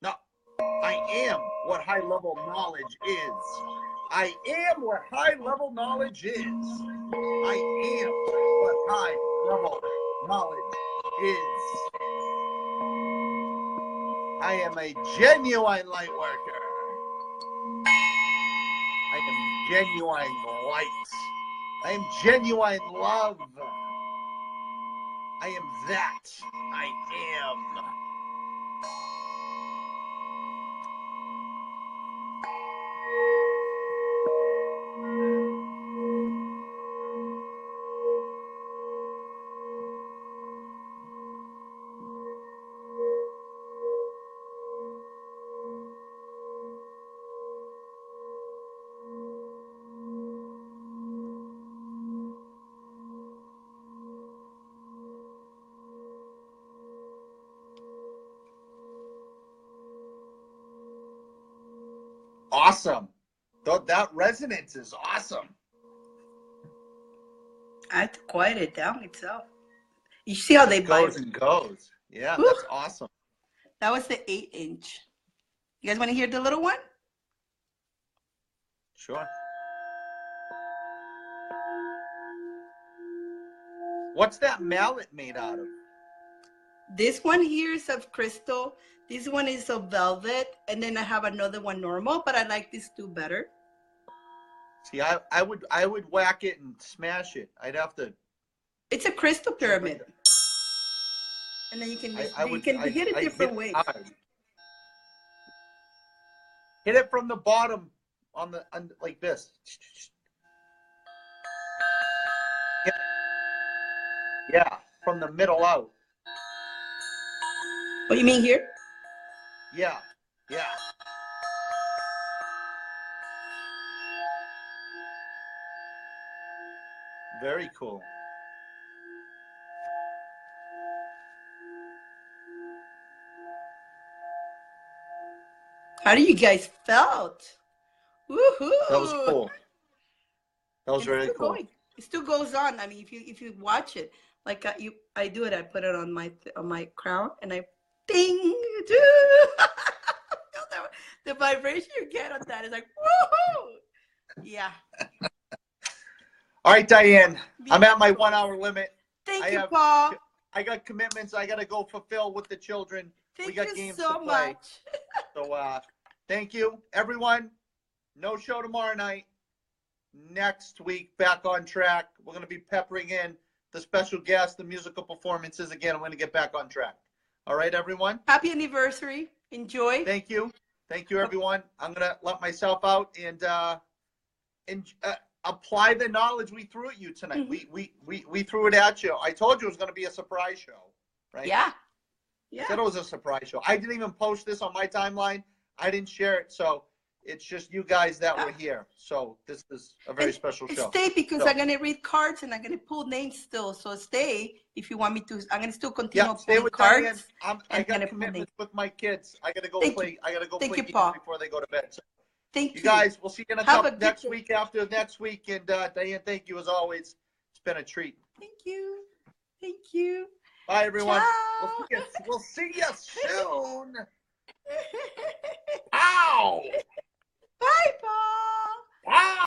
No, I am what high level knowledge is. I am what high level knowledge is. I am what high level knowledge is. I am a genuine light worker. I am genuine light. I am genuine love. I am that. I am. Awesome. That resonance is awesome. I had to quiet it down itself. You see how they goes vibrate? and goes. Yeah, Woo. that's awesome. That was the 8-inch. You guys want to hear the little one? Sure. What's that mallet made out of? This one here is of crystal. This one is of velvet. And then I have another one normal, but I like these two better. See, I would whack it and smash it. I'd have to. It's a crystal pyramid. And then you can hit it different ways. Hit it from the bottom on like this. Yeah, from the middle out. What you mean here? Yeah, yeah. Very cool. How do you guys felt? Woohoo! That was cool. That was really cool. Going. It still goes on. I mean, if you watch it, like I do it. I put it on my crown, and I ding. The vibration you get on that is like woohoo! Yeah. All right, Dyane. I'm at my 1 hour limit. Thank you, Paul. I got commitments I got to go fulfill with the children. Thank we got you games so to play. much. So thank you, everyone. No show tomorrow night. Next week, back on track. We're going to be peppering in the special guests, the musical performances. Again, I'm going to get back on track. All right, everyone. Happy anniversary. Enjoy. Thank you. Thank you, everyone. I'm going to let myself out and apply the knowledge we threw at you tonight. Mm-hmm. We threw it at you. I told you it was going to be a surprise show, right? Yeah. I said it was a surprise show. I didn't even post this on my timeline. I didn't share it. So it's just you guys that were here. So this is a very special show. Stay because I'm going to read cards and I'm going to pull names still. So stay if you want me to. I'm going to still continue pulling cards. I got commitments with my kids. I got to go play. I got to go play games before they go to bed. So thank you. Guys, we'll see you in a couple next week after next week. And Dyane, thank you as always. It's been a treat. Thank you. Thank you. Bye, everyone. Ciao. We'll see you soon. Ow! Bye, Paul. Bye.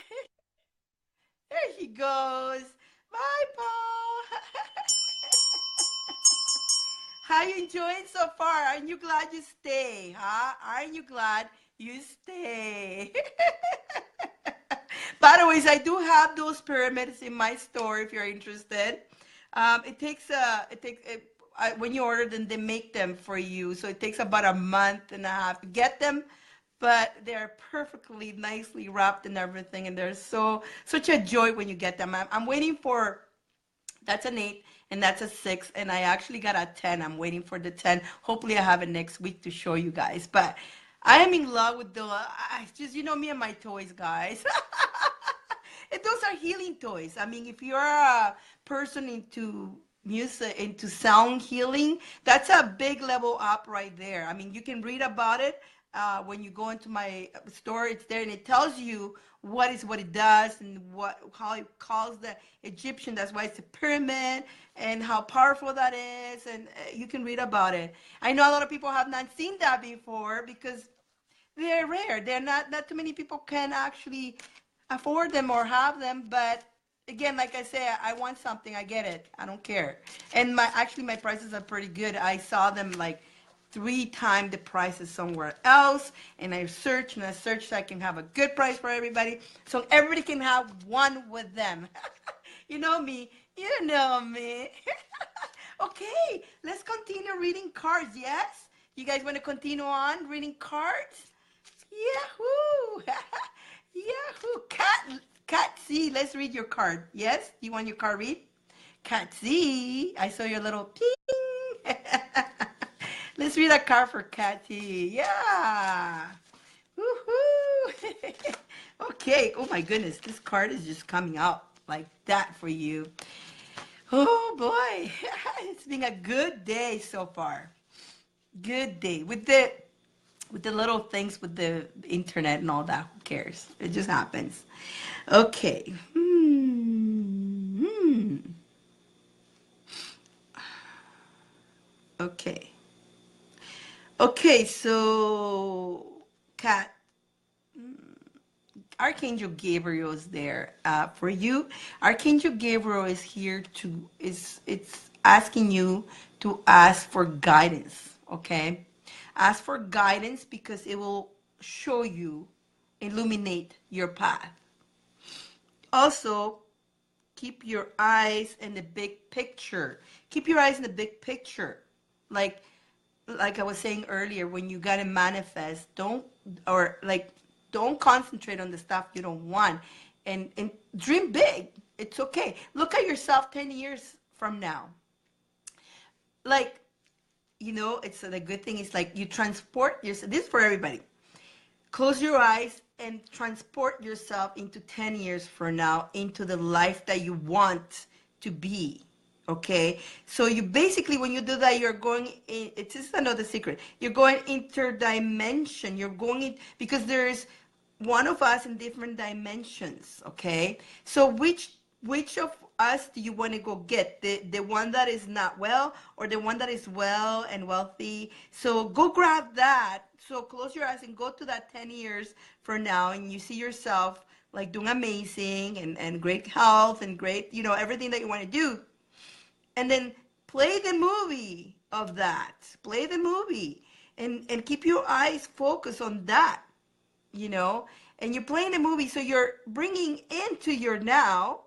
There he goes. Bye, Paul. How you enjoying so far? Aren't you glad you stay, huh? Aren't you glad you stay? By the way, I do have those pyramids in my store if you're interested. When you order them, they make them for you. So it takes about a month and a half to get them. but they're perfectly nicely wrapped and everything, and they're such a joy when you get them. I'm waiting for, that's an 8 and that's a 6, and I actually got a 10. I'm waiting for the 10. Hopefully I have it next week to show you guys. But I am in love with the, I just, me and my toys, guys. And those are healing toys. I mean, if you're a person into music, into sound healing, that's a big level up right there. I mean, you can read about it when you go into my store. It's there, and it tells you what it does, and how it calls the Egyptian. That's why it's a pyramid, and how powerful that is. And you can read about it. I know a lot of people have not seen that before because they're rare. They're not too many people can actually afford them or have them. But again, like I say, I want something, I get it. I don't care. And my prices are pretty good. I saw them like 3 times the prices somewhere else, and I searched so I can have a good price for everybody, so everybody can have one with them. You know me. You know me. Okay, let's continue reading cards. Yes, you guys want to continue on reading cards? Yahoo! Yahoo! Cat C, let's read your card. Yes? You want your card read? Cat C, I saw your little ping. Let's read a card for Cat C. Yeah! Woohoo! Okay, oh my goodness, this card is just coming out like that for you. Oh boy, it's been a good day so far. Good day. With the little things with the internet and all that, who cares? It just happens. Okay. Okay. Okay, so Kat, Archangel Gabriel is there for you. Archangel Gabriel is here it's asking you to ask for guidance, okay? Ask for guidance because it will show you, illuminate your path. Also, keep your eyes in the big picture. Keep your eyes in the big picture. Like I was saying earlier, when you gotta manifest, don't concentrate on the stuff you don't want, and dream big. It's okay. Look at yourself 10 years from now. Like, it's the good thing is like you transport yourself. This is for everybody. Close your eyes and transport yourself into 10 years from now, into the life that you want to be. Okay, so you basically, when you do that, you're going in, it's just another secret, you're going interdimension, you're going in, because there's one of us in different dimensions. Okay, so which of us do you want to go get? The one that is not well, or the one that is well and wealthy? So go grab that. So close your eyes and go to that 10 years from now, and you see yourself like doing amazing, and great health, and great, everything that you want to do. And then play the movie of that. Play the movie. And keep your eyes focused on that, And you're playing the movie, so you're bringing into your now,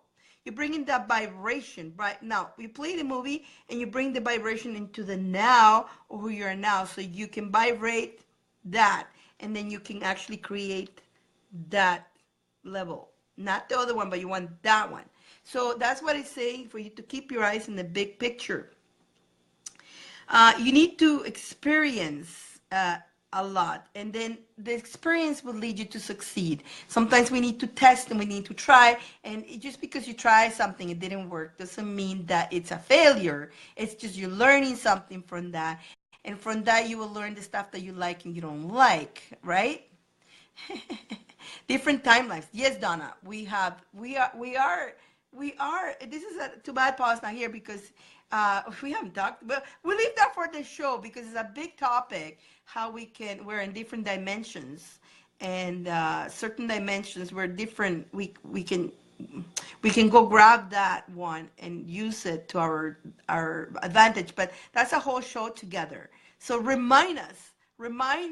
you're bringing that vibration right now. You play the movie, and you bring the vibration into the now, or who you are now, so you can vibrate that. And then you can actually create that level. Not the other one, but you want that one. So that's what it's saying, for you to keep your eyes in the big picture. You need to experience a lot, and then the experience will lead you to succeed. Sometimes we need to test, and we need to try, and just because you try something, it didn't work, doesn't mean that it's a failure. It's just you're learning something from that, and from that you will learn the stuff that you like and you don't like, right? Different timelines. Yes, Donna, we are. This is too bad Paul's not here, because we haven't talked, but we'll leave that for the show, because it's a big topic, how we're in different dimensions, and certain dimensions we're different. We can go grab that one and use it to our advantage, but that's a whole show together. So remind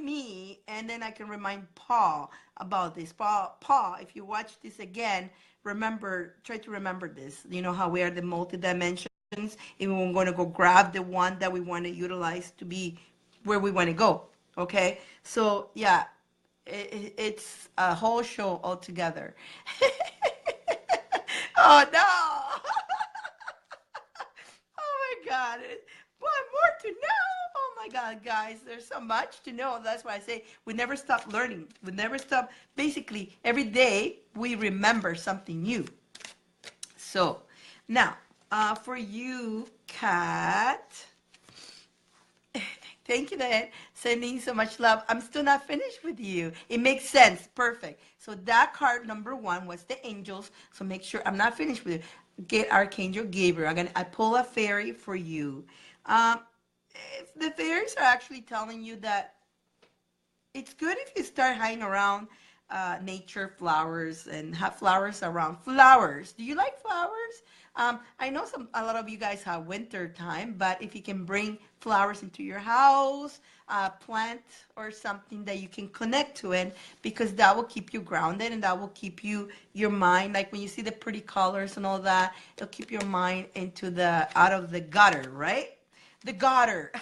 me, and then I can remind Paul about this. Paul, if you watch this again, try to remember this. You know how we are the multi-dimensions, and we're going to go grab the one that we want to utilize to be where we want to go. Okay? So, yeah, It's a whole show altogether. Oh no! Oh my God. What more to know? Oh my God, guys, there's so much to know. That's why I say we never stop learning. We never stop. Basically, every day we remember something new. So now, for you, Kat, thank you, Diane. Sending so much love. I'm still not finished with you. It makes sense. Perfect. So that card number one was the angels. So make sure I'm not finished with you. Get Archangel Gabriel. I pull a fairy for you. Um, if the fairies are actually telling you that it's good if you start hanging around nature, flowers, and have flowers around. Flowers. Do you like flowers? I know a lot of you guys have winter time, but if you can bring flowers into your house, plant or something that you can connect to it, because that will keep you grounded and that will keep your mind, like when you see the pretty colors and all that, it'll keep your mind into the out of the gutter, right? The gutter.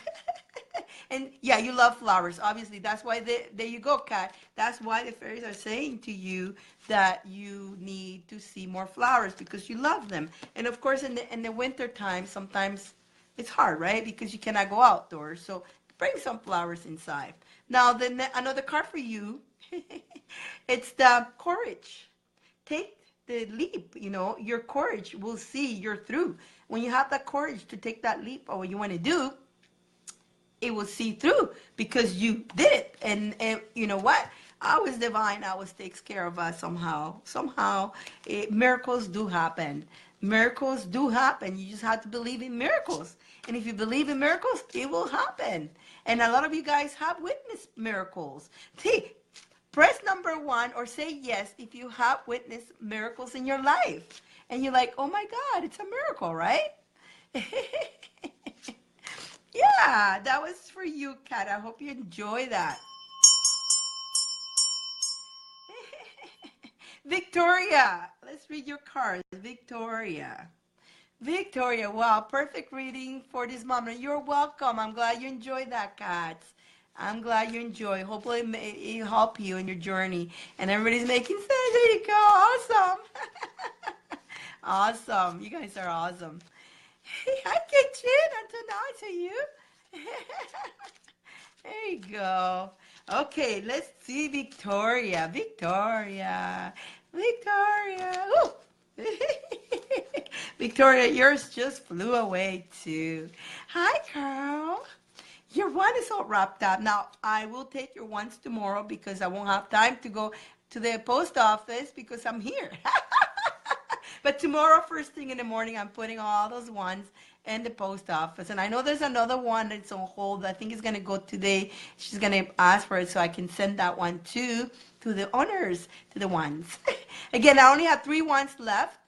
And yeah, you love flowers. Obviously, that's why there you go, Kat. That's why the fairies are saying to you that you need to see more flowers because you love them. And of course, in the winter time, sometimes it's hard, right? Because you cannot go outdoors. So bring some flowers inside. Now, then another card for you. It's the courage. Take the leap. Your courage will see you're through. When you have that courage to take that leap or what you want to do, it will see through because you did it. And you know what? Always divine always takes care of us somehow. Miracles do happen. Miracles do happen. You just have to believe in miracles. And if you believe in miracles, it will happen. And a lot of you guys have witnessed miracles. See, press number 1 or say yes if you have witnessed miracles in your life. And you're like, oh my God, it's a miracle, right? Yeah, that was for you, Kat. I hope you enjoy that. Victoria, let's read your cards. Victoria. Victoria, wow, perfect reading for this moment. You're welcome. I'm glad you enjoyed that, Kat. I'm glad you enjoy. Hopefully it help you in your journey. And everybody's making sense. There you go. Awesome. Awesome. You guys are awesome. Hi, Kitchen. Until now, to you. There you go. Okay, let's see Victoria. Victoria. Victoria. Ooh. Victoria, yours just flew away too. Hi, Carl. Your one is all wrapped up. Now, I will take your ones tomorrow because I won't have time to go to the post office because I'm here. But tomorrow, first thing in the morning, I'm putting all those ones in the post office. And I know there's another one that's on hold. I think it's going to go today. She's going to ask for it so I can send that one too to the owners, to the ones. Again, I only have 3 ones left.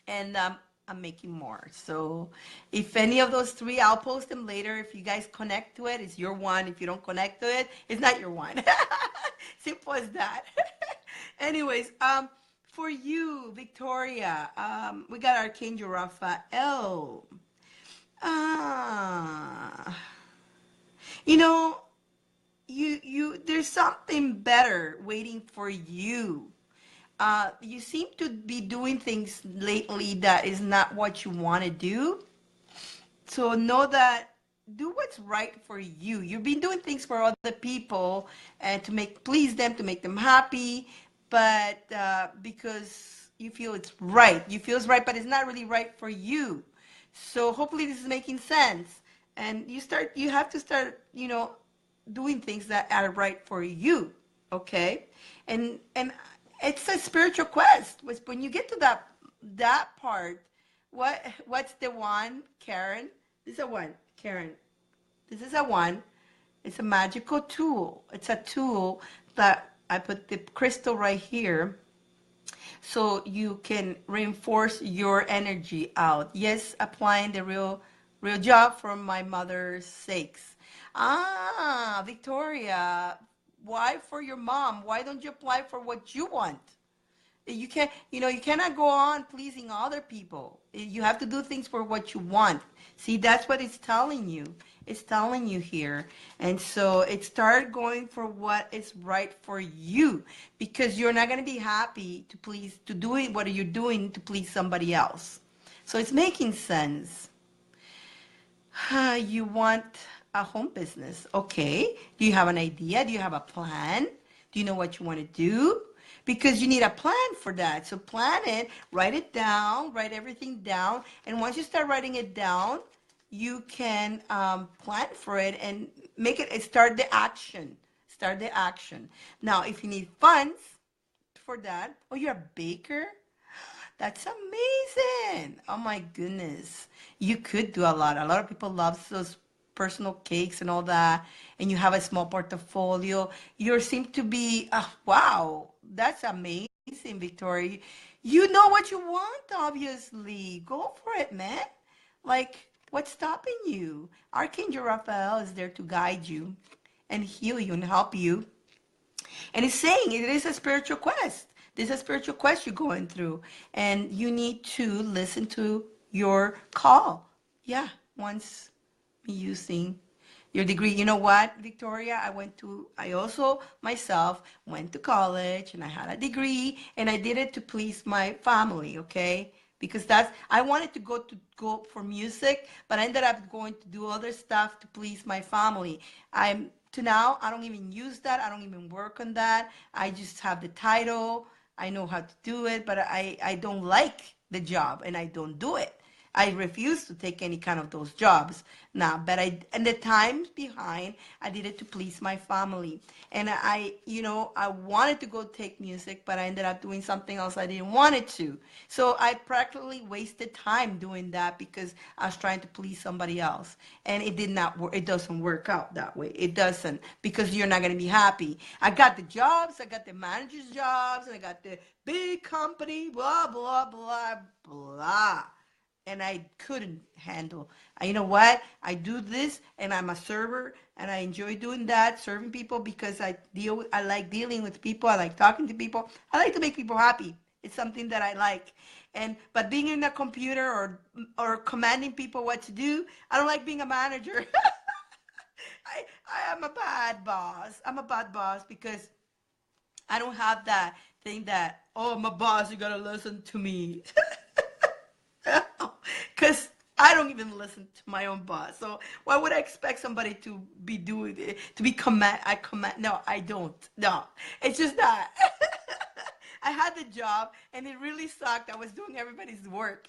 And I'm making more. So if any of those 3, I'll post them later. If you guys connect to it, it's your one. If you don't connect to it, it's not your one. Simple as that. Anyways, for you, Victoria, we got Archangel Raphael. You know, there's something better waiting for you. You seem to be doing things lately that is not what you want to do. So know that do what's right for you. You've been doing things for other people and to please them, to make them happy, but because you feel it's right. You feel it's right, but it's not really right for you. So hopefully this is making sense. And you have to start, doing things that are right for you. Okay? And it's a spiritual quest. When you get to that part, what's the one, Karen? This is a one, Karen. This is a one. It's a magical tool. It's a tool that I put the crystal right here so you can reinforce your energy out. Yes, applying the real job for my mother's sakes. Victoria, why for your mom? Why don't you apply for what you want? You can't, you cannot go on pleasing other people. You have to do things for what you want. See, that's what it's telling you. It's telling you here. And so it start going for what is right for you, because you're not going to be happy to do it, what you're doing to please somebody else. So it's making sense. You want a home business. Okay. Do you have an idea? Do you have a plan? Do you know what you want to do? Because you need a plan for that. So plan it, write it down, write everything down. And once you start writing it down, you can plan for it and start the action. Start the action. Now, if you need funds for that, oh, you're a baker? That's amazing. Oh my goodness. You could do a lot. A lot of people love those personal cakes and all that. And you have a small portfolio. You seem to be, wow, that's amazing, Victoria. You know what you want, obviously. Go for it, man. Like, what's stopping you? Archangel Raphael is there to guide you and heal you and help you. And it's saying it is a spiritual quest. This is a spiritual quest you're going through. And you need to listen to your call. Yeah, once using your degree. You know what, Victoria? I also myself went to college and I had a degree and I did it to please my family, okay? Because I wanted to go for music, but I ended up going to do other stuff to please my family. To now, I don't even use that. I don't even work on that. I just have the title. I know how to do it, but I don't like the job and I don't do it. I refuse to take any kind of those jobs now, but and the times behind, I did it to please my family. And I wanted to go take music, but I ended up doing something else I didn't want it to. So I practically wasted time doing that because I was trying to please somebody else. And it did not work. It doesn't work out that way. It doesn't, because you're not going to be happy. I got the jobs, I got the manager's jobs, and I got the big company, blah, blah, blah, blah. And I couldn't handle. You know what? I do this, and I'm a server, and I enjoy doing that, serving people, because I like dealing with people. I like talking to people. I like to make people happy. It's something that I like. But being in a computer or commanding people what to do, I don't like being a manager. I am a bad boss. I'm a bad boss because I don't have that thing that, oh, I'm a boss, you gotta listen to me. Because I don't even listen to my own boss. So why would I expect somebody to be doing it, to be no, I don't. No, it's just that. I had the job and it really sucked. I was doing everybody's work.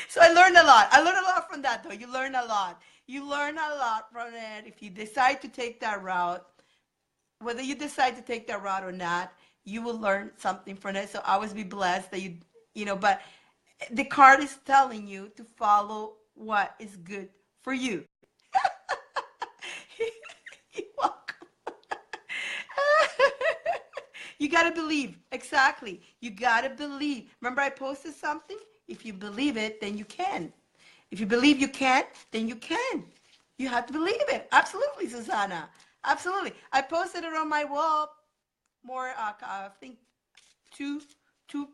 So I learned a lot. I learned a lot from that, though. You learn a lot. You learn a lot from it. If you decide to take that route, whether you decide to take that route or not, you will learn something from it. So always be blessed that but the card is telling you to follow what is good for you. You're welcome. You got to believe. Exactly. You got to believe. Remember, I posted something? If you believe it, then you can. If you believe you can, then you can. You have to believe it. Absolutely, Susanna. Absolutely. I posted it on my wall. More, I think, two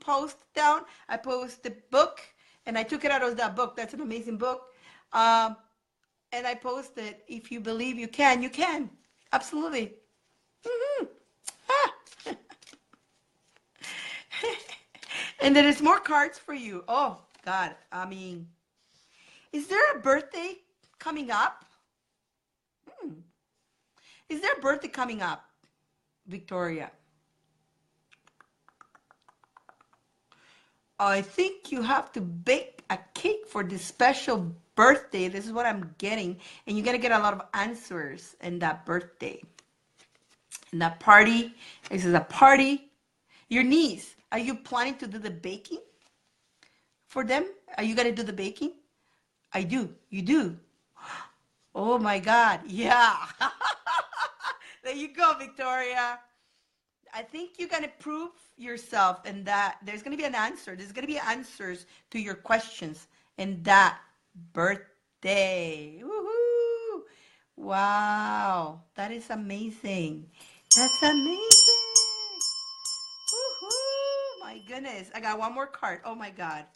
posts down. I posted the book, and I took it out of that book. That's an amazing book. And I posted, if you believe you can, you can. Absolutely. Mm-hmm. Ah. And there is more cards for you. Oh, God. I mean, is there a birthday coming up? Is there a birthday coming up, Victoria? I think you have to bake a cake for this special birthday. This is what I'm getting. And you're going to get a lot of answers in that birthday. In that party. This is a party. Your niece, are you planning to do the baking for them? Are you going to do the baking? I do. You do. Oh, my God. Yeah. There you go, Victoria. I think you're going to prove yourself, and that there's going to be an answer. There's going to be answers to your questions in that birthday. Woohoo! Wow, that is amazing. That's amazing. Woohoo! My goodness. I got one more card. Oh my God.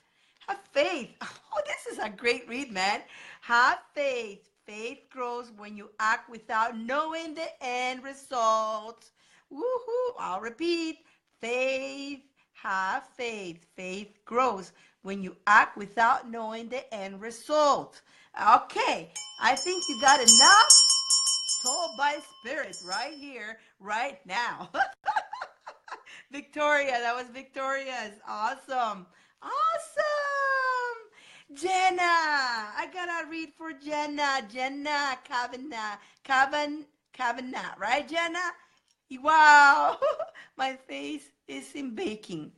Have faith. Oh, this is a great read, man. Have faith. Faith grows when you act without knowing the end result. Woohoo! I'll repeat. Faith. Have faith. Faith grows when you act without knowing the end result. Okay. I think you got enough told by spirit right here, right now. Victoria, that was Victoria's. Awesome. Awesome. Jenna, I gotta read for Jenna. Jenna Kavanagh, right, Jenna? Wow. My face is in baking.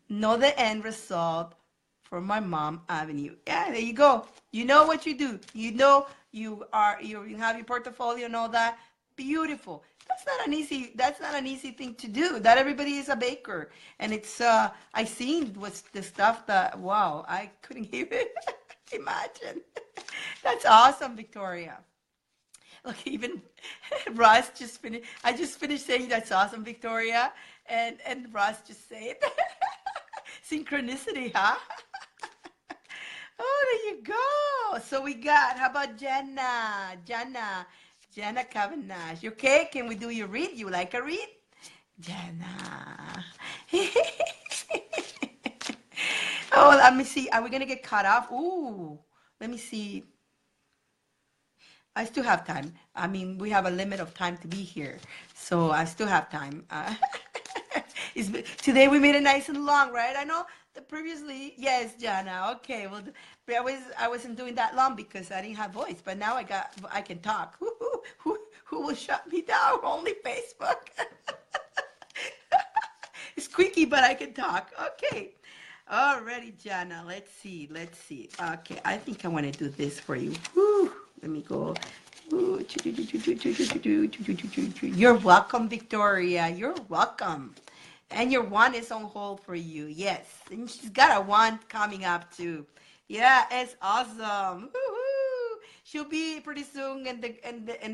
Know the end result for my mom Avenue. Yeah, there you go. You know what you do. You know you have your portfolio and all that. Beautiful. That's not an easy thing to do. Not everybody is a baker. And it's I seen what's the stuff that wow, I couldn't even imagine. That's awesome, Victoria. Look, even Russ just finished. I just finished saying that's awesome, Victoria, and Russ just said synchronicity, huh? Oh, there you go. So we got, how about Jenna? Jenna Kavanagh. You okay? Can we do your read? You like a read? Jenna. Oh, let me see. Are we going to get cut off? Ooh, let me see. I still have time. I mean, we have a limit of time to be here. So I still have time. Today we made it nice and long, right? I know previously, yes, Jana. Okay, well, I wasn't doing that long because I didn't have voice, but now I can talk. Who will shut me down? Only Facebook. It's squeaky, but I can talk. Okay. Alrighty, Jana. Let's see. Okay, I think I want to do this for you. Let me go. You're welcome, Victoria. You're welcome. And your wand is on hold for you. Yes. And she's got a wand coming up too. Yeah, it's awesome. Woo-hoo. She'll be pretty soon in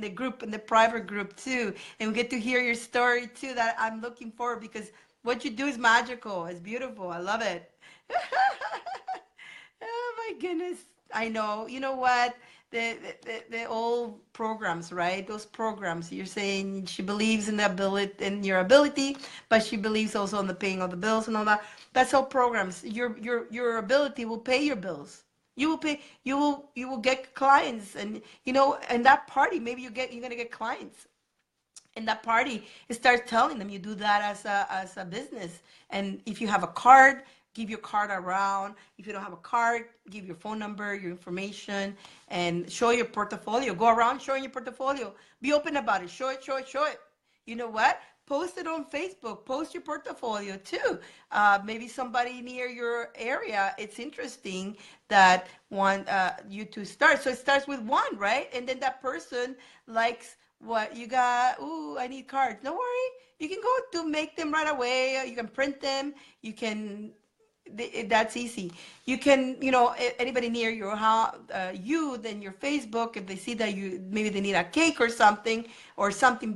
the group, in the private group too. And we get to hear your story too, that I'm looking forward, because what you do is magical. It's beautiful. I love it. Oh my goodness. I know. You know what? The old programs, right? Those programs. You're saying she believes in the ability, in your ability, but she believes also in the paying of the bills and all that. That's all programs. Your ability will pay your bills. You will pay. You will get clients, and in that party, maybe you're gonna get clients. In that party, start telling them you do that as a business. And if you have a card, give your card around. If you don't have a card, give your phone number, your information, and show your portfolio. Go around showing your portfolio. Be open about it. Show it. You know what? Post it on Facebook. Post your portfolio too. Maybe somebody near your area, it's interesting that want you to start. So it starts with one, right? And then that person likes what you got. Ooh, I need cards. Don't worry. You can go to make them right away. You can print them. You can, that's easy. You can, anybody near your house, then your Facebook, if they see that maybe they need a cake or something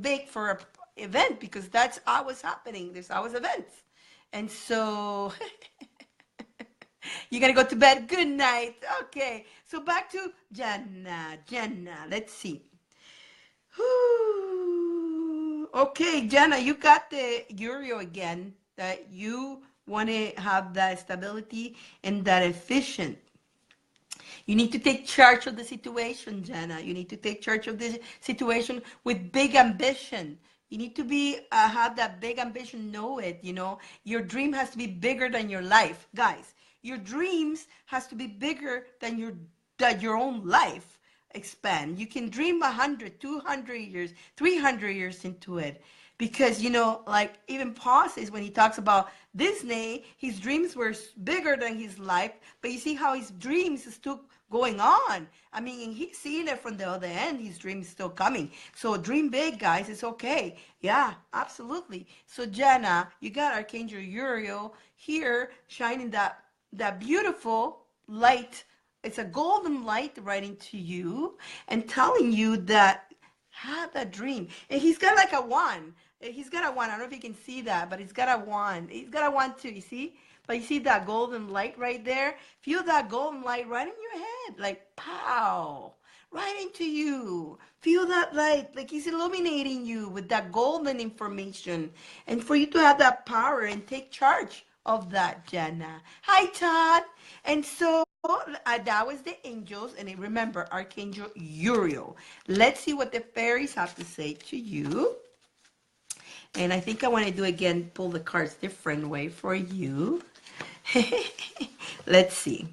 big for a event, because that's always happening. There's always events. And so you're going to go to bed. Good night. Okay. So back to Jenna. Let's see. Okay, Jenna, you got the Uriel again, that you want to have that stability and that efficient. You need to take charge of the situation, Jenna. You need to take charge of the situation with big ambition. You need to have that big ambition. Know it. Your dream has to be bigger than your life, guys. Your dreams has to be bigger than your own life. Expand. You can dream 100, 200 years, 300 years into it. Because, like even Paul says when he talks about Disney, his dreams were bigger than his life. But you see how his dreams is still going on. I mean, he's seeing it from the other end. His dream is still coming. So dream big, guys. It's okay. Yeah, absolutely. So Jenna, you got Archangel Uriel here shining that beautiful light. It's a golden light right into you and telling you that have that dream. And he's got like a wand. He's got a wand. I don't know if you can see that, but he's got a wand. He's got a wand too, you see? But you see that golden light right there? Feel that golden light right in your head, like pow, right into you. Feel that light, like he's illuminating you with that golden information. And for you to have that power and take charge of that, Jana. Hi, Todd. And so that was the angels. And remember, Archangel Uriel. Let's see what the fairies have to say to you. And I think I want to do again, pull the cards different way for you. Let's see.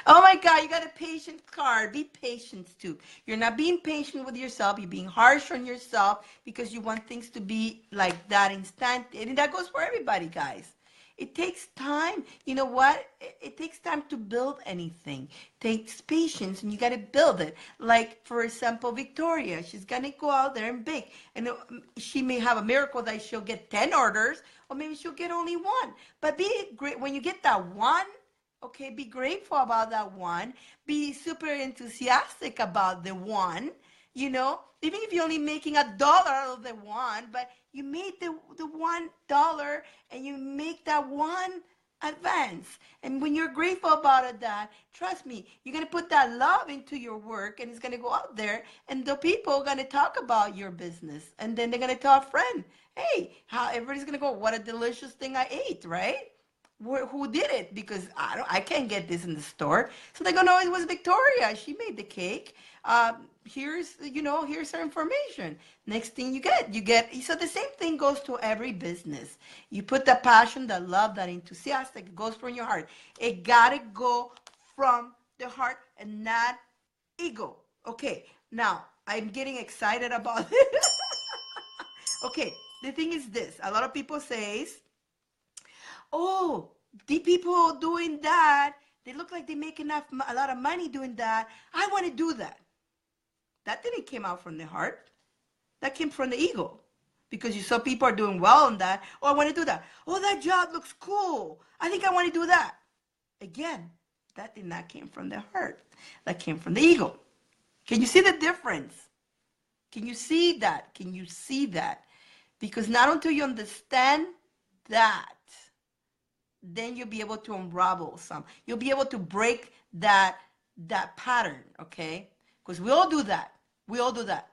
Oh my God, you got a patient card. Be patient too. You're not being patient with yourself. You're being harsh on yourself because you want things to be like that instant. And that goes for everybody, guys. It takes time. You know what? It takes time to build anything. It takes patience, and you got to build it. Like, for example, Victoria, she's going to go out there and bake. And she may have a miracle that she'll get 10 orders, or maybe she'll get only one. But be great when you get that one. Okay, be grateful about that one. Be super enthusiastic about the one. You know, even if you're only making $1 out of the one, but you made the $1 and you make that one advance. And when you're grateful about it, that, trust me, you're going to put that love into your work, and it's going to go out there, and the people are going to talk about your business. And then they're going to tell a friend, hey, how everybody's going to go, what a delicious thing I ate, right? Who did it? Because I can't get this in the store. So they're going to know it was Victoria. She made the cake. Here's her information. Next thing you get. So the same thing goes to every business. You put that passion, that love, that enthusiastic, it goes from your heart. It got to go from the heart and not ego. Okay, now I'm getting excited about this. Okay, the thing is this. A lot of people say, oh, the people doing that, they look like they make a lot of money doing that. I want to do that. That didn't come out from the heart. That came from the ego. Because you saw people are doing well on that. Oh, I want to do that. Oh, that job looks cool. I think I want to do that. Again, that did not came from the heart. That came from the ego. Can you see the difference? Can you see that? Can you see that? Because not until you understand that, then you'll be able to unravel some. You'll be able to break that pattern, okay? Because we all do that. We all do that.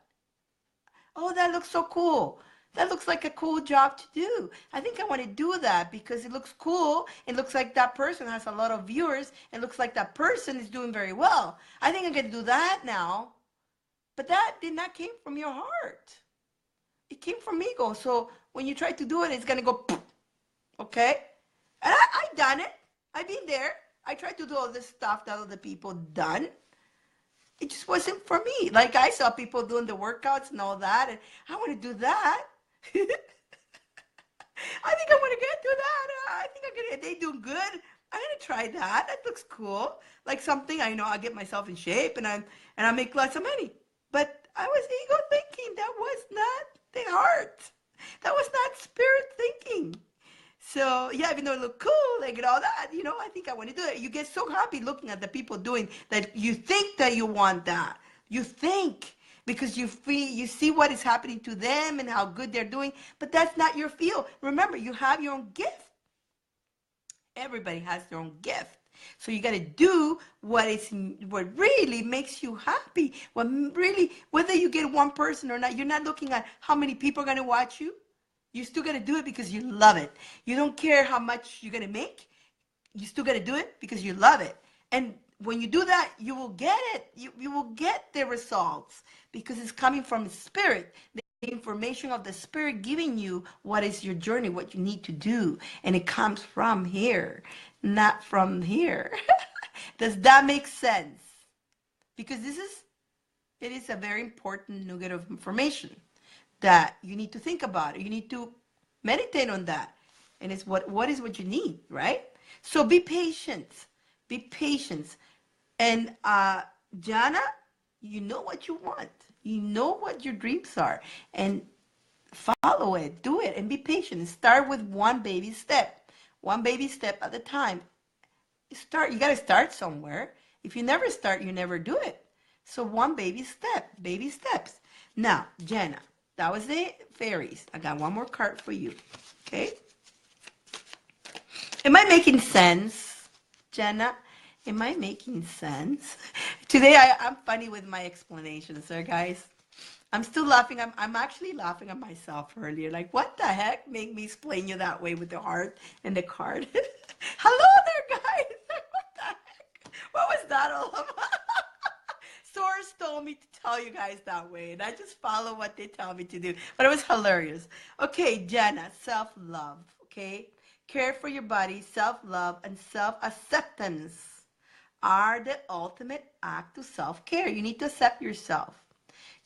Oh, that looks so cool. That looks like a cool job to do. I think I want to do that because it looks cool. It looks like that person has a lot of viewers. It looks like that person is doing very well. I think I'm going to do that now. But that did not came from your heart. It came from ego. So when you try to do it, it's going to go, poof, okay? And I done it. I've been there. I tried to do all this stuff that other people done. It just wasn't for me. Like, I saw people doing the workouts and all that, and I want to do that. I think I want to get to that. I think they do good. I'm gonna try that. That looks cool. Like something I know I get myself in shape and I make lots of money. But I was ego thinking. That was not the heart. That was not spirit thinking. So, yeah, even though it looked cool, like and all that, I think I want to do it. You get so happy looking at the people doing that. You think that you want that. You think because you see what is happening to them and how good they're doing, but that's not your field. Remember, you have your own gift. Everybody has their own gift. So you got to do what really makes you happy. Whether you get one person or not, you're not looking at how many people are going to watch you. You still got to do it because you love it. You don't care how much you're going to make. You still got to do it because you love it. And when you do that, you will get it. You will get the results because it's coming from spirit. The information of the spirit giving you what is your journey, what you need to do. And it comes from here, not from here. Does that make sense? Because it is a very important nugget of information that you need to think about. You need to meditate on that. And it's what is what you need, right? So be patient. Be patient. And Jana, you know what you want. You know what your dreams are. And follow it. Do it. And be patient. Start with one baby step. One baby step at a time. You got to start somewhere. If you never start, you never do it. So one baby step. Baby steps. Now, Jana, That was it, fairies. I got one more card for you. Okay? Am I making sense, Jenna? Am I making sense? Today I'm funny with my explanations, sir, guys. I'm still laughing. I'm actually laughing at myself earlier. Like, what the heck made me explain you that way with the heart and the card? Hello there, guys. What the heck? What was that all about? Source told me to tell you guys that way, and I just follow what they tell me to do. But it was hilarious. Okay, Jenna, self-love, okay? Care for your body, self-love, and self-acceptance are the ultimate act of self-care. You need to accept yourself.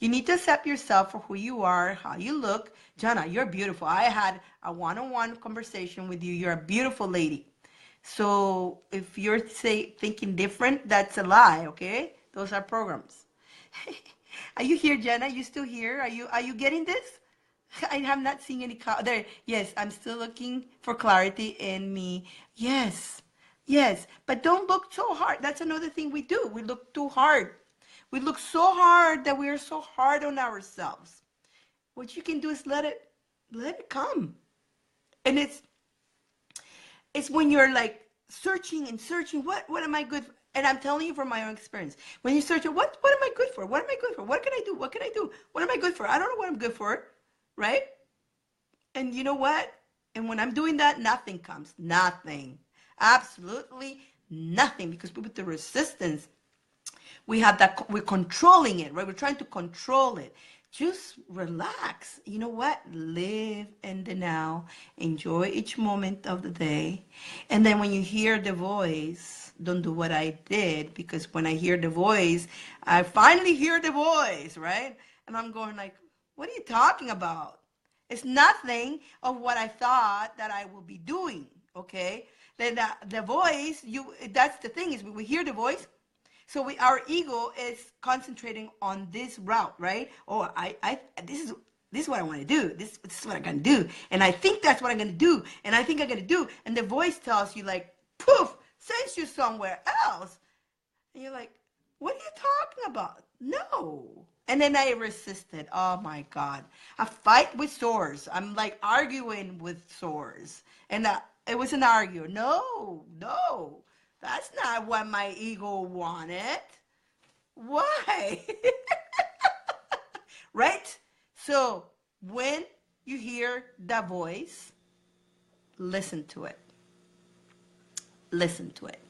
You need to accept yourself for who you are, how you look. Jenna, you're beautiful. I had a one-on-one conversation with you. You're a beautiful lady. So if you're thinking different, that's a lie, okay? Those are programs. Are you here, Jenna? You still here? Are you getting this? I have not seen any there. Yes, I'm still looking for clarity in me. Yes. Yes, but don't look so hard. That's another thing we do. We look too hard. We look so hard that we are so hard on ourselves. What you can do is let it come. And it's when you're like searching and searching, what am I good for? And I'm telling you from my own experience. When you search, what am I good for? What am I good for? What can I do? What can I do? What am I good for? I don't know what I'm good for, right? And you know what? And when I'm doing that, nothing comes. Nothing. Absolutely nothing. Because with the resistance, we have that, we're controlling it, right? We're trying to control it. Just relax. You know what? Live in the now. Enjoy each moment of the day. And then when you hear the voice, don't do what I did, because when I hear the voice, I finally hear the voice, right? And I'm going like, what are you talking about? It's nothing of what I thought that I will be doing, okay? Then the voice, that's the thing, is we hear the voice. So our ego is concentrating on this route, right? Oh, this is what I want to do. This is what I'm going to do. And I think that's what I'm going to do. And I think I'm going to do. And the voice tells you like, poof, sends you somewhere else. And you're like, what are you talking about? No. And then I resisted. Oh my God. A fight with swords. I'm like arguing with swords. And it was an argument. No. That's not what my ego wanted. Why? Right? So when you hear that voice, listen to it. Listen to it.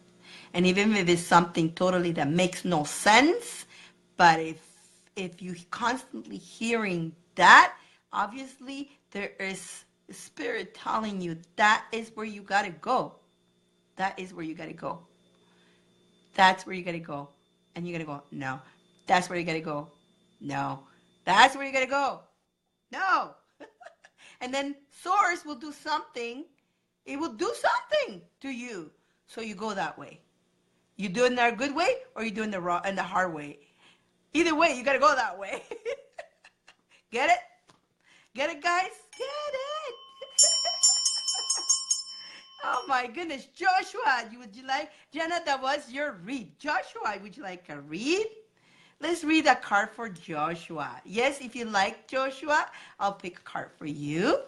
And even if it's something totally that makes no sense, but if you constantly hearing that, obviously there is a spirit telling you that is where you got to go. That is where you got to go. That's where you got to go. And you got to go, no. That's where you got to go. No. That's where you got to go. No. And then source will do something. It will do something to you. So you go that way. You do it in a good way, or you do it in the hard way. Either way, you got to go that way. Get it? Get it, guys? Get it? Oh my goodness, Joshua, would you like, Jenna, that was your read. Joshua, would you like a read? Let's read a card for Joshua. Yes, if you like Joshua, I'll pick a card for you.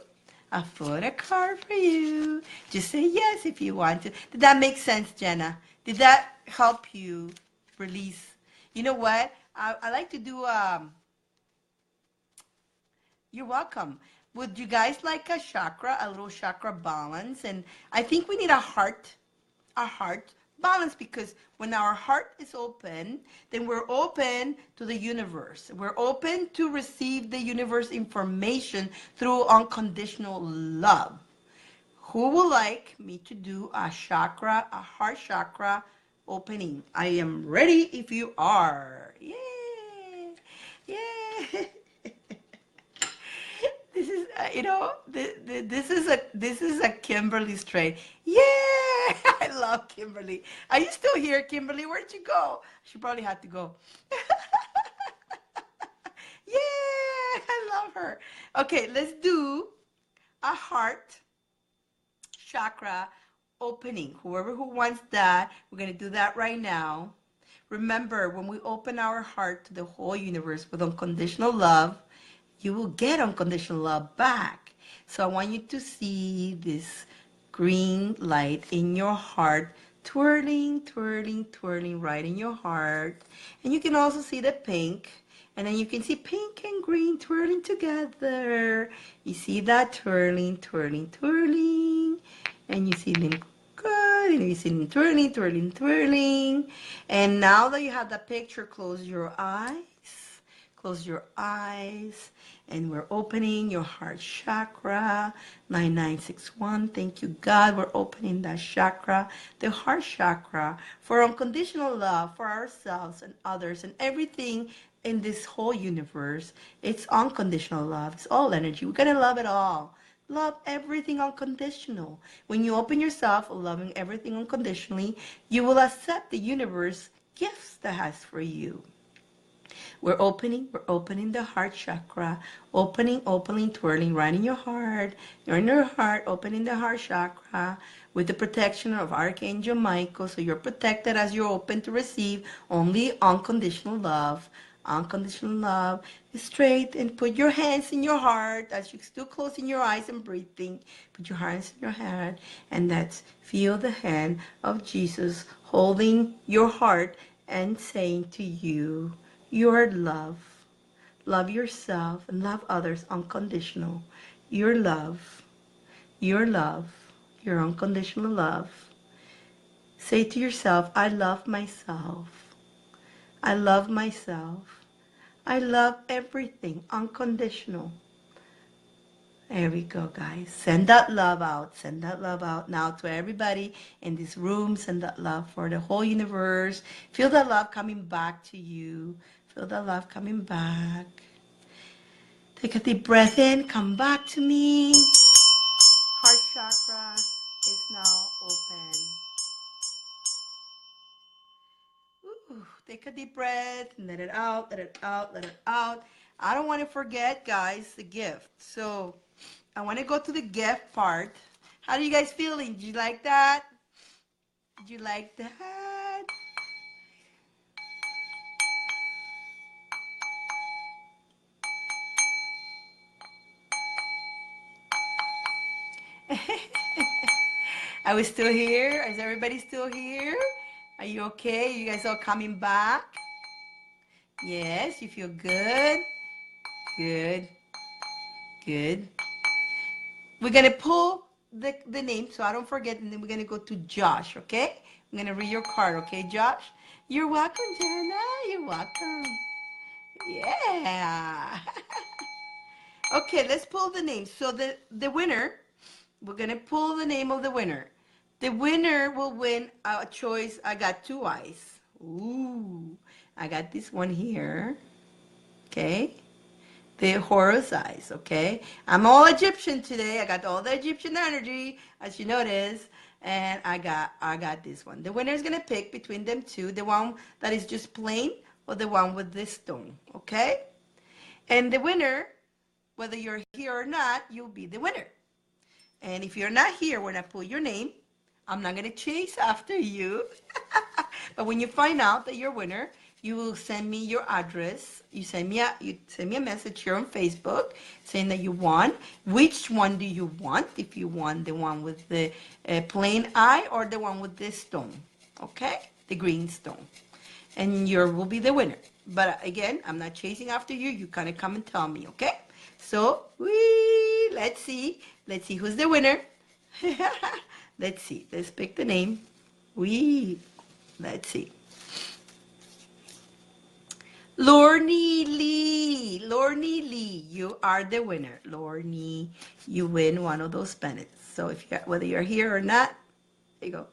I'll put a card for you. Just say yes if you want to. Did that make sense, Jenna? Did that help you release? You know what? I like to do, you're welcome. Would you guys like a chakra, a little chakra balance? And I think we need a heart balance, because when our heart is open, then we're open to the universe. We're open to receive the universe information through unconditional love. Who would like me to do a chakra, a heart chakra opening? I am ready if you are. Yay! Yay! This is, this is a Kimberly strain. Yeah, I love Kimberly. Are you still here, Kimberly? Where'd you go? She probably had to go. Yeah, I love her. Okay, let's do a heart chakra opening. Whoever who wants that, we're going to do that right now. Remember, when we open our heart to the whole universe with unconditional love, you will get unconditional love back. So I want you to see this green light in your heart, twirling, twirling, twirling right in your heart. And you can also see the pink. And then you can see pink and green twirling together. You see that twirling, twirling, twirling. And you see them good. And you see them twirling, twirling, twirling. And now that you have the picture, close your eyes. Close your eyes. And we're opening your heart chakra, 9961. Thank you, God. We're opening that chakra, the heart chakra, for unconditional love for ourselves and others and everything in this whole universe. It's unconditional love. It's all energy. We're going to love it all. Love everything unconditional. When you open yourself, loving everything unconditionally, you will accept the universe gifts that has for you. We're opening the heart chakra, opening, twirling right in your heart. You're in your heart, opening the heart chakra with the protection of Archangel Michael. So you're protected as you're open to receive only unconditional love. Unconditional love. Straight, and put your hands in your heart as you're still closing your eyes and breathing. Put your hands in your heart, and that's feel the hand of Jesus holding your heart and saying to you, your love. Love yourself and love others unconditional. Your love. Your love. Your unconditional love. Say to yourself, I love myself. I love myself. I love everything unconditional. There we go, guys. Send that love out. Send that love out now to everybody in this room. Send that love for the whole universe. Feel that love coming back to you. Feel that love coming back. Take a deep breath in. Come back to me. Heart chakra is now open. Ooh, take a deep breath and let it out, let it out, let it out. I don't want to forget, guys, the gift. So I want to go to the gift part. How are you guys feeling? Did you like that? Did you like that? Are we still here? Is everybody still here? Are you okay? You guys all coming back? Yes, you feel good? Good. Good. We're going to pull the name so I don't forget, and then we're going to go to Josh, okay? I'm going to read your card, okay, Josh? You're welcome, Jenna. You're welcome. Yeah. Okay, let's pull the name. So the winner, we're going to pull the name of the winner. The winner will win a choice. I got two eyes. Ooh, I got this one here. Okay. The Horus eyes, okay? I'm all Egyptian today. I got all the Egyptian energy, as you notice. And I got this one. The winner is going to pick between them two, the one that is just plain or the one with this stone, okay? And the winner, whether you're here or not, you'll be the winner. And if you're not here when I pull your name, I'm not going to chase after you. But when you find out that you're a winner, you will send me your address. You send me a message here on Facebook saying that you won. Which one do you want? If you want the one with the plain eye or the one with this stone, okay? The green stone. And you will be the winner. But again, I'm not chasing after you. You kind of come and tell me, okay? So, let's see. Let's see who's the winner. Let's see. Let's pick the name. Let's see. Lorney Lee. Lorney Lee, you are the winner. Lorney, you win one of those pennants. So if whether you're here or not, there you go.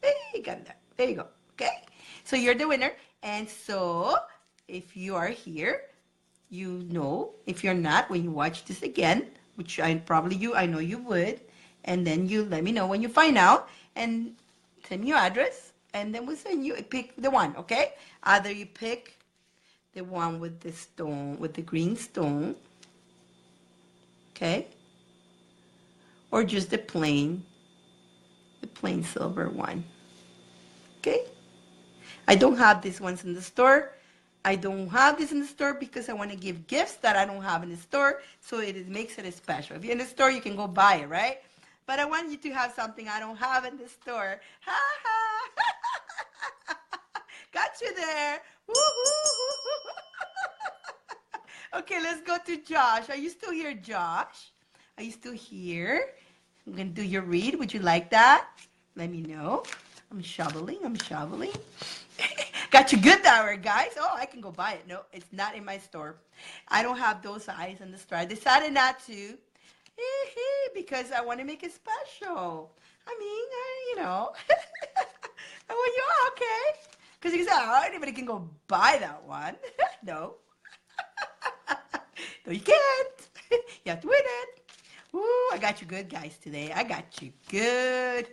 Hey, you got that. There you go. Okay. So you're the winner. And so if you are here, you know. If you're not, when you watch this again, which I know you would, and then you let me know when you find out, and send me your address, and then we'll send you pick the one. Okay. Either you pick the one with the stone, with the green stone, okay, or just the plain silver one, okay. I don't have these ones in the store, I don't have this in the store because I want to give gifts that I don't have in the store, so makes it special. If you're in the store, you can go buy it, right? But I want you to have something I don't have in the store. Ha ha! Got you there. Woo-hoo. Okay, let's go to Josh. Are you still here, Josh? Are you still here? I'm going to do your read. Would you like that? Let me know. I'm shoveling. Got you good hour, guys. Oh, I can go buy it. No, it's not in my store. I don't have those eyes in the store. I decided not to because I want to make it special. I mean, I want you okay. Because you say, oh, anybody can go buy that one. No. No, you can't. You have to win it. Ooh, I got you good, guys, today. I got you good.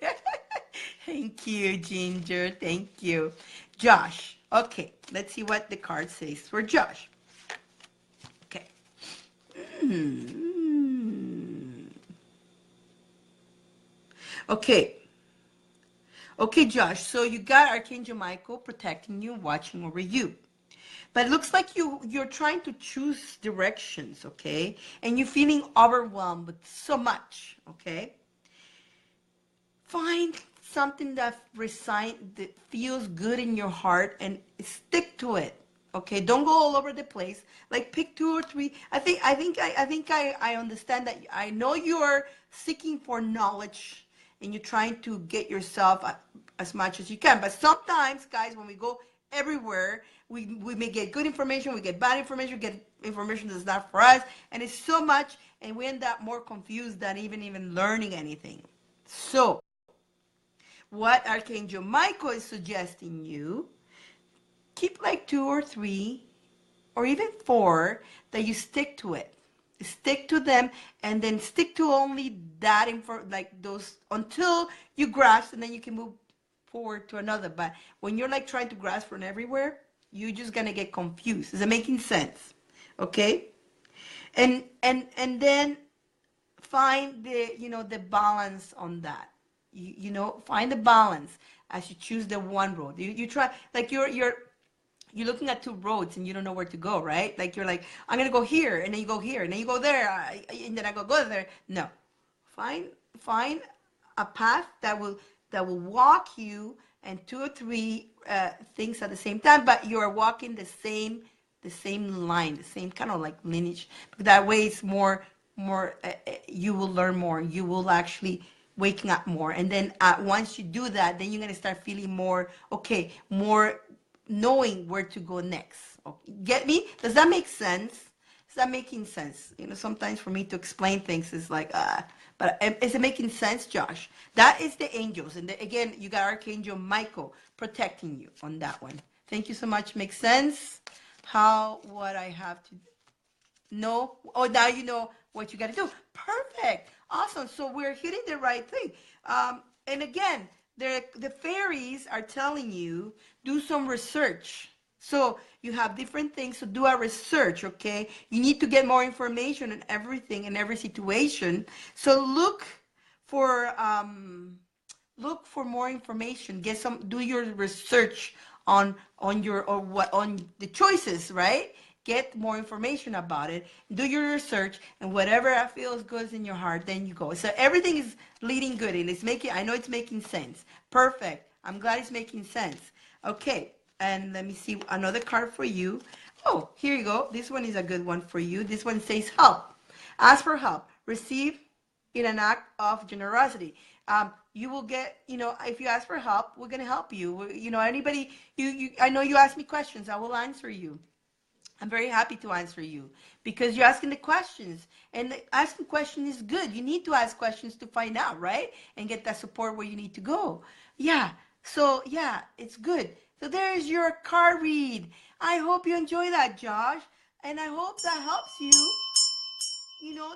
Thank you, Ginger. Thank you. Josh. Okay, let's see what the card says for Josh. Okay. Okay. Okay, Josh. So you got Archangel Michael protecting you, watching over you. But it looks like you're trying to choose directions, okay? And you're feeling overwhelmed with so much, okay? Find something that feels good in your heart and stick to it, okay? Don't go all over the place. Like pick 2 or 3. I think I understand that. I know you're seeking for knowledge and you're trying to get yourself as much as you can. But sometimes, guys, when we go everywhere, we may get good information, we get bad information, we get information that's not for us, and it's so much, and we end up more confused than even learning anything. So what Archangel Michael is suggesting you, keep like 2 or 3 or even 4 that you stick to it. Stick to them, and then stick to only that info, like those, until you grasp, and then you can move forward to another. But when you're like trying to grasp from everywhere, you're just gonna get confused. Is it making sense? Okay. And then find the balance on that. Find the balance as you choose the one road. You try, like you're looking at 2 roads and you don't know where to go, right? Like you're like, I'm gonna go here, and then you go here, and then you go there, and then I go there. No, find a path that will walk you and 2 or 3 things at the same time, but you're walking the same line, the same kind of like lineage. That way it's more you will learn more, you will actually waking up more, and then once you do that, then you're going to start feeling more knowing where to go next. Get me? Does that make sense? Is that making sense? Sometimes for me to explain things is like but is it making sense, Josh? That is the angels. And again, you got Archangel Michael protecting you on that one. Thank you so much. Makes sense? What I have to know? Oh, now you know what you got to do. Perfect. Awesome. So we're hitting the right thing. And again, the fairies are telling you, do some research. So you have different things, so do a research, okay? You need to get more information on everything in every situation. So look for more information. Do your research on the choices, right? Get more information about it. Do your research, and whatever feels good in your heart, then you go. So everything is leading good, and I know it's making sense. Perfect. I'm glad it's making sense. Okay. And let me see another card for you. Oh, here you go. This one is a good one for you. This one says help. Ask for help. Receive in an act of generosity. You will get, if you ask for help, we're going to help you. Anybody, I know you ask me questions. I will answer you. I'm very happy to answer you because you're asking the questions, and asking questions is good. You need to ask questions to find out, right? And get that support where you need to go. Yeah. So yeah, it's good. So there's your card read. I hope you enjoy that, Josh. And I hope that helps you,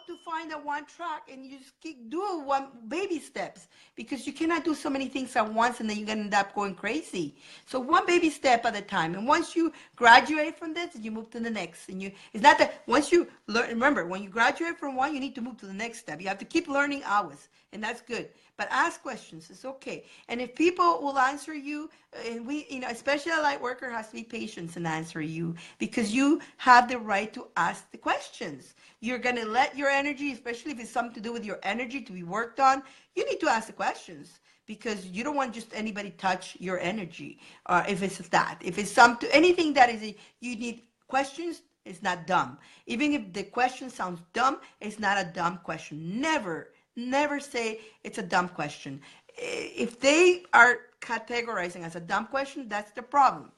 to find that one track, and you just keep doing one baby steps, because you cannot do so many things at once and then you're going to end up going crazy. So one baby step at a time. And once you graduate from this, you move to the next. And it's not that once you learn, remember, when you graduate from one, you need to move to the next step. You have to keep learning hours, and that's good. but ask questions. It's okay. And if people will answer you, and we, especially a light worker has to be patient and answer you, because you have the right to ask the questions. You're going to let your energy, especially if it's something to do with your energy to be worked on, you need to ask the questions, because you don't want just anybody touch your energy. Or if it's that, if it's anything that is, you need questions. It's not dumb. Even if the question sounds dumb, it's not a dumb question. Never say it's a dumb question. If they are categorizing as a dumb question, that's the problem.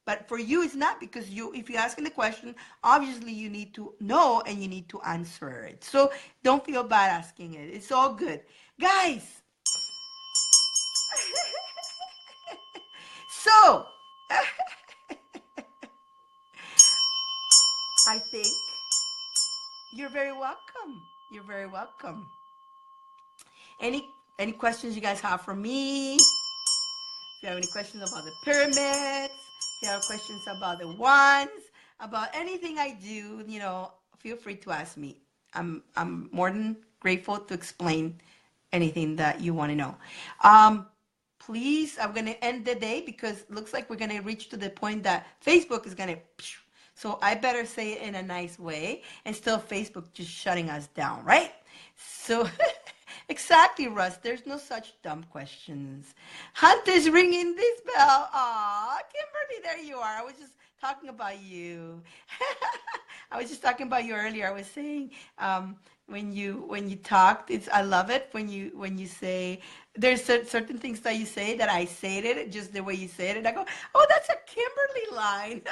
But for you, it's not, because if you're asking the question, obviously you need to know and you need to answer it. So don't feel bad asking it. It's all good. Guys, so I think you're very welcome. You're very welcome. Any questions you guys have for me? If you have any questions about the pyramids, if you have questions about the wands, about anything I do, feel free to ask me. I'm more than grateful to explain anything that you want to know. Please, I'm going to end the day, because it looks like we're going to reach to the point that Facebook is going to, so I better say it in a nice way, and still Facebook just shutting us down, right? So exactly, Russ. There's no such dumb questions. Hunt is ringing this bell. Aw, Kimberly, there you are. I was just talking about you. I was just talking about you earlier. I was saying, when you talked, I love it when you say, there's certain things that you say that I say it just the way you say it. I go, oh, that's a Kimberly line.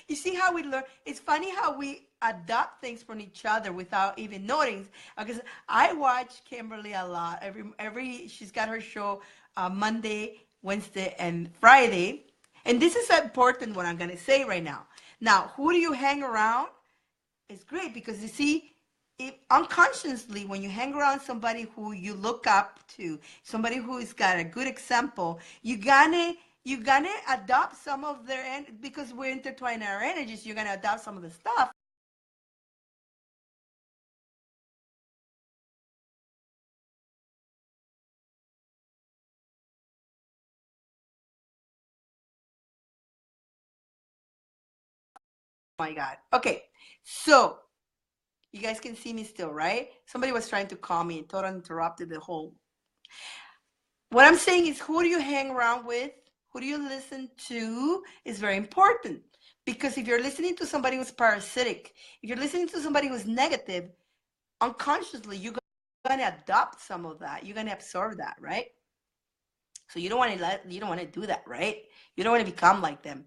You see how we learn? It's funny how we adopt things from each other without even noticing. Because I watch Kimberly a lot. She's got her show Monday, Wednesday, and Friday. And this is important what I'm going to say right now. Now, who do you hang around? It's great, because you see, unconsciously, when you hang around somebody who you look up to, somebody who's got a good example, you're gonna adopt some of their, because we're intertwining our energies, you're gonna adopt some of the stuff. Oh my God. Okay, so you guys can see me still, right? Somebody was trying to call me and totally interrupted the whole. What I'm saying is, who do you hang around with? Who do you listen to is very important. Because if you're listening to somebody who's parasitic, if you're listening to somebody who's negative, unconsciously, you're going to adopt some of that. You're going to absorb that, right? So you don't want to do that, right? You don't want to become like them.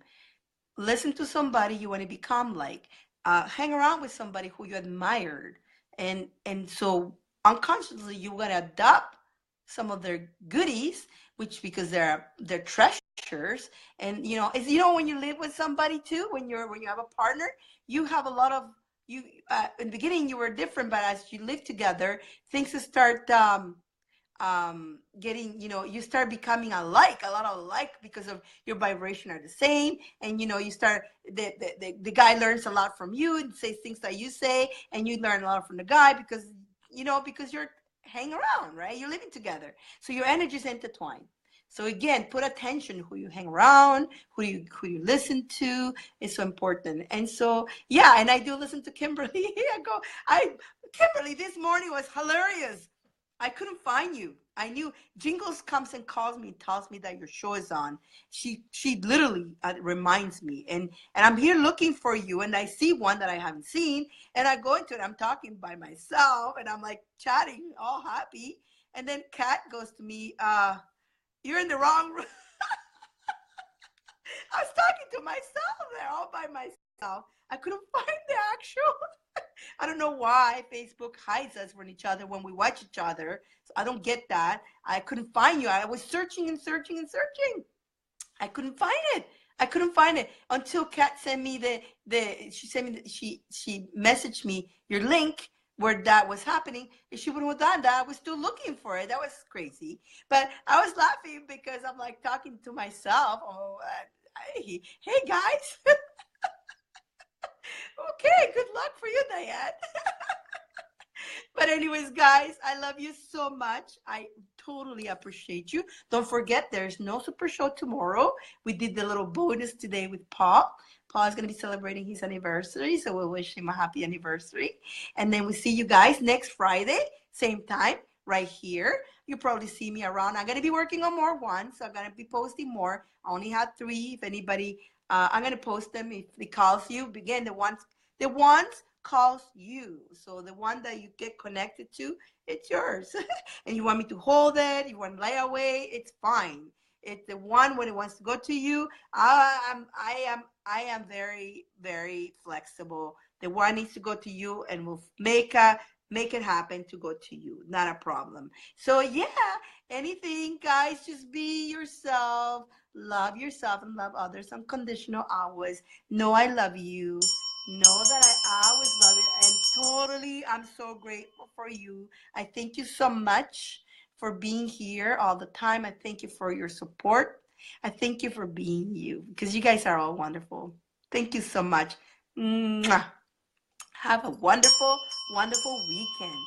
Listen to somebody you want to become like. Hang around with somebody who you admired. And so unconsciously, you're going to adopt some of their goodies, which, because they're treasures. And when you live with somebody too, when you have a partner, you have a lot of in the beginning you were different, but as you live together, things start getting, you start becoming a lot of alike, because of your vibration are the same. And you start, the guy learns a lot from you and says things that you say, and you learn a lot from the guy, because you're hanging around, right? You're living together, so your energy is intertwined. So again, put attention who you hang around, who you listen to is so important. And so, yeah, and I do listen to Kimberly. Kimberly this morning was hilarious. I couldn't find you. I knew Jingles comes and calls me, tells me that your show is on. She literally reminds me, and I'm here looking for you, and I see one that I haven't seen, and I go into it. I'm talking by myself, and I'm like chatting, all happy, and then Kat goes to me, "You're in the wrong room." I was talking to myself there, all by myself. I couldn't find the actual. I don't know why Facebook hides us from each other when we watch each other. So I don't get that. I couldn't find you. I was searching and searching and searching. I couldn't find it. I couldn't find it until Kat sent me she sent me she messaged me your link where that was happening. If she wouldn't have done that, I was still looking for it. That was crazy. But I was laughing because I'm like talking to myself. Oh, hey guys. Okay, good luck for you, Dyane. But anyways, guys, I love you so much. I totally appreciate you. Don't forget, there's no super show tomorrow. We did the little bonus today with Paul. Paul is going to be celebrating his anniversary, so we'll wish him a happy anniversary. And then we'll see you guys next Friday, same time, right here. You probably see me around. I'm going to be working on more ones, so I'm going to be posting more. I only had 3. If anybody, I'm going to post them if it calls you. Again, the ones calls you. So the one that you get connected to, it's yours. And you want me to hold it, you want to lay away, it's fine. It's the one when it wants to go to you. I am very, very flexible. The one needs to go to you, and we'll make it happen to go to you. Not a problem. So yeah, anything, guys, just be yourself. Love yourself and love others. Unconditional always. Know I love you. Know that I always love you, and totally I'm so grateful for you. I thank you so much for being here all the time. I thank you for your support. I thank you for being you, because you guys are all wonderful. Thank you so much. Mwah. Have a wonderful, wonderful weekend.